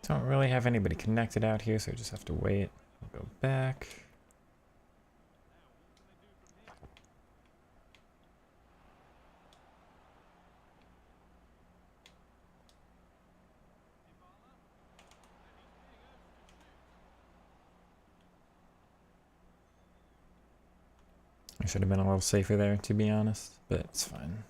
Don't really have anybody connected out here, so I just have to wait. I'll go back. I should have been a little safer there, to be honest, but it's fine.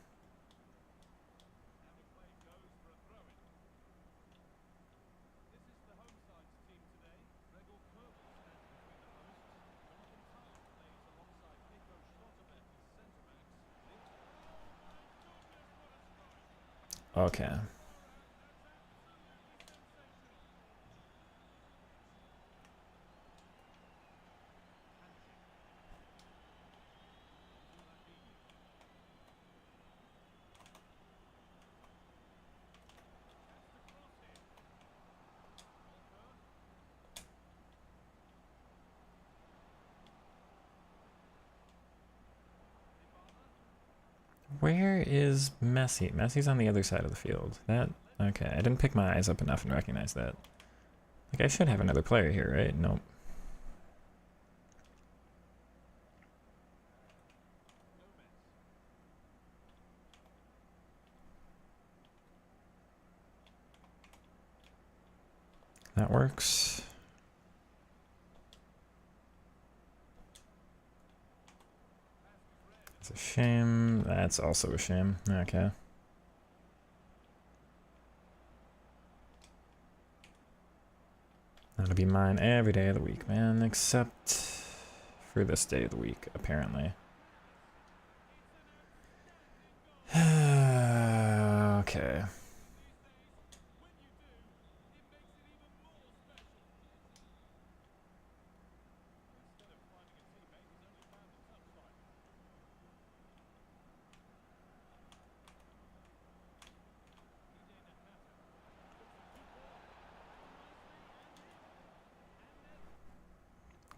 Okay. Where is Messi? Messi's on the other side of the field. Okay, I didn't pick my eyes up enough and recognize that. Like, I should have another player here, right? Nope. That works. It's a shame. That's also a shame. Okay. That'll be mine every day of the week, man, except for this day of the week, apparently. Okay.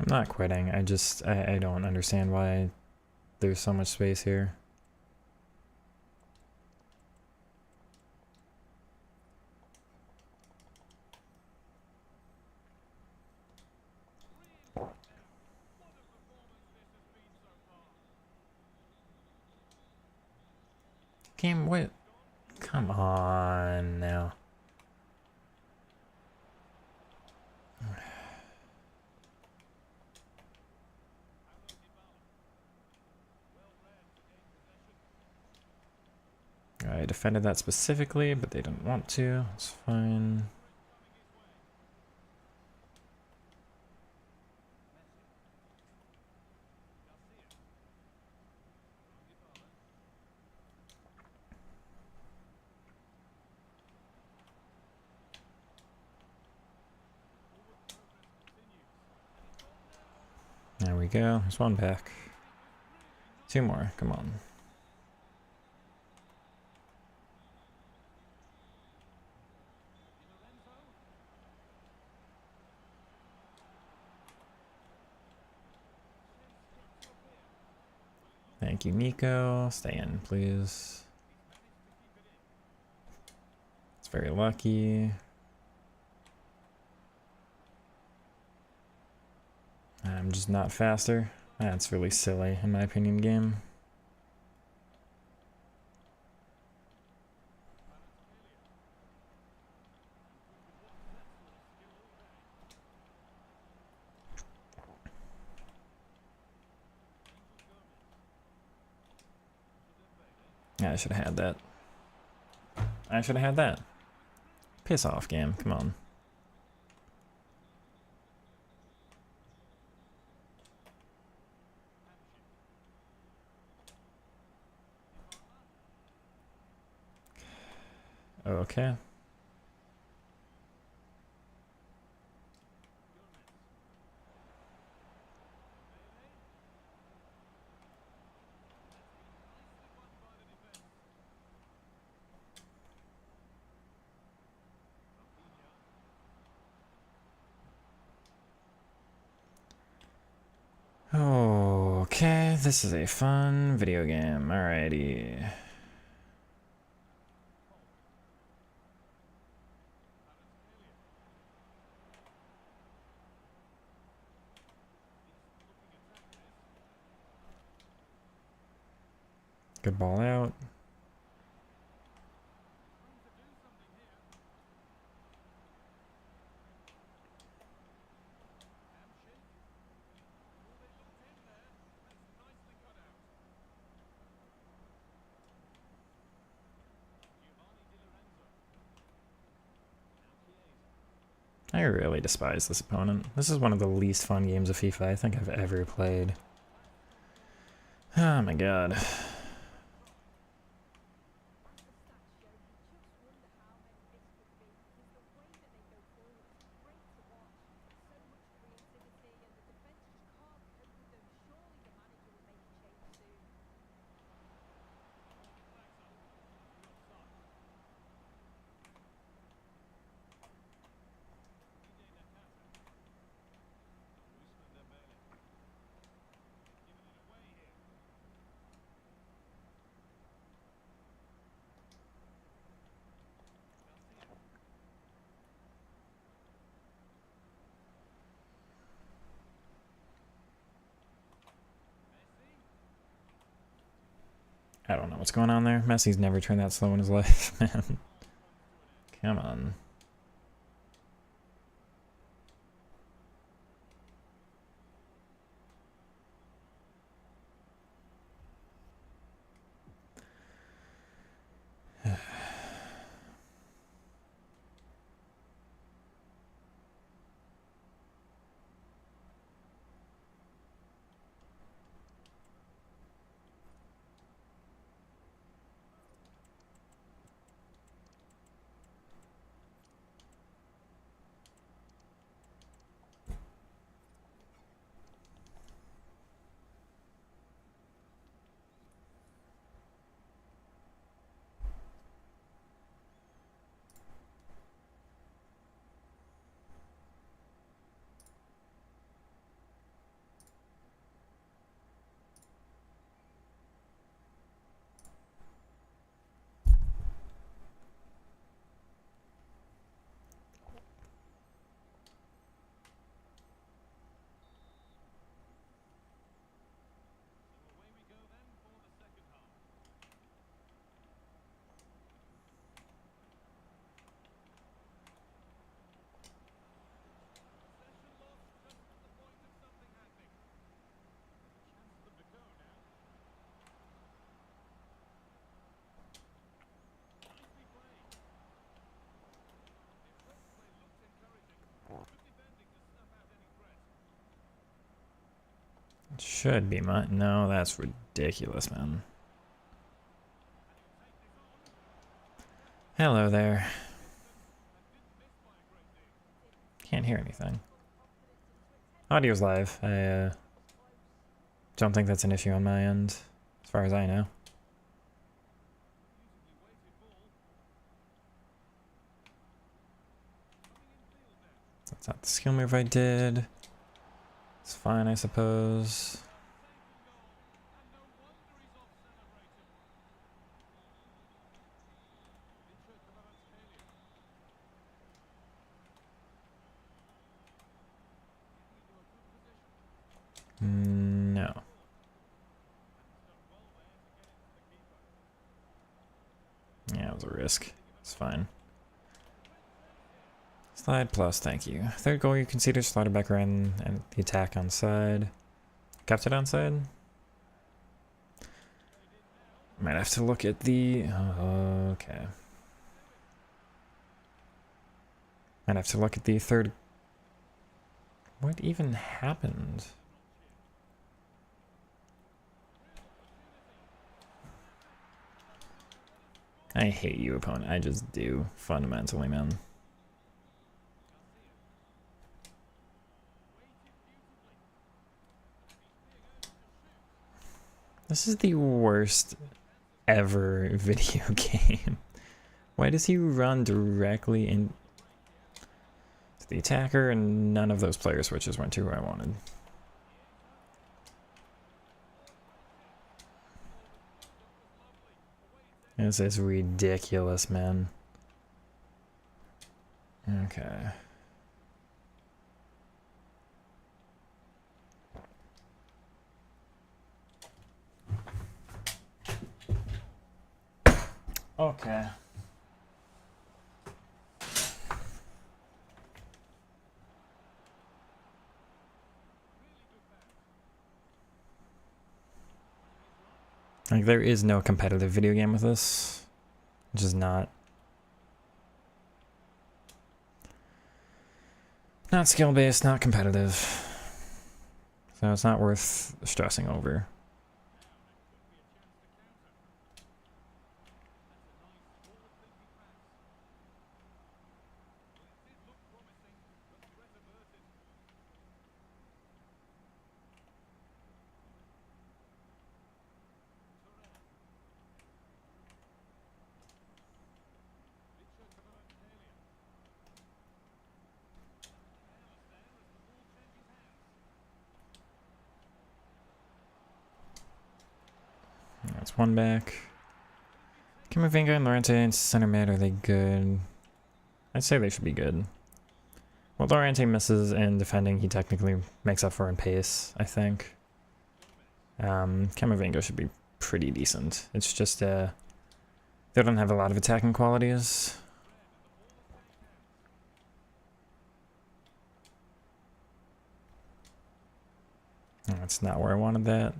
I'm not quitting. I don't understand why there's so much space here. Game, what? Come on now. I defended that specifically, but they didn't want to. It's fine. There we go. There's one back. Two more. Come on. Thank you, Nico. Stay in, please. It's very lucky. I'm just not faster. That's really silly, in my opinion, game. Yeah, I should have had that. I should have had that. Piss off, game. Come on. Okay. Okay, this is a fun video game. Alrighty. Good ball out. I really despise this opponent. This is one of the least fun games of FIFA I think I've ever played. Oh my god. I don't know what's going on there. Messi's never turned that slow in his life, man. Come on. It should be my... No, that's ridiculous, man. Hello there. Can't hear anything. Audio's live. I don't think that's an issue on my end, as far as I know. That's not the skill move I did. It's fine, I suppose. No. Yeah, it was a risk. It's fine. Slide plus, thank you. Third goal you conceded, slided back around and the attack on side. Kept it on side? Might have to look at the... okay. Might have to look at the third... What even happened? I hate you, opponent. I just do, fundamentally, man. This is the worst ever video game. Why does he run directly in to the attacker and none of those player switches went to who I wanted? This is ridiculous, man. Okay. Okay. Like, there is no competitive video game with this. Which is not skill-based, not competitive. So it's not worth stressing over. That's one back. Camavinga and Llorente in center mid, are they good? I'd say they should be good. Well, Llorente misses in defending, he technically makes up for in pace, I think. Camavinga should be pretty decent. It's just, they don't have a lot of attacking qualities. That's not where I wanted that.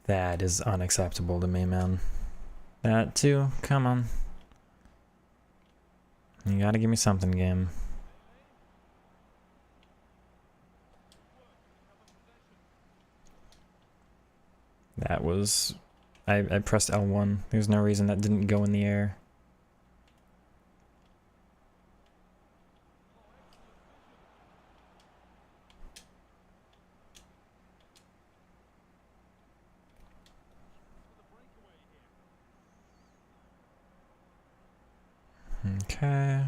That is unacceptable to me, man. That too, come on. You gotta give me something, game. That was... I pressed L1. There's no reason that didn't go in the air. Okay.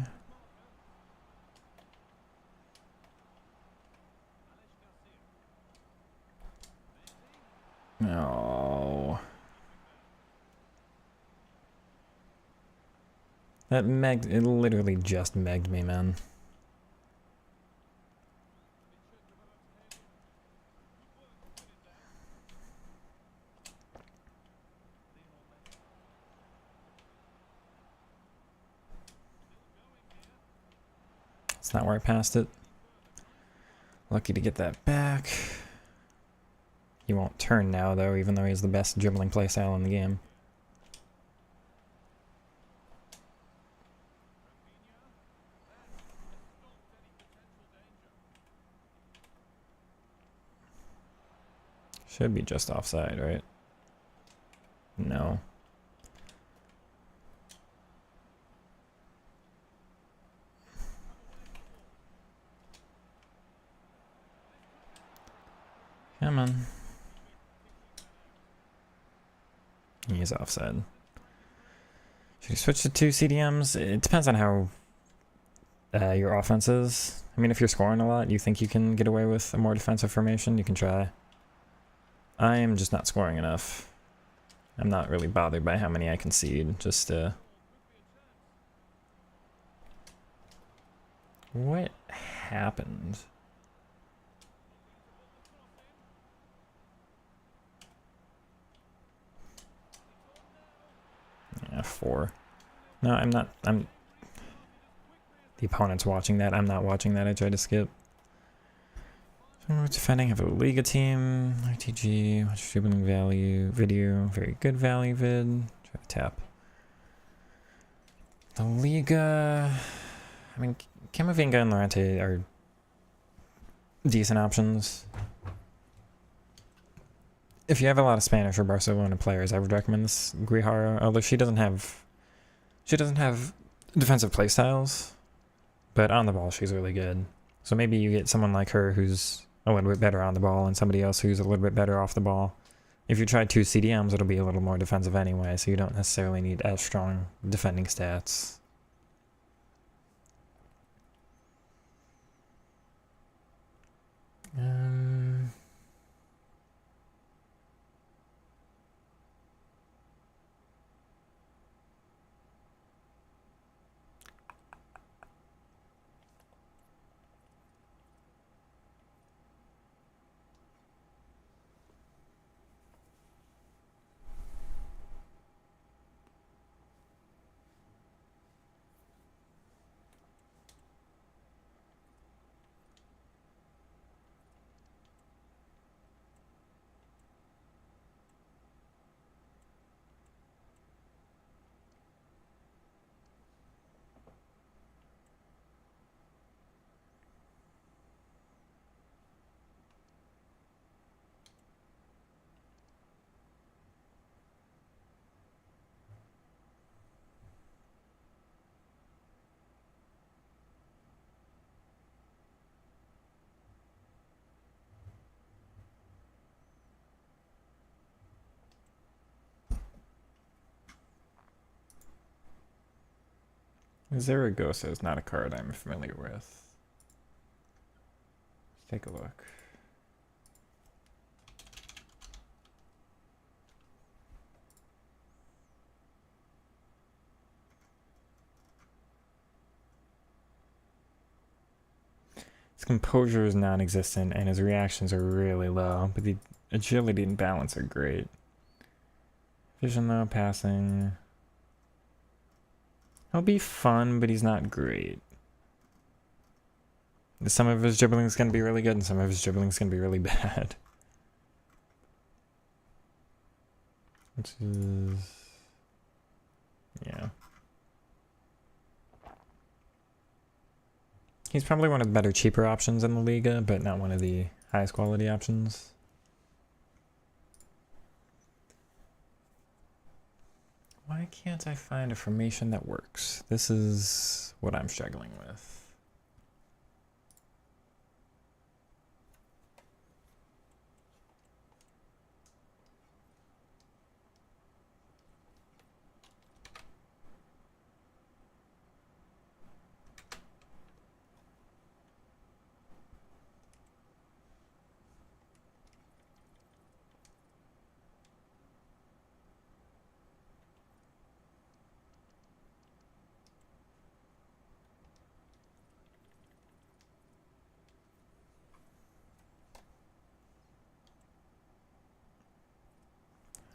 No. That it literally just megged me, man. It's not where I passed it. Lucky to get that back. He won't turn now, though, even though he has the best dribbling playstyle in the game. Should be just offside, right? No. Come on. He's offside. Should you switch to 2 CDMs? It depends on how your offense is. I mean, if you're scoring a lot, you think you can get away with a more defensive formation, you can try. I am just not scoring enough. I'm not really bothered by how many I concede, just what happened? Yeah, 4. No, I'm not. The opponent's watching that. I'm not watching that. I tried to skip. So defending, have a Liga team. ITG, watch dribbling value, video, very good value vid. Try to tap. The Liga. I mean, Camavinga and Llorente are decent options. If you have a lot of Spanish or Barcelona players, I would recommend this Guijara, although she doesn't have defensive playstyles, but on the ball she's really good. So maybe you get someone like her who's a little bit better on the ball and somebody else who's a little bit better off the ball. If you try 2 CDMs, it'll be a little more defensive anyway, so you don't necessarily need as strong defending stats. Zaragoza is not a card I'm familiar with. Let's take a look. His composure is non-existent and his reactions are really low, but the agility and balance are great. Vision though, passing. He'll be fun, but he's not great. Some of his dribbling is going to be really good and some of his dribbling is going to be really bad. Which is... yeah. He's probably one of the better, cheaper options in the Liga, but not one of the highest quality options. Why can't I find a formation that works? This is what I'm struggling with.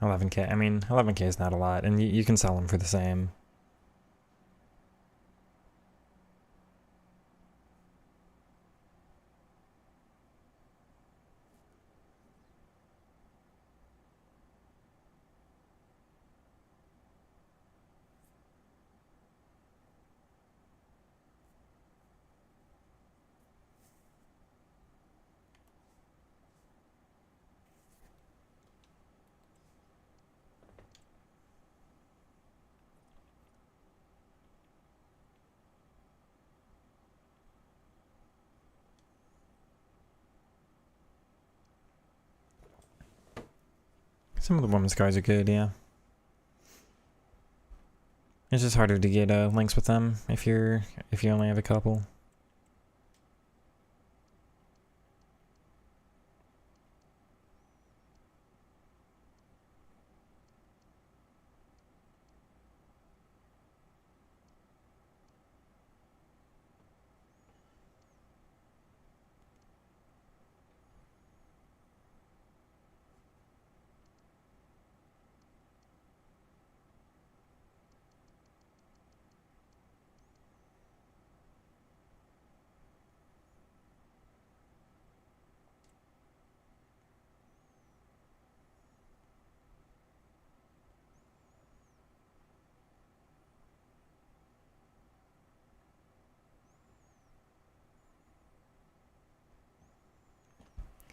$11K. I mean, $11K is not a lot, and you can sell them for the same. Some of the women's cards are good, yeah. It's just harder to get links with them if you only have a couple.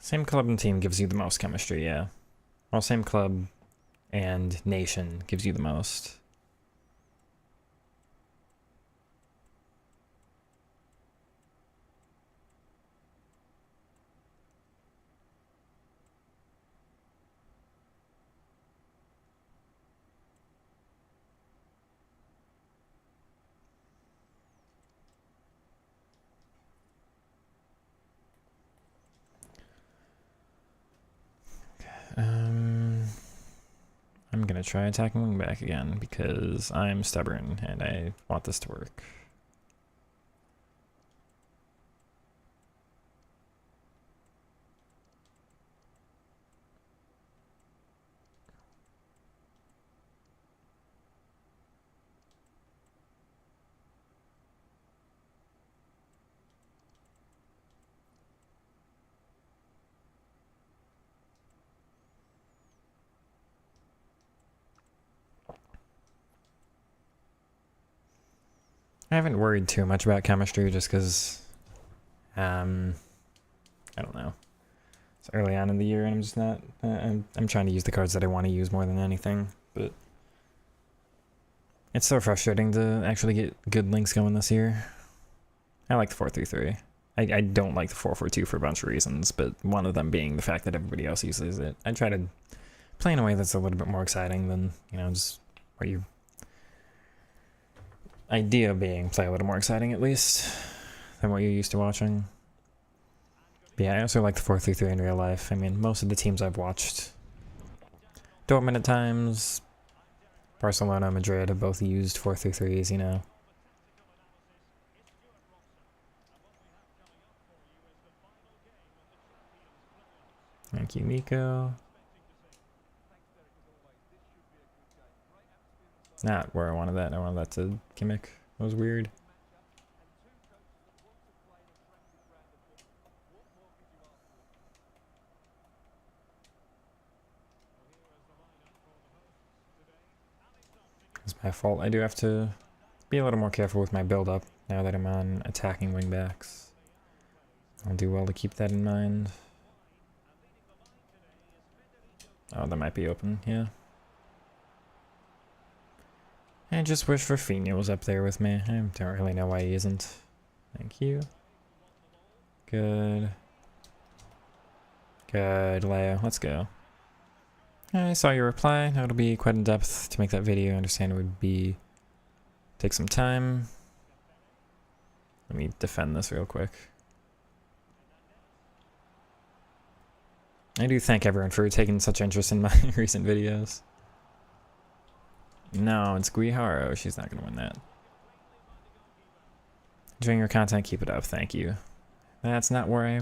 Same club and team gives you the most chemistry, yeah. Well, same club and nation gives you the most. I'm gonna try attacking wingback again because I'm stubborn and I want this to work. I haven't worried too much about chemistry just because, I don't know. It's early on in the year and I'm just not, I'm trying to use the cards that I want to use more than anything, but it's so frustrating to actually get good links going this year. I like the 4-3-3. I don't like the 4-4-2 for a bunch of reasons, but one of them being the fact that everybody else uses it. I try to play in a way that's a little bit more exciting than, you know, just where you... idea being play a little more exciting at least than what you're used to watching. But yeah, I also like the 4-3-3 in real life. I mean, most of the teams I've watched, Dortmund at times, Barcelona, Madrid have both used 4-3-3s, you know. Thank you, Miko. Not where I wanted that. I wanted that to gimmick. That was weird. It's my fault. I do have to be a little more careful with my build-up now that I'm on attacking wingbacks. I'll do well to keep that in mind. Oh, that might be open, yeah. I just wish Rafinha was up there with me. I don't really know why he isn't. Thank you. Good. Good, Leo. Let's go. I saw your reply. Now it'll be quite in depth to make that video. I understand it would be... take some time. Let me defend this real quick. I do thank everyone for taking such interest in my recent videos. No, it's Guiharo. She's not going to win that. Enjoying your content, keep it up. Thank you. That's not where I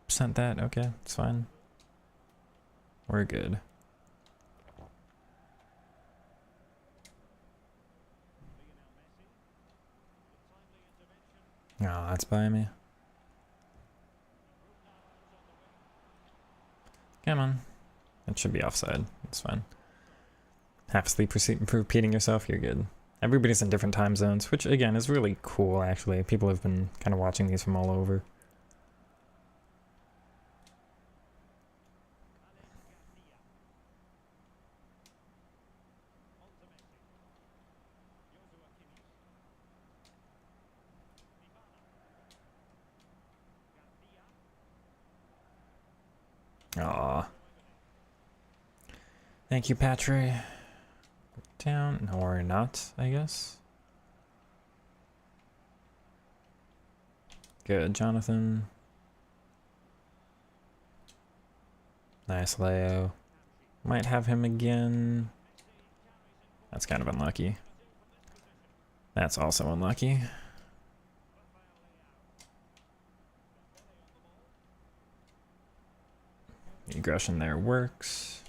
sent that. Okay, it's fine. We're good. Oh, that's by me. Come on. It should be offside. It's fine. Half asleep repeating yourself, you're good. Everybody's in different time zones, which again is really cool actually. People have been kind of watching these from all over. Aww. Thank you, Patry. Down, or not, I guess. Good, Jonathan. Nice, Leo. Might have him again. That's kind of unlucky. That's also unlucky. The aggression there works.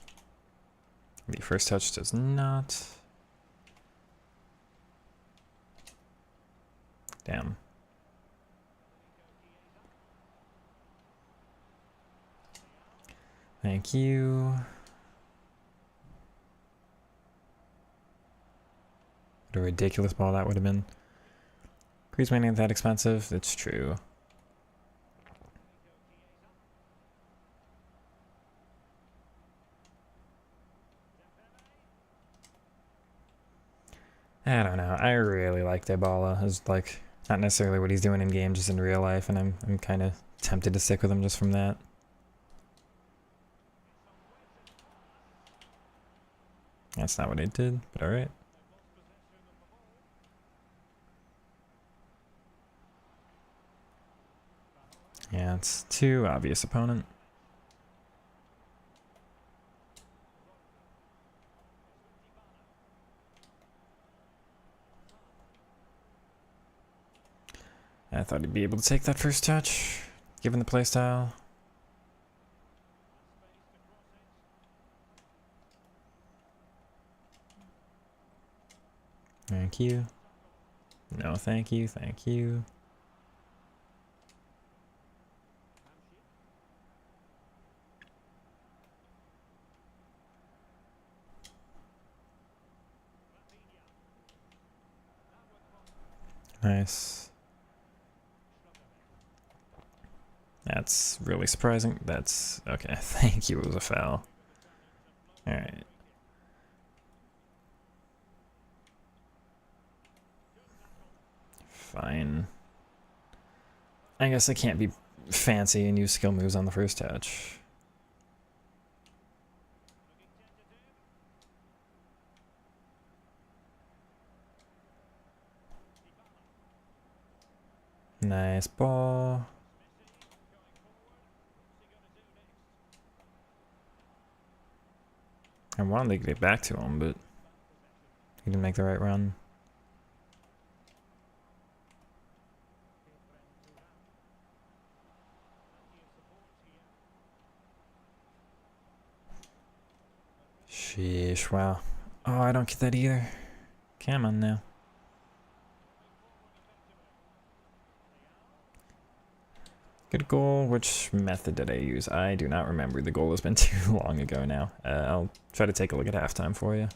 The first touch does not. Damn. Thank you. What a ridiculous ball that would have been. Griezmann ain't that expensive. It's true. I don't know. I really like Dybala. It's like not necessarily what he's doing in game, just in real life, and I'm kind of tempted to stick with him just from that. That's not what I did, but alright. Yeah, it's too obvious opponent. I thought he'd be able to take that first touch, given the playstyle. Thank you. No, thank you, thank you. Nice. That's really surprising. That's okay. Thank you. It was a foul. All right. Fine. I guess I can't be fancy and use skill moves on the first touch. Nice ball. I wanted to get back to him, but he didn't make the right run. Sheesh, wow. Oh, I don't get that either. Come on now. Good goal. Which method did I use? I do not remember. The goal has been too long ago now. I'll try to take a look at halftime for you.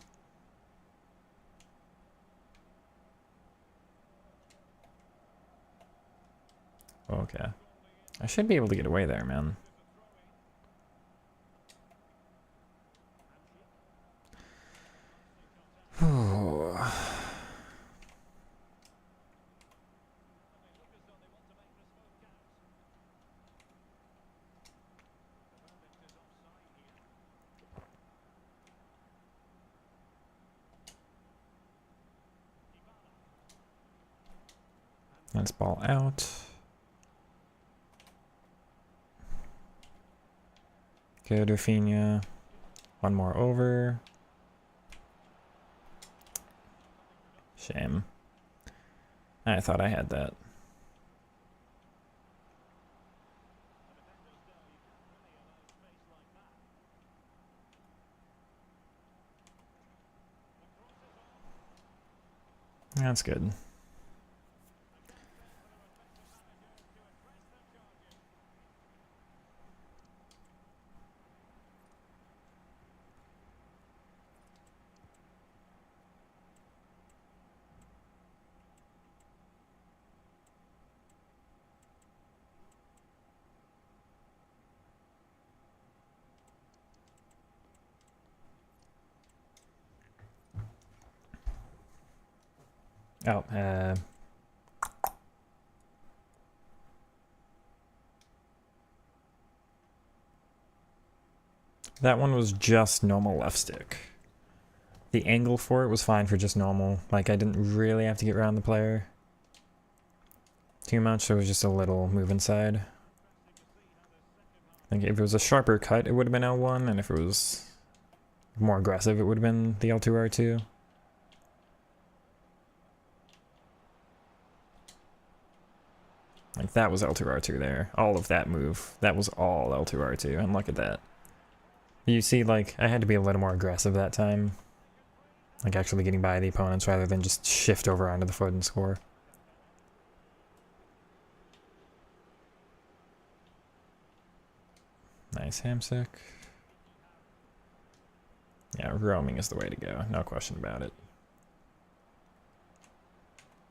Okay. I should be able to get away there, man. Nice ball out. Good, Rafinha. One more over. Shame. I thought I had that. That's good. Oh, that one was just normal left stick. The angle for it was fine for just normal. Like, I didn't really have to get around the player too much. It was just a little move inside. I think if it was a sharper cut, it would have been L1, and if it was more aggressive, it would have been the L2, R2. Like, that was L2, R2 there. All of that move. That was all L2, R2, and look at that. You see, like, I had to be a little more aggressive that time. Like, actually getting by the opponents rather than just shift over onto the foot and score. Nice hamsick. Yeah, roaming is the way to go. No question about it.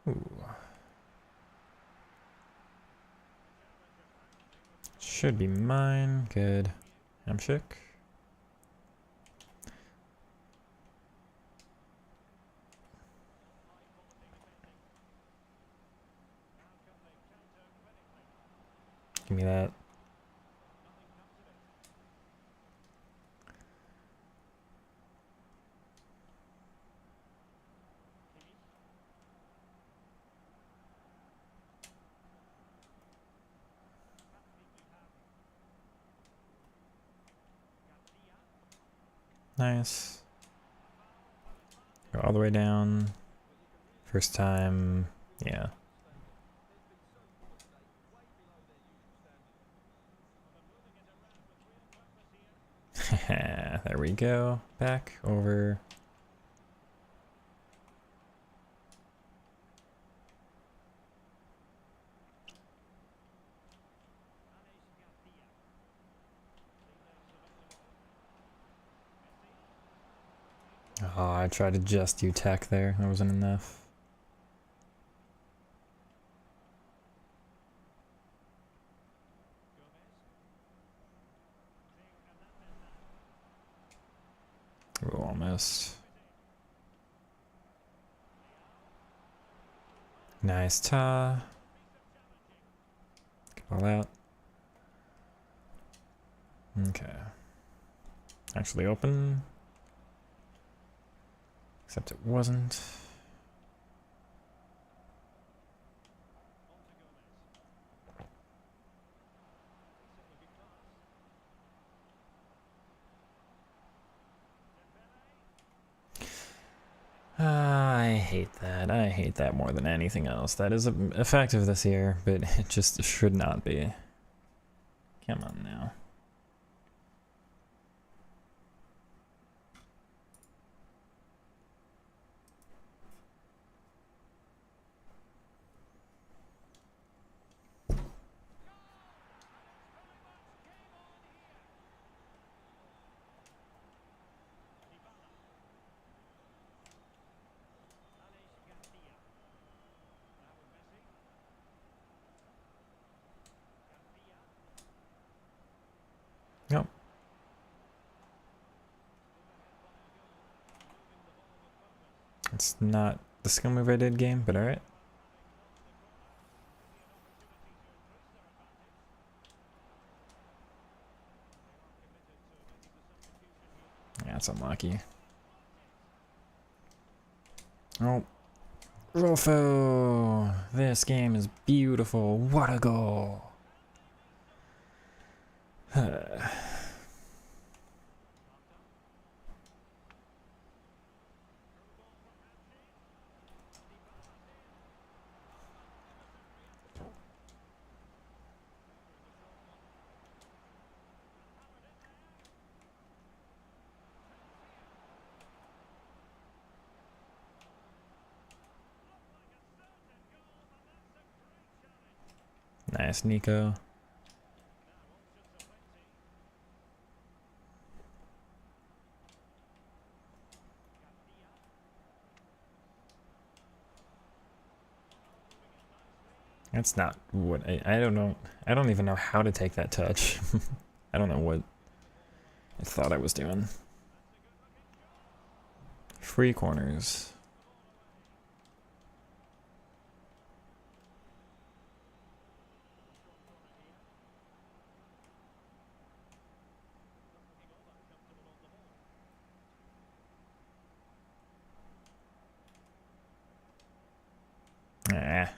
Ooh. Should be mine. Good. Hamshick. Give me that. Nice. Go all the way down. First time. Yeah. There we go. Back over. Oh, I tried to just do tech there. That wasn't enough. Ooh, almost. Nice ta. Ball out. Okay. Actually open. Except it wasn't. I hate that. I hate that more than anything else. That is effective this year, but it just should not be. Come on now. Nope. It's not the skill move I did game, but alright. Yeah, it's unlucky. Oh. Rolfo! This game is beautiful. What a goal! Nice, Nico. That's not what I don't know. I don't even know how to take that touch. I don't know what I thought I was doing. Free corners. Ah.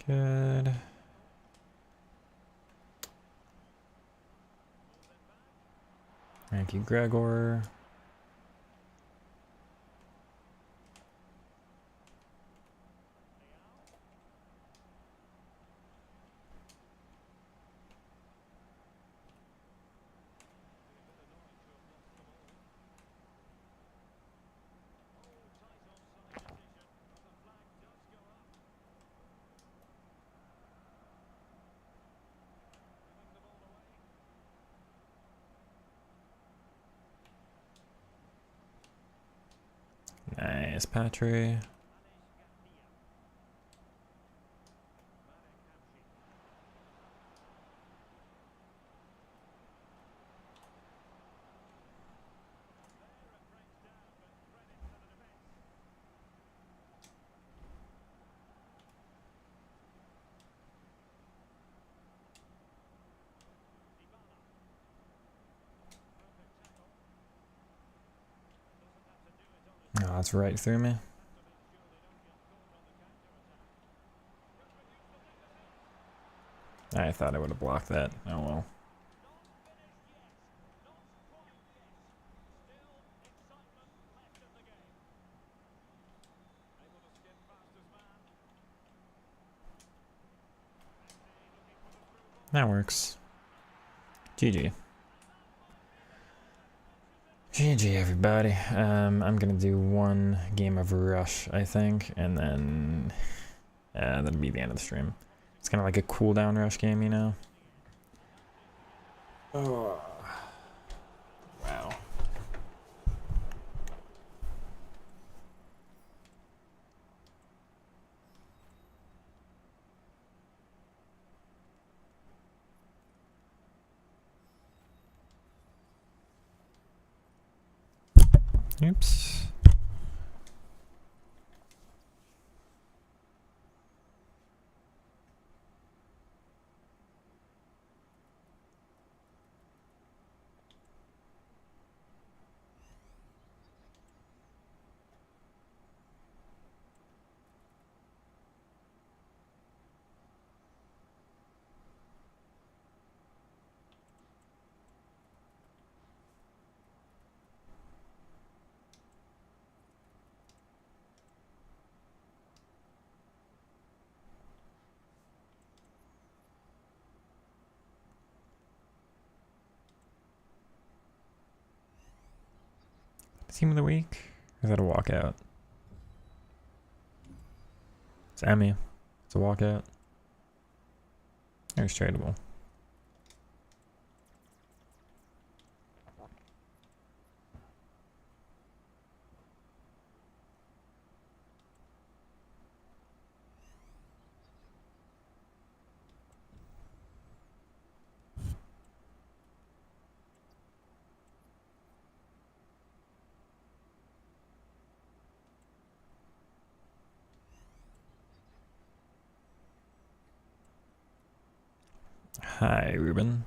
Good. Thank you, Gregor. Nice, Patry. Oh, that's right through me. I thought I would have blocked that. Oh well. That works. GG. GG, everybody. I'm gonna do one game of Rush, I think, and then that'll be the end of the stream. It's kind of like a cooldown Rush game, you know? Oh. Wow. Oops. Team of the week? Or is that a walkout? It's Emmy. It's a walkout. There's tradable. Hi, Ruben.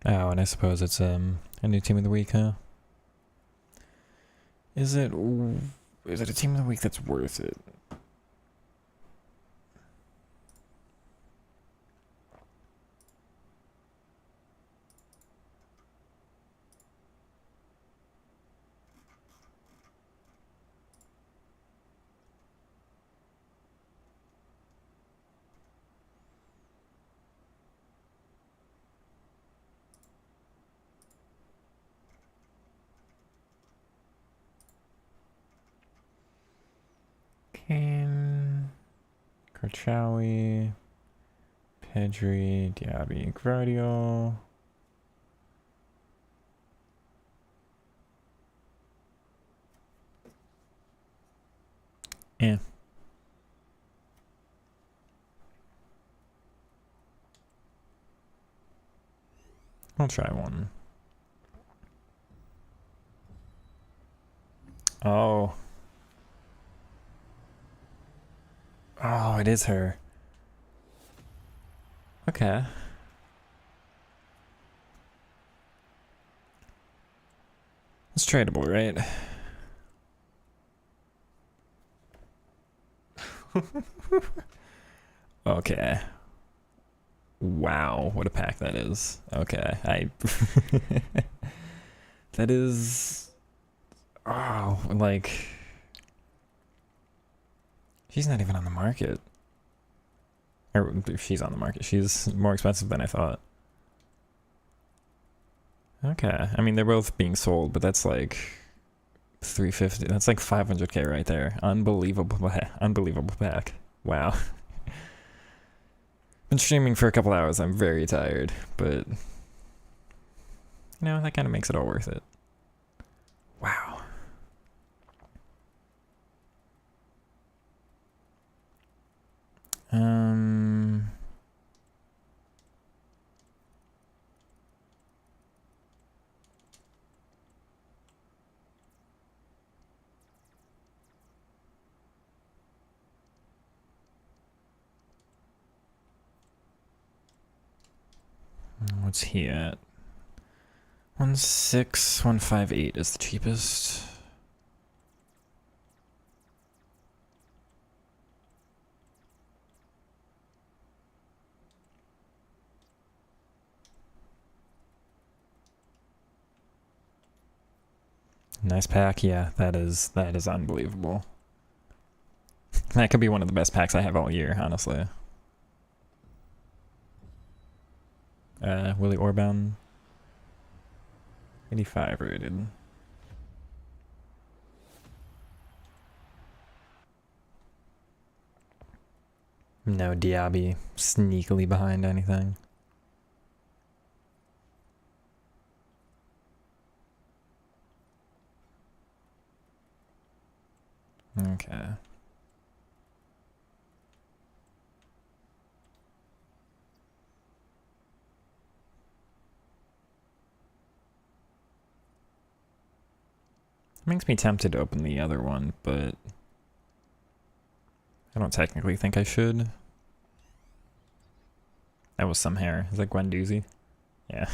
Oh, and I suppose it's a new team of the week, huh? Is it a team of the week that's worth it? Kane, Karchawi, Pedri, Diaby, Gradio. Yeah. I'll try one. Oh. Oh, it is her. Okay. It's tradable, right? Okay. Wow, what a pack that is. Okay, that is... Oh, like... She's not even on the market. Or, she's on the market. She's more expensive than I thought. Okay, I mean, they're both being sold, but that's like... 350. That's like 500k right there. Unbelievable, unbelievable pack. Wow. Been streaming for a couple hours. I'm very tired, but you know, that kind of makes it all worth it. Wow. What's he at? 16158 is the cheapest. Nice pack, yeah, that is unbelievable. That could be one of the best packs I have all year, honestly. Willie Orban. 85 rated. No Diaby sneakily behind anything. Okay. Makes me tempted to open the other one, but I don't technically think I should. That was some hair. Is that Guendouzi? Yeah.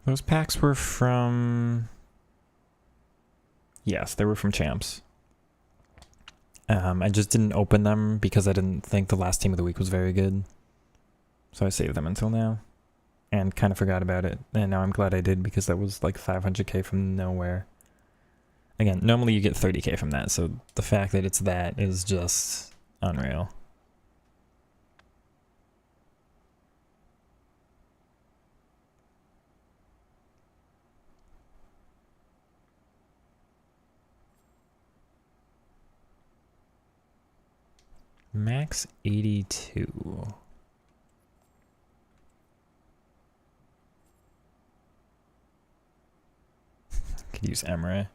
Those packs were from... Yes, they were from Champs. I just didn't open them because I didn't think the last team of the week was very good. So I saved them until now. And kind of forgot about it. And now I'm glad I did because that was like 500k from nowhere. Again, normally you get 30k from that, so the fact that it's that is just unreal. Max 82. Could use Emre.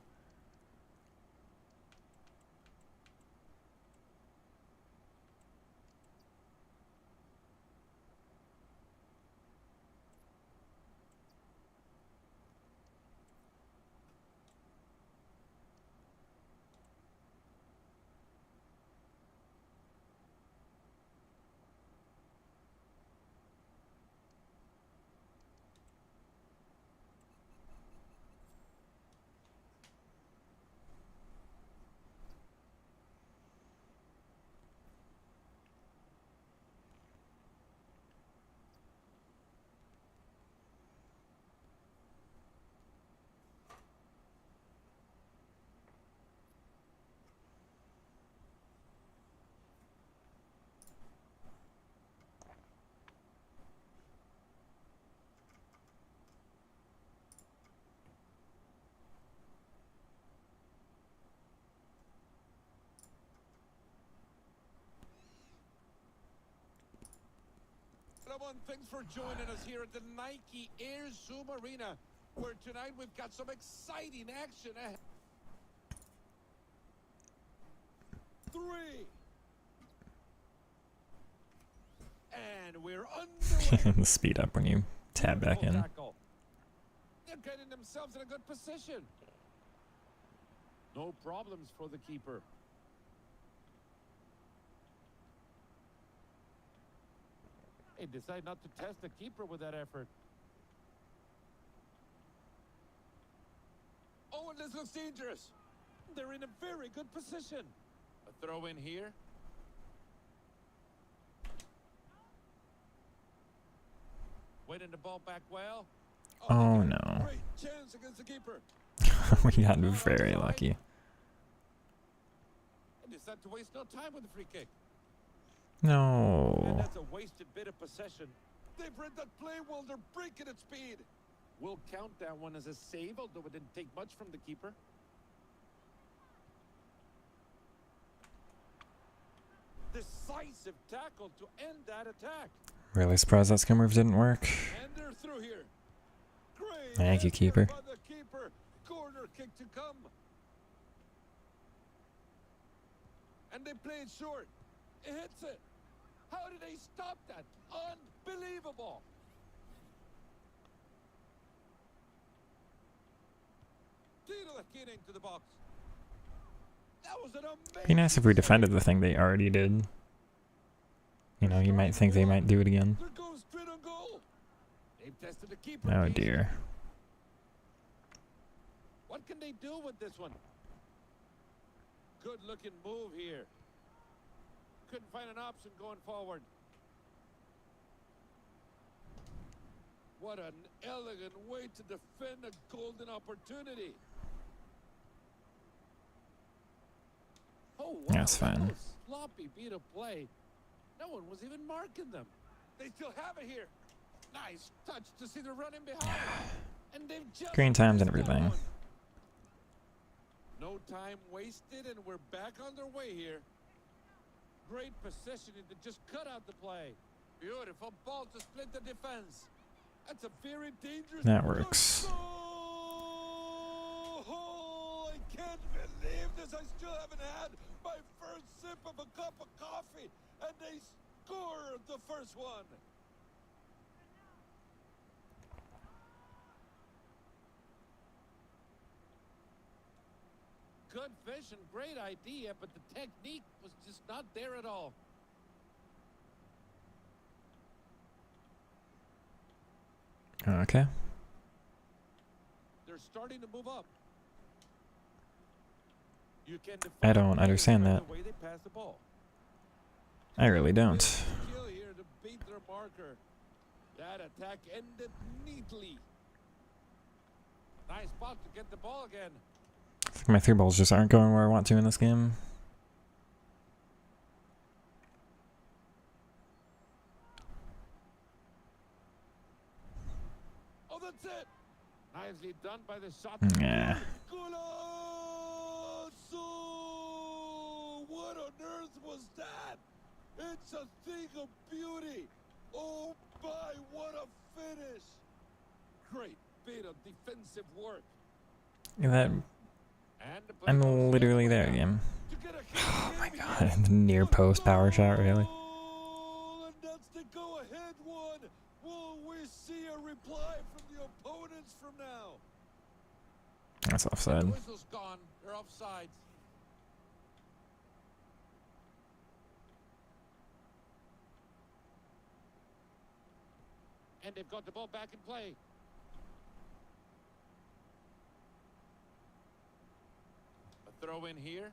Everyone, thanks for joining us here at the Nike Air Zoom Arena, where tonight we've got some exciting action ahead. 3. And we're underway. Speed up when you tab back in. Tackle. They're getting themselves in a good position. No problems for the keeper. They decide not to test the keeper with that effort. Oh, and this looks dangerous. They're in a very good position. A throw in here. Winning the ball back well. Oh no. Great chance against the keeper. We got very lucky. And decide to waste no time with the free kick. And No. that's a wasted bit of possession. They've read that play well. They're breaking at speed. We'll count that one as a save, although it didn't take much from the keeper. Decisive tackle to end that attack. Really surprised that skim move didn't work. And they're through here. Great. Thank you, keeper. By the keeper. Corner kick to come. And they play it short. It hits it. How did they stop that? Unbelievable. To the box. That was an amazing. Be nice if we defended the thing they already did. You know, you might think they might do it again. There goes straight on goal. They've tested the keeper. Oh dear. What can they do with this one? Good looking move here. Couldn't find an option going forward. What an elegant way to defend a golden opportunity. Oh, wow. That's fine. That was sloppy beat of play. No one was even marking them. They still have it here. Nice touch to see the running behind. And they've just Green times and missed that everything. one. No time wasted, and we're back on their way here. Great positioning to just cut out the play. Beautiful ball to split the defense. That's a very dangerous. That works. Oh, I can't believe this. I still haven't had my first sip of a cup of coffee, and they score the first one. Good vision, great idea, but the technique was just not there at all. Okay. they're starting to move up. You can I define don't understand that. the way they pass the ball. I really don't. Skill here to beat their marker. That attack ended neatly. Nice spot to get the ball again. I think my through balls just aren't going where I want to in this game. Oh, that's it. Nicely done by the shot. Yeah. Golazo! What on earth was that? It's a thing of beauty. Oh my, what a finish. Great bit of defensive work. That And the I'm play goes literally the other there way again. to get a hit Oh my in god, here. the near post power shot, really? Goal, and that's the go-ahead one. Will we see a reply from the opponents from now? That's offside. The whistle's gone. They're offside. And they've got the ball back in play. A throw in here.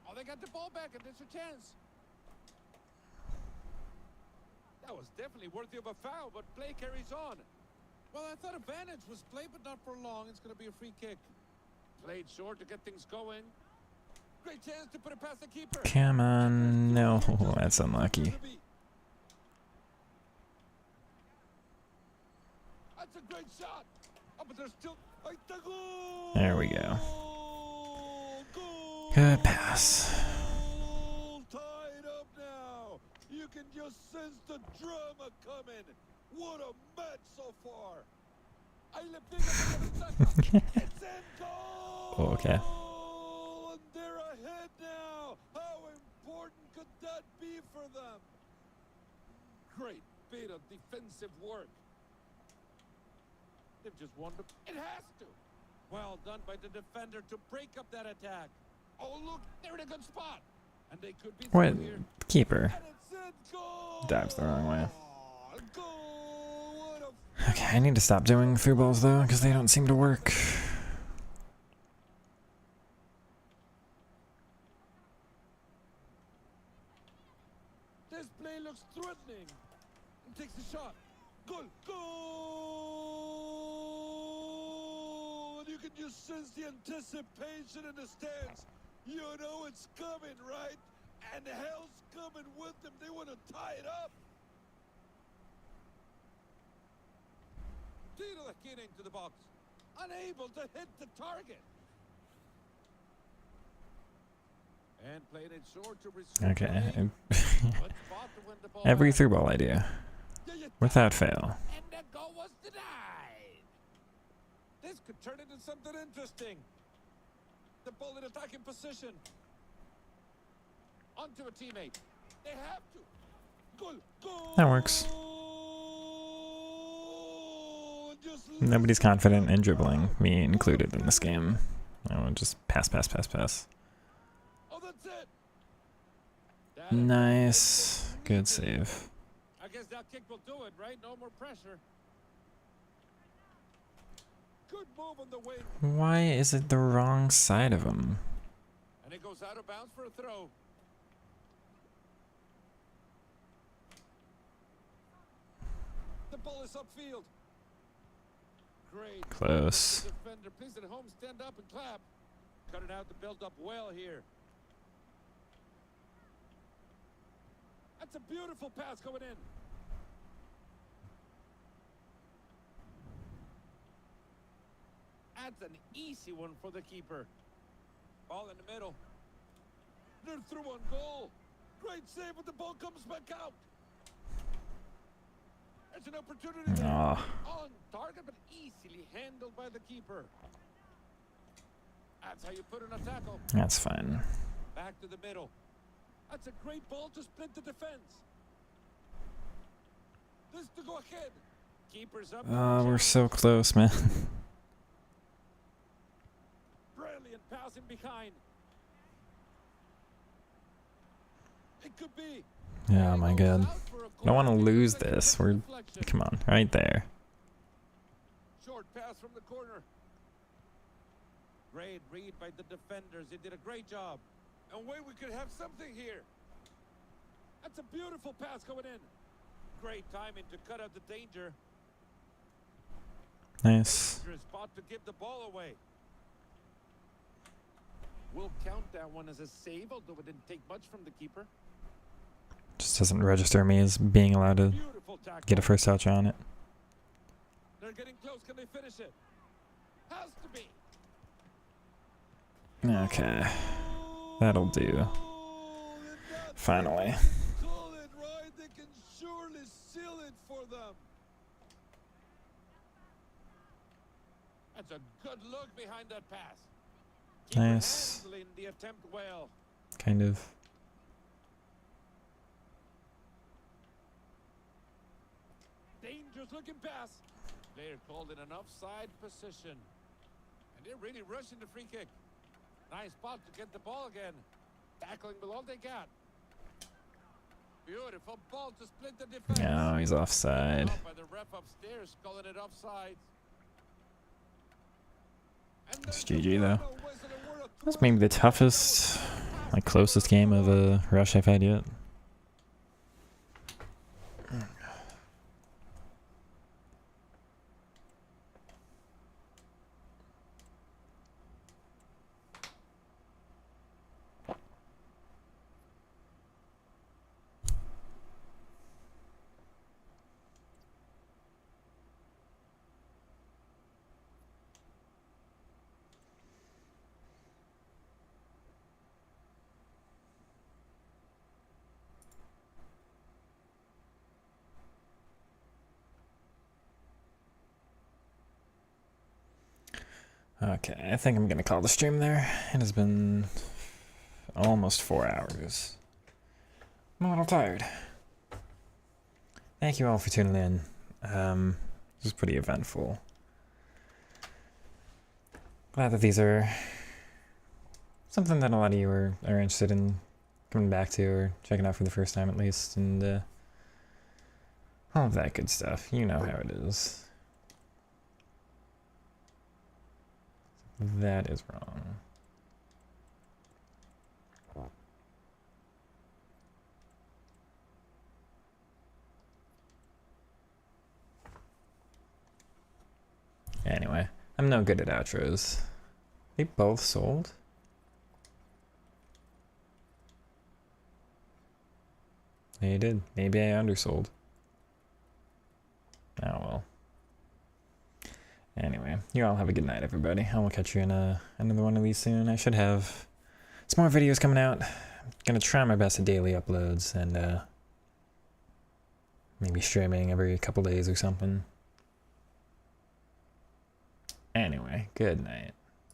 Oh, they got the ball back and there's a chance. That was definitely worthy of a foul, but play carries on. Well, I thought advantage was played, but not for long. It's going to be a free kick. Played short to get things going. Great chance to put it past the keeper. Come on, no, that's unlucky. That's a great shot. Oh, but there's still. There we go. Goal. Good pass. Tied up now. You can just sense the drama coming. What a match so far. It's in goal. Okay. And they're ahead now. How important could that be for them? Great bit of defensive work. They've just won the... It has to. Well done by the defender to break up that attack. Oh, look, they're in a good spot. And they could be What? through here. Keeper. And it's in goal. Dives the wrong way. Goal. What a... Okay, I need to stop doing through balls though, because they don't seem to work. This play looks threatening. And takes the shot. Goal. Goal. And you can just sense the anticipation in the stands. You know it's coming, right? And hell's coming with them. They want to tie it up. Tiro getting to the box. Unable to hit the target. And played it short to receive. Okay. Every Every through ball idea. Without fail. And the goal was denied. This could turn into something interesting. The ball in attacking position. Onto a teammate. They have to. Goal. That works. Nobody's confident in dribbling, me included in this game. I will just pass, pass, pass, pass. Oh, that's it. Nice. Good save. I guess that kick will do it, right? No more pressure. Good move on the wing. Why is it the wrong side of him? And it goes out of bounds for a throw. The ball is upfield. Great. Close. Defender, please at home, stand up and clap. Cut it out to build up well here. That's a beautiful pass going in. That's an easy one for the keeper. Ball in the middle. They're through on goal. Great save, but the ball comes back out. There's an opportunity there. On target, but easily handled by the keeper. That's how you put in a tackle. That's fine. Back to the middle. That's a great ball to split the defense. This to go ahead. Keeper's up. We're so close, man. Brilliant pass in behind. It could be. Oh my god. Out for a I don't want to corner. lose Looks like a this. bit of We're... deflection. Come on, right there. Short pass from the corner. Great read by the defenders. They did a great job. And wait, we could have something here. That's a beautiful pass going in. Great timing to cut out the danger. Nice. Dangerous spot to give the ball away. We'll count that one as a save, although it didn't take much from the keeper. Just doesn't register me as being allowed to Beautiful tackle. get a first touch on it. They're getting close. Can they finish it? Has to be. Okay. That'll do. Finally. Call it right. They can surely seal it for them. That's a good look behind that pass. Keeper Nice. handling the attempt well. Kind of. Dangerous looking pass. Player called in an offside position. And they're really rushing the free kick. Nice spot to get the ball again. Tackling with all they got. Beautiful ball to split the defense. No, he's offside. By the ref upstairs calling it offside. It's GG though. That's maybe the toughest, like closest game of a rush I've had yet. Okay, I think I'm gonna call the stream there. It has been almost 4 hours. I'm a little tired. Thank you all for tuning in. This was pretty eventful. Glad that these are something that a lot of you are interested in coming back to or checking out for the first time at least, and all of that good stuff. You know how it is. That is wrong. Anyway, I'm no good at outros. They both sold? They did. Maybe I undersold. Oh well. Anyway, you all have a good night, everybody. I will catch you in another one of these soon. I should have some more videos coming out. I'm gonna try my best at daily uploads and maybe streaming every couple days or something. Anyway, good night.